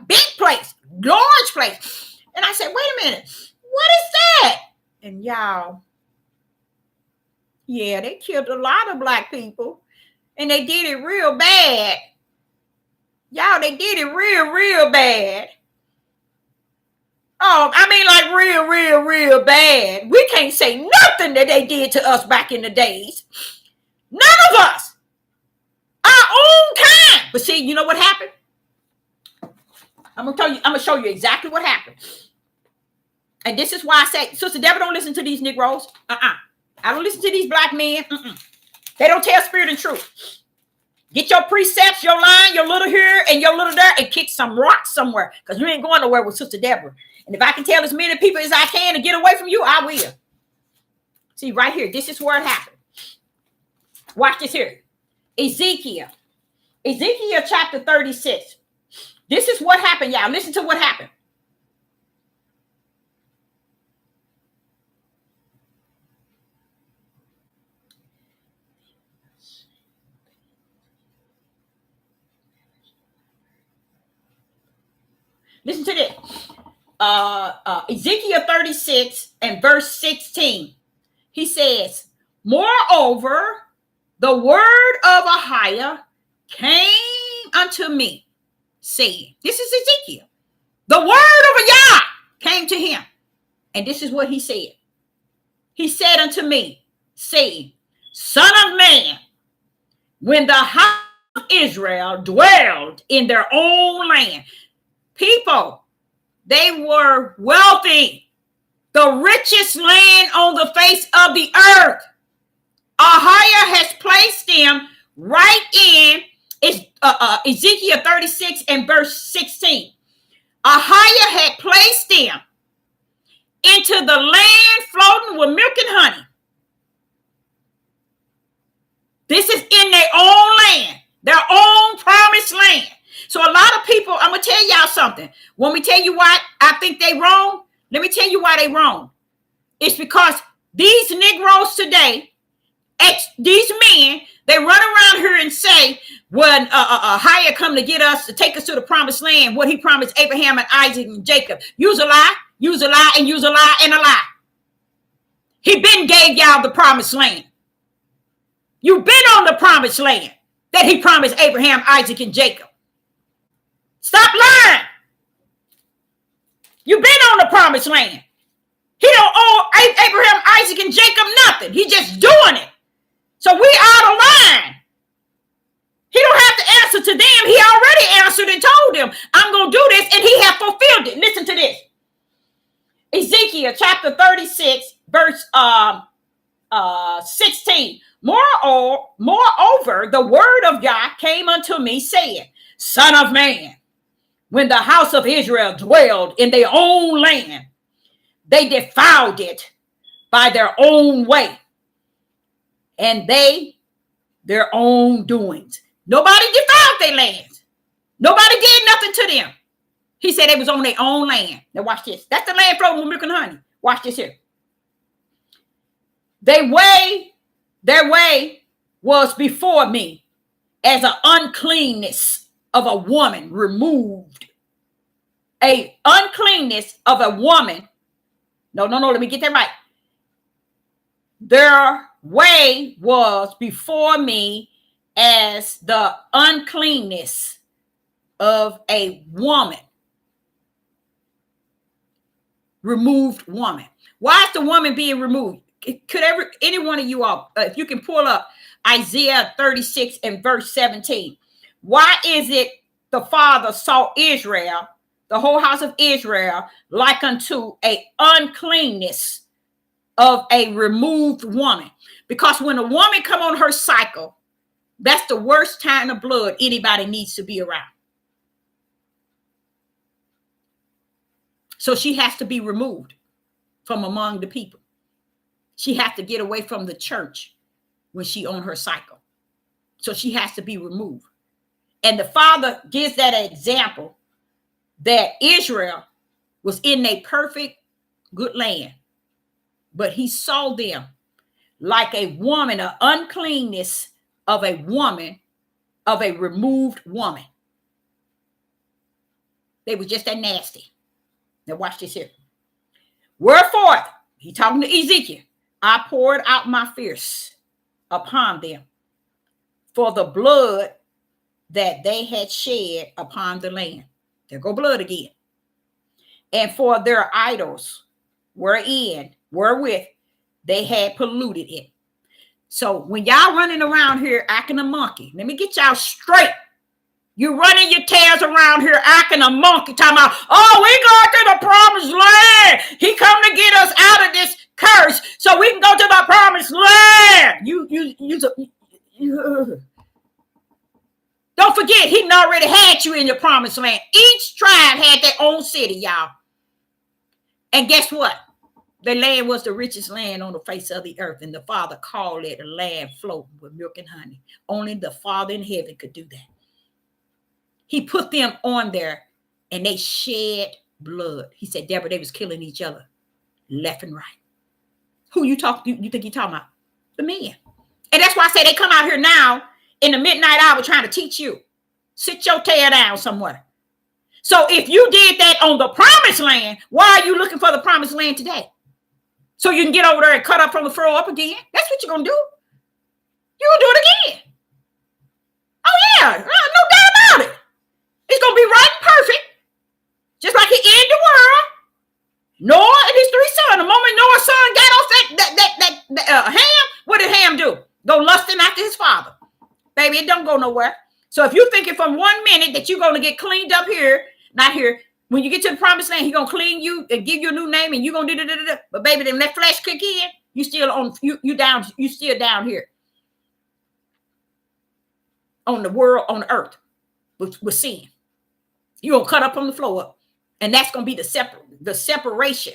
big place, large place. And I said, wait a minute, what is that? And y'all, yeah, they killed a lot of black people and they did it real bad. Y'all, they did it real bad. Oh, I mean, like real bad. We can't say nothing that they did to us back in the days. None of us. Our own kind. But see, you know what happened? I'm gonna show you exactly what happened. And this is why I say, Sister Deborah, don't listen to these Negroes. I don't listen to these black men. They don't tell spirit and truth. Get your precepts, your line, your little here and your little there, and kick some rocks somewhere. Because you ain't going nowhere with Sister Deborah. And if I can tell as many people as I can to get away from you, I will. See, right here, this is where it happened. Watch this here. Ezekiel chapter 36. This is what happened, y'all. Listen to what happened. Listen to this. Ezekiel 36 and verse 16. He says, moreover, the word of Ahia came unto me, saying, this is Ezekiel. The word of Yah came to him. And this is what he said. He said unto me, saying, Son of man, when the house of Israel dwelled in their own land. people. They were wealthy. The richest land on the face of the earth. Ahiah has placed them right in Ezekiel 36 and verse 16. Ahiah had placed them into the land floating with milk and honey. This is in their own land, their own promised land. So a lot of people, I'm going to tell y'all something. Want me to tell you why I think they wrong? Let me tell you why they wrong. It's because these Negroes today, these men, they run around here and say, when Ahiah come to get us, to take us to the promised land, what he promised Abraham and Isaac and Jacob. Use a lie, use a lie, and use a lie and a lie. He been gave y'all the promised land. You've been on the promised land that he promised Abraham, Isaac, and Jacob. Stop lying. You've been on the promised land. He don't owe Abraham, Isaac, and Jacob nothing. He just doing it. So we out of line. He don't have to answer to them. He already answered and told them, I'm going to do this, and he have fulfilled it. Listen to this. Ezekiel chapter 36, verse 16. Moreover, the word of God came unto me, saying, Son of man, when the house of Israel dwelled in their own land, they defiled it by their own way, and their own doings. Nobody defiled their lands. Nobody did nothing to them. He said they was on their own land. Now watch this. That's the land floating with milk and honey. Watch this here. Their way was before me as an uncleanness of a woman removed. A uncleanness of a woman. No, let me get that right. Their way was before me as the uncleanness of a woman. Removed woman. Why is the woman being removed? Could any one of you all, if you can pull up Isaiah 36 and verse 17. Why is it the Father saw Israel, the whole house of Israel, like unto a uncleanness of a removed woman? Because when a woman come on her cycle, that's the worst kind of blood anybody needs to be around. So she has to be removed from among the people. She has to get away from the church when she on her cycle. So she has to be removed. And the Father gives that example that Israel was in a perfect good land, but he saw them like a woman, an uncleanness of a woman, of a removed woman. They were just that nasty. Now watch this here. Wherefore, he talking to Ezekiel, I poured out my fierce upon them for the blood that they had shed upon the land. There go blood again. And for their idols wherewith they had polluted it. So when y'all running around here acting a monkey, let me get y'all straight. You running your tails around here acting a monkey, talking about, oh, we going to the promised land. He come to get us out of this curse so we can go to the promised land. Don't forget, he already had you in the promised land. Each tribe had their own city, y'all. And guess what? The land was the richest land on the face of the earth, and the Father called it a land floating with milk and honey. Only the Father in heaven could do that. He put them on there, and they shed blood. He said, Deborah, they was killing each other left and right. Who you think you talking about? The men. And that's why I say they come out here now in the midnight hour trying to teach you. Sit your tail down somewhere. So if you did that on the promised land, why are you looking for the promised land today? So you can get over there and cut up from the furrow up again? That's what you're going to do. You're going to do it again. Oh, yeah. No doubt about it. It's going to be right and perfect. Just like he ended the world. Noah and his three sons. The moment Noah's son got off that Ham, what did Ham do? Go lusting after his father. Baby, it don't go nowhere. So if you're thinking from 1 minute that you're going to get cleaned up here, not here, When you get to the promised land, he gonna clean you and give you a new name, and you gonna do. But baby, then that flesh kick in. You still on you down. You still down here on the world, on the earth with sin. You gonna cut up on the floor, and that's gonna be the separation.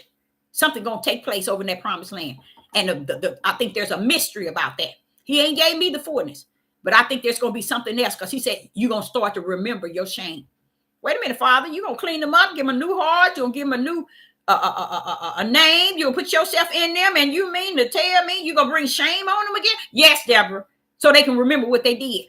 Something gonna take place over in that promised land, and I think there's a mystery about that. He ain't gave me the fullness, but I think there's gonna be something else, because he said you're gonna start to remember your shame. Wait a minute, Father, you're gonna clean them up, give them a new heart, you're gonna give them a new a name, you're gonna put yourself in them, and you mean to tell me you're gonna bring shame on them again? Yes, Deborah, so they can remember what they did.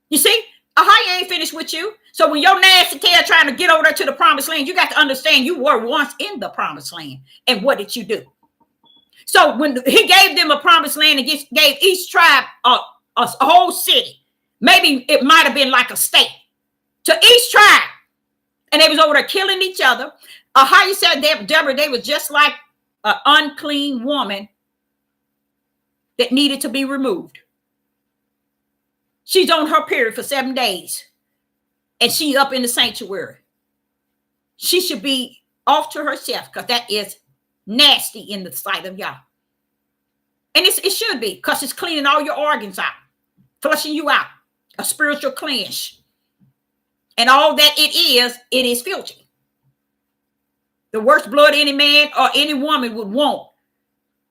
You see, Ahia ain't finished with you. So when your nasty tail trying to get over there to the promised land, you got to understand you were once in the promised land. And what did you do? So when he gave them a promised land and gave each tribe a whole city, maybe it might have been like a state to each tribe, and they was over there killing each other. Ahia said, Deborah, they was just like an unclean woman that needed to be removed. She's on her period for 7 days, and she up in the sanctuary. She should be off to herself, because that is nasty in the sight of Yah. And it should be, because it's cleaning all your organs out, flushing you out, a spiritual cleanse. And all that it is filthy. The worst blood any man or any woman would want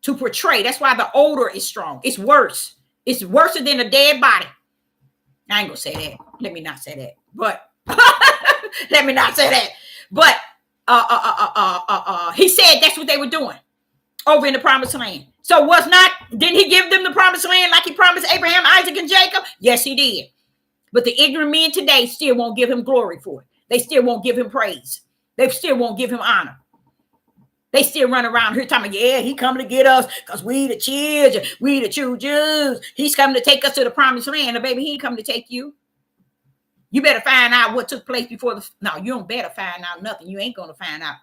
to portray. That's why the odor is strong. It's worse. It's worse than a dead body. I ain't gonna say that. Let me not say that. But let me not say that. But he said that's what they were doing over in the promised land. So didn't he give them the promised land like he promised Abraham, Isaac, and Jacob? Yes, he did. But the ignorant men today still won't give him glory for it. They still won't give him praise. They still won't give him honor. They still run around here talking, yeah, he coming to get us because we the children, we the true Jews. He's coming to take us to the promised land. And baby, he ain't coming to take you. You better find out what took place before no, you don't better find out nothing. You ain't going to find out.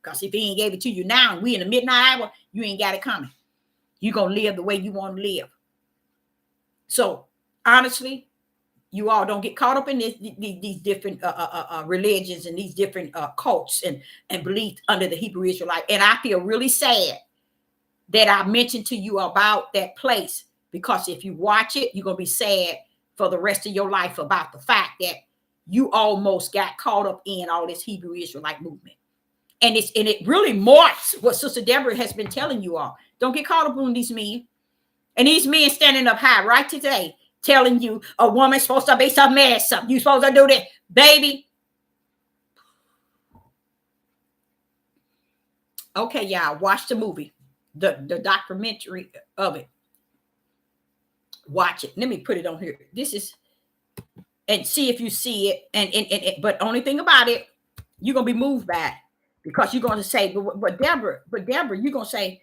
Because if he ain't gave it to you now and we in the midnight hour, you ain't got it coming. You're going to live the way you want to live. So, honestly, you all don't get caught up in these different religions and these different cults and beliefs under the Hebrew Israelite. And I feel really sad that I mentioned to you about that place, because if you watch it, you're going to be sad for the rest of your life about the fact that you almost got caught up in all this Hebrew Israelite movement. And it really marks what Sister Deborah has been telling you all. Don't get caught up on these men. And these men standing up high right today, telling you a woman's supposed to be some mess up. You supposed to do that. Baby. Okay, y'all, watch the movie. The documentary of it. Watch it. Let me put it on here. This is, and see if you see it. And but only thing about it, you're gonna be moved by it, because you're gonna say, but Deborah, you're gonna say,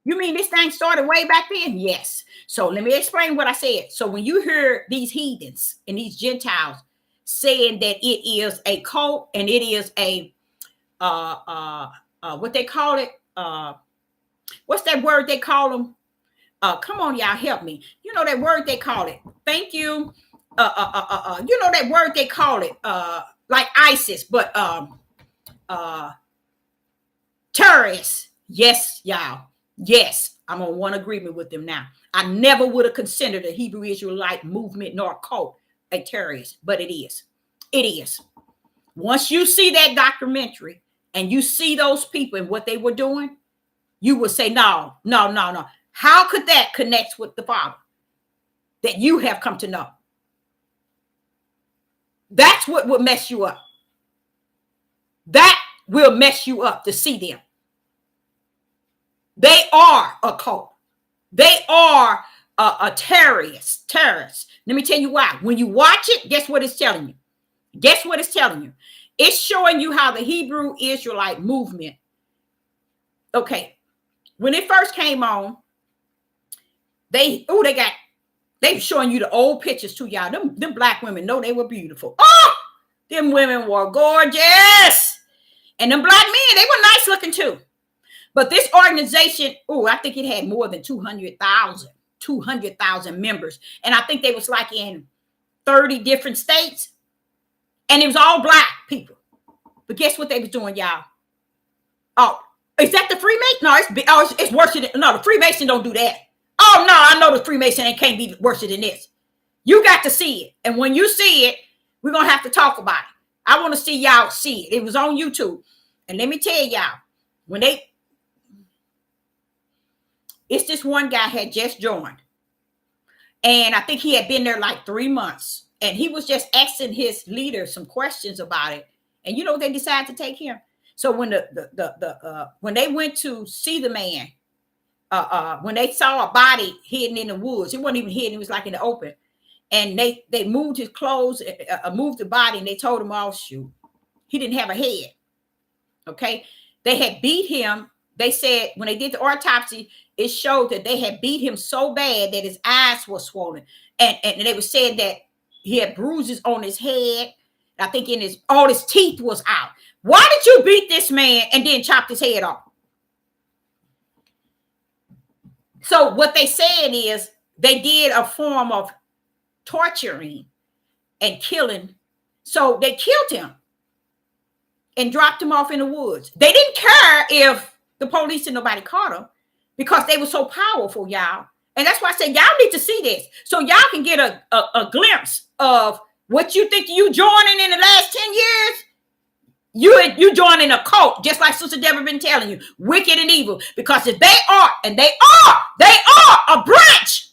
you mean this thing started way back then? Yes. So let me explain what I said. So when you hear these heathens and these Gentiles saying that it is a cult and it is a what they call it, what's that word they call them? Come on, y'all, help me. You know that word they call it. Thank you. You know that word they call it, like ISIS, but terrorists. Yes, y'all. Yes, I'm on one agreement with them now. I never would have considered the Hebrew Israelite movement nor cult a terrorist, but it is. It is. Once you see that documentary and you see those people and what they were doing, you will say, no. How could that connect with the Father that you have come to know? That's what will mess you up. That will mess you up to see them. They are a cult. They are a terrorist. Let me tell you why. When you watch it, guess what it's telling you? Guess what it's telling you? It's showing you how the Hebrew Israelite movement, okay, when it first came on, they showing you the old pictures too, y'all. Them black women know they were beautiful. Oh, them women were gorgeous. And them black men, they were nice looking too. But this organization, I think it had more than 200,000 members. And I think they was like in 30 different states. And it was all black people. But guess what they was doing, y'all? Oh, is that the Freemason? No, it's worse than, no, the Freemason don't do that. Oh, no, I know the Freemason can't be worse than this. You got to see it. And when you see it, we're going to have to talk about it. I want to see y'all see it. It was on YouTube. And let me tell y'all, it's this one guy had just joined. And I think he had been there like 3 months. And he was just asking his leader some questions about it. And you know, they decided to take him. So when when they went to see the man, when they saw a body hidden in the woods, it wasn't even hidden, it was like in the open. And they moved his clothes, moved the body, and they told him, oh, shoot, he didn't have a head. Okay. They had beat him. They said when they did the autopsy, it showed that they had beat him so bad that his eyes were swollen. And they were saying that he had bruises on his head. I think all his teeth was out. Why did you beat this man and then chop his head off? So what they said is they did a form of torturing and killing. So they killed him and dropped him off in the woods. They didn't care if the police and nobody caught him because they were so powerful, y'all. And that's why I said, y'all need to see this so y'all can get a glimpse of what you think you joining in the last 10 years. You joining a cult, just like Sister Deborah been telling you, wicked and evil. Because if they are a branch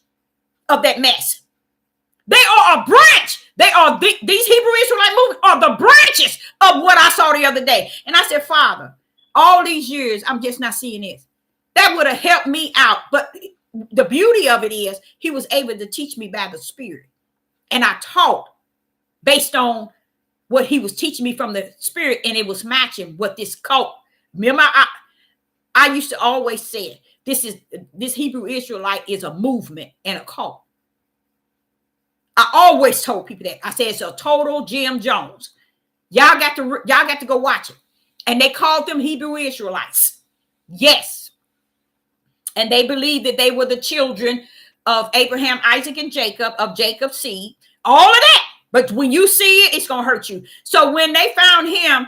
of that mess. They are a branch. These Hebrew Israelite movements are the branches of what I saw the other day. And I said, Father, all these years, I'm just not seeing this. That would have helped me out. But the beauty of it is he was able to teach me by the Spirit. And I taught based on what he was teaching me from the Spirit, and it was matching what this cult. Remember, I used to always say this Hebrew Israelite is a movement and a cult. I always told people that. I said it's a total Jim Jones. Y'all got to go watch it. And they called them Hebrew Israelites. Yes. And they believed that they were the children of Abraham, Isaac, and Jacob, of Jacob's seed. All of that. But when you see it, it's going to hurt you. So when they found him,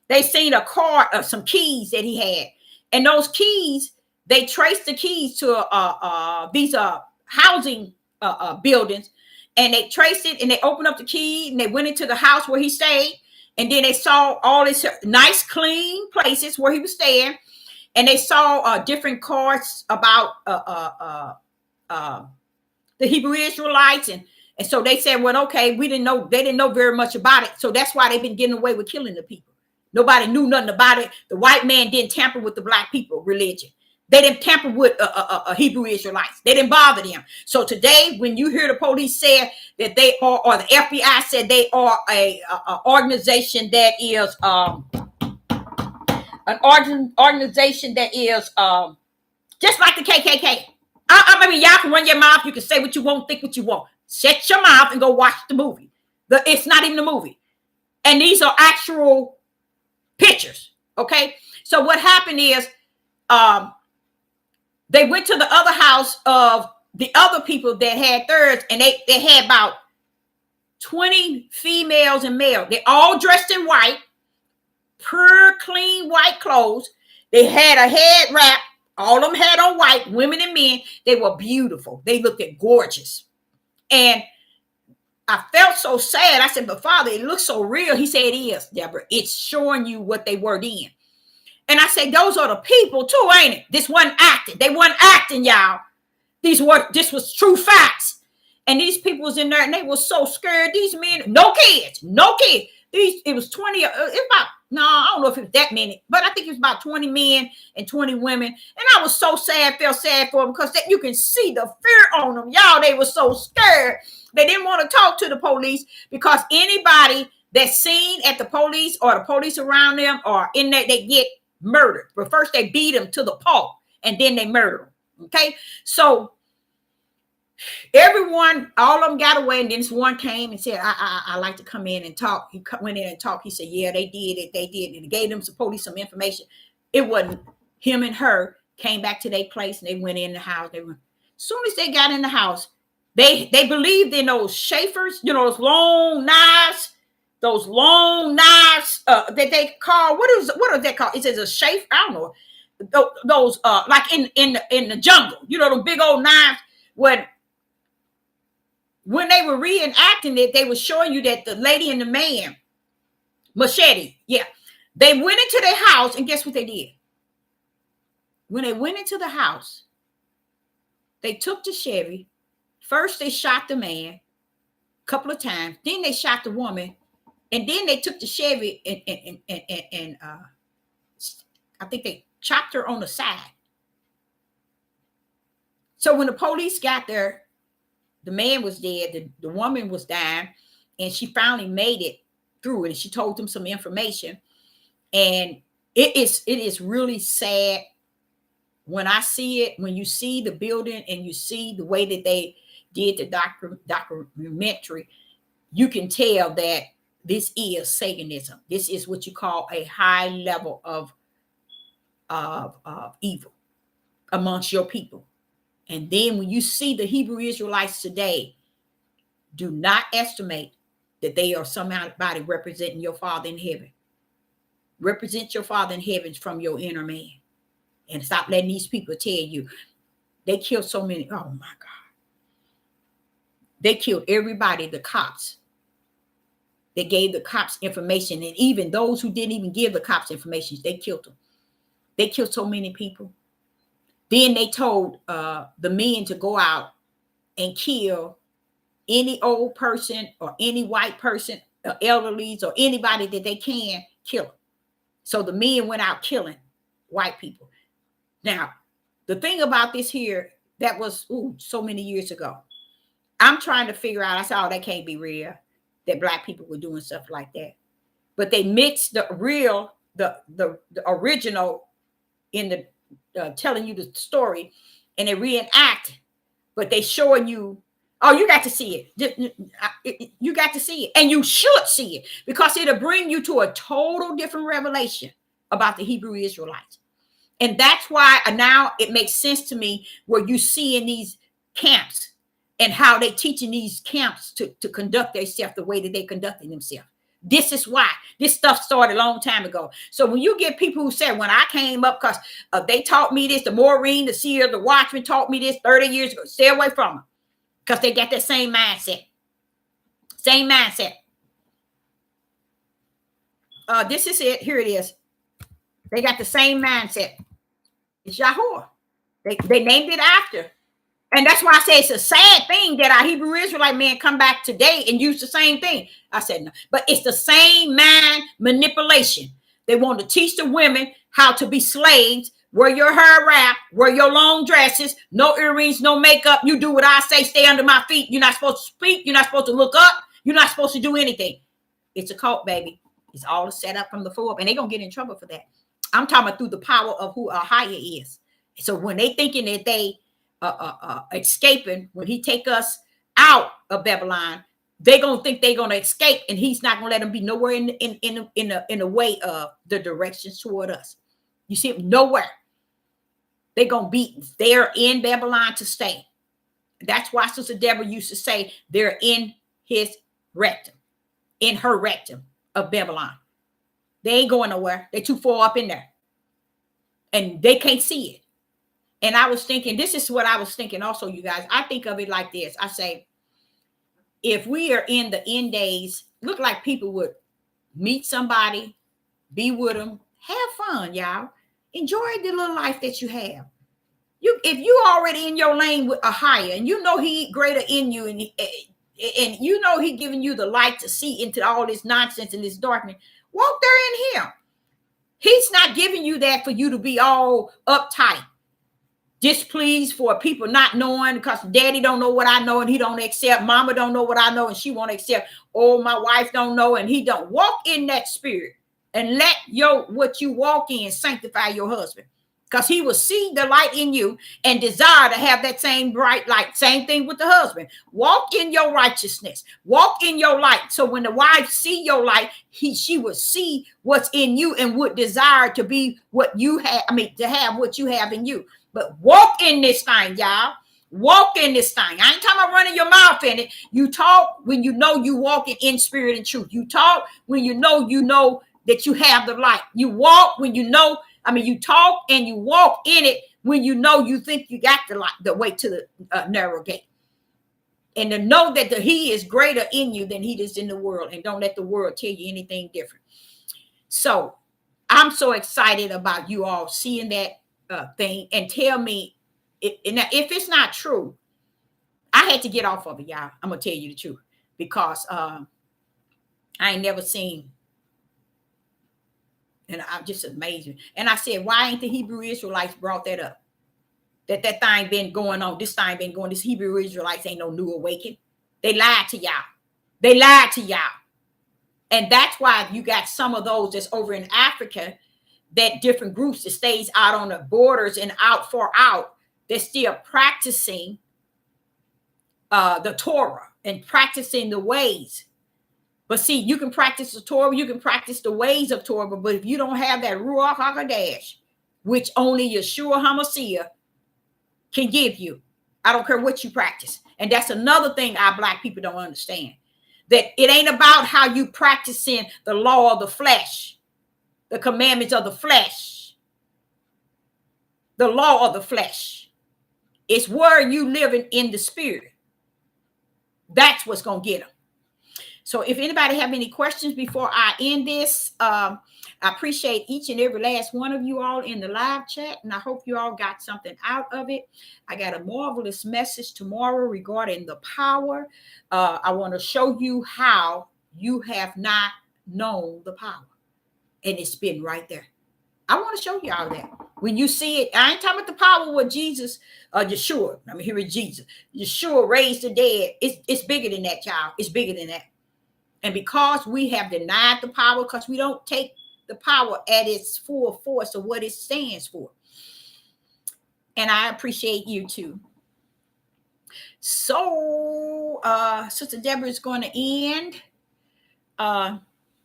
they seen a card of some keys that he had. And those keys, they traced the keys to these housing buildings. And they traced it and they opened up the key and they went into the house where he stayed. And then they saw all these nice, clean places where he was staying. And they saw different cards about the Hebrew Israelites. And so they said, well, okay, they didn't know very much about it. So that's why they've been getting away with killing the people. Nobody knew nothing about it. The white man didn't tamper with the black people religion. They didn't tamper with Hebrew Israelites. They didn't bother them. So today, when you hear the police say that they are, or the FBI said they are a organization that is an organization that is just like the KKK. I mean, y'all can run your mouth. You can say what you want, think what you want. Shut your mouth and go watch the movie. It's not even a movie. And these are actual pictures. Okay. So what happened is, they went to the other house of the other people that had theirs, and they had about 20 females and males. They all dressed in white, pure, clean white clothes. They had a head wrap. All of them had on white, women and men. They were beautiful. They looked gorgeous. And I felt so sad. I said, but Father, it looks so real. He said, it is, Deborah. It's showing you what they were then. And I said, those are the people too, ain't it? This wasn't acting. They weren't acting, y'all. This was true facts. And these people was in there and they were so scared. These men, no kids. It was 20, I don't know if it was that many, but I think it was about 20 men and 20 women. And I was so sad, felt sad for them because you can see the fear on them. Y'all, they were so scared. They didn't want to talk to the police because anybody that's seen at the police or the police around them or in there, they get murdered. But first they beat them to the pulp and then they murder them. Okay. So everyone, all of them got away. And then this one came and said, I like to come in and talk. He went in and talked. He said, yeah, they did it. They did it. And gave them some police some information. It wasn't him and her came back to their place and they went in the house. As soon as they got in the house, they believed in those Schaefers, those long knives those long knives that they call, what are they called? It says a chafe. I don't know. Those like in the jungle, you know, the big old knives. When they were reenacting it, they were showing you that the lady and the man, machete, yeah, they went into their house, and guess what they did? When they went into the house, they took the Chevy. First, they shot the man a couple of times. Then they shot the woman, and then they took the Chevy and I think they chopped her on the side. So when the police got there, the man was dead, the woman was dying, and she finally made it through it. And she told them some information. And it is really sad when I see it, when you see the building and you see the way that they did the documentary, you can tell that this is Satanism. This is what you call a high level of evil amongst your people. And then when you see the Hebrew Israelites today, do not estimate that they are somebody representing your Father in heaven. Represent your Father in heaven from your inner man. And stop letting these people tell you they killed so many. Oh my God. They killed everybody, the cops. They gave the cops information. And even those who didn't even give the cops information, they killed them. They killed so many people. Then they told the men to go out and kill any old person or any white person, or elderlies, or anybody that they can kill them. So the men went out killing white people. Now, the thing about this here, that was so many years ago. I'm trying to figure out, I said, oh, that can't be real, that black people were doing stuff like that. But they mixed the original in the telling you the story, and they reenact, but they showing you, oh, you got to see it. You got to see it, and you should see it, because it'll bring you to a total different revelation about the Hebrew Israelites. And that's why now it makes sense to me where you see in these camps and how they teaching these camps to conduct themselves the way that they conducting themselves. This is why this stuff started a long time ago. So when you get people who say, when I came up, because they taught me this, the Maureen, the seer, the watchman taught me this 30 years ago, stay away from them, because they got that same mindset. Same mindset. This is it. Here it is. They got the same mindset. It's Yahweh. They named it after. And that's why I say it's a sad thing that our Hebrew Israelite men come back today and use the same thing. I said no, but it's the same mind manipulation. They want to teach the women how to be slaves, wear your hair wrapped, wear your long dresses, no earrings, no makeup. You do what I say, stay under my feet. You're not supposed to speak. You're not supposed to look up. You're not supposed to do anything. It's a cult, baby. It's all set up from the floor up, and they're going to get in trouble for that. I'm talking about through the power of who Ahia is. So when they thinking that they escaping, when he take us out of Babylon, they're gonna think they're gonna escape, and he's not gonna let them be nowhere in the way of the directions toward us. You see, nowhere. They're gonna be there in Babylon to stay. That's why Sister Deborah used to say they're in his rectum, in her rectum of Babylon. They ain't going nowhere. They're too far up in there, and they can't see it. And I was thinking, this is what I was thinking also, you guys. I think of it like this. I say, if we are in the end days, look like people would meet somebody, be with them, have fun, y'all. Enjoy the little life that you have. If you already in your lane with Ahia, and you know he greater in you, and you know he giving you the light to see into all this nonsense and this darkness, walk there in him. He's not giving you that for you to be all uptight, displeased for people not knowing, because daddy don't know what I know and he don't accept, mama don't know what I know and she won't accept, oh, my wife don't know and he don't. Walk in that spirit and let what you walk in sanctify your husband, because he will see the light in you and desire to have that same bright light. Same thing with the husband. Walk in your righteousness, walk in your light, so when the wife see your light, she will see what's in you and would desire to be what you have, to have what you have in you. But walk in this thing, y'all. Walk in this thing. I ain't talking about running your mouth in it. You talk when you know you walking in spirit and truth. You talk when you know that you have the light. You walk when you know, you talk and you walk in it when you know you think you got the light, the way to the narrow gate. And to know that he is greater in you than he is in the world. And don't let the world tell you anything different. So I'm so excited about you all seeing that thing, and tell me if it's not true. I had to get off of it, y'all. I'm gonna tell you the truth, because I ain't never seen, and I'm just amazed. And I said, why ain't the Hebrew Israelites brought that up? That thing been going on. This thing been going. This Hebrew Israelites ain't no new awakening. They lied to y'all. They lied to y'all. And that's why you got some of those that's over in Africa, that different groups that stays out on the borders and out far out, they're still practicing the Torah and practicing the ways. But see, you can practice the Torah, you can practice the ways of Torah, but if you don't have that Ruach HaKodesh, which only Yeshua HaMashiach can give you, I don't care what you practice. And that's another thing our Black people don't understand, that it ain't about how you practicing the law of the flesh, the commandments of the flesh, the law of the flesh. It's where you living in the spirit. That's what's going to get them. So if anybody have any questions before I end this, I appreciate each and every last one of you all in the live chat, and I hope you all got something out of it. I got a marvelous message tomorrow regarding the power. I want to show you how you have not known the power, and it's been right there. I want to show you all that. When you see it, I ain't talking about the power with Jesus, Yeshua. Here is Jesus. Yeshua raised the dead. It's bigger than that, child. It's bigger than that. And because we have denied the power, because we don't take the power at its full force of what it stands for. And I appreciate you too. So Sister Deborah is going to end.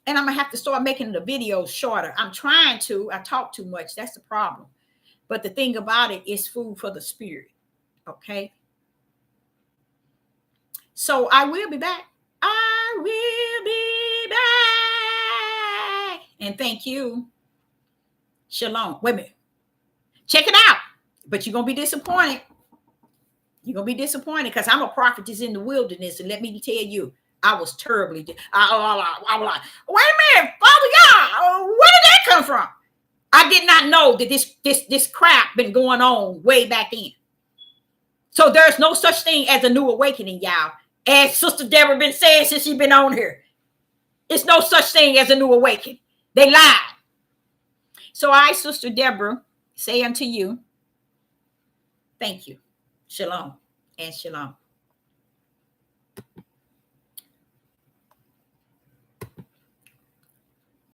And I'm going to have to start making the videos shorter. I'm trying to. I talk too much. That's the problem. But the thing about it is food for the spirit. Okay? So I will be back. I will be back. And thank you. Shalom. Wait a minute. Check it out. But you're going to be disappointed. You're going to be disappointed because I'm a prophetess in the wilderness. And let me tell you, I was terribly. I was like, wait a minute, Father God, where did that come from? I did not know that this crap been going on way back then. So there's no such thing as a new awakening, y'all. As Sister Deborah been saying since she's been on here. It's no such thing as a new awakening. They lied. So I, Sister Deborah, say unto you, thank you. Shalom and shalom.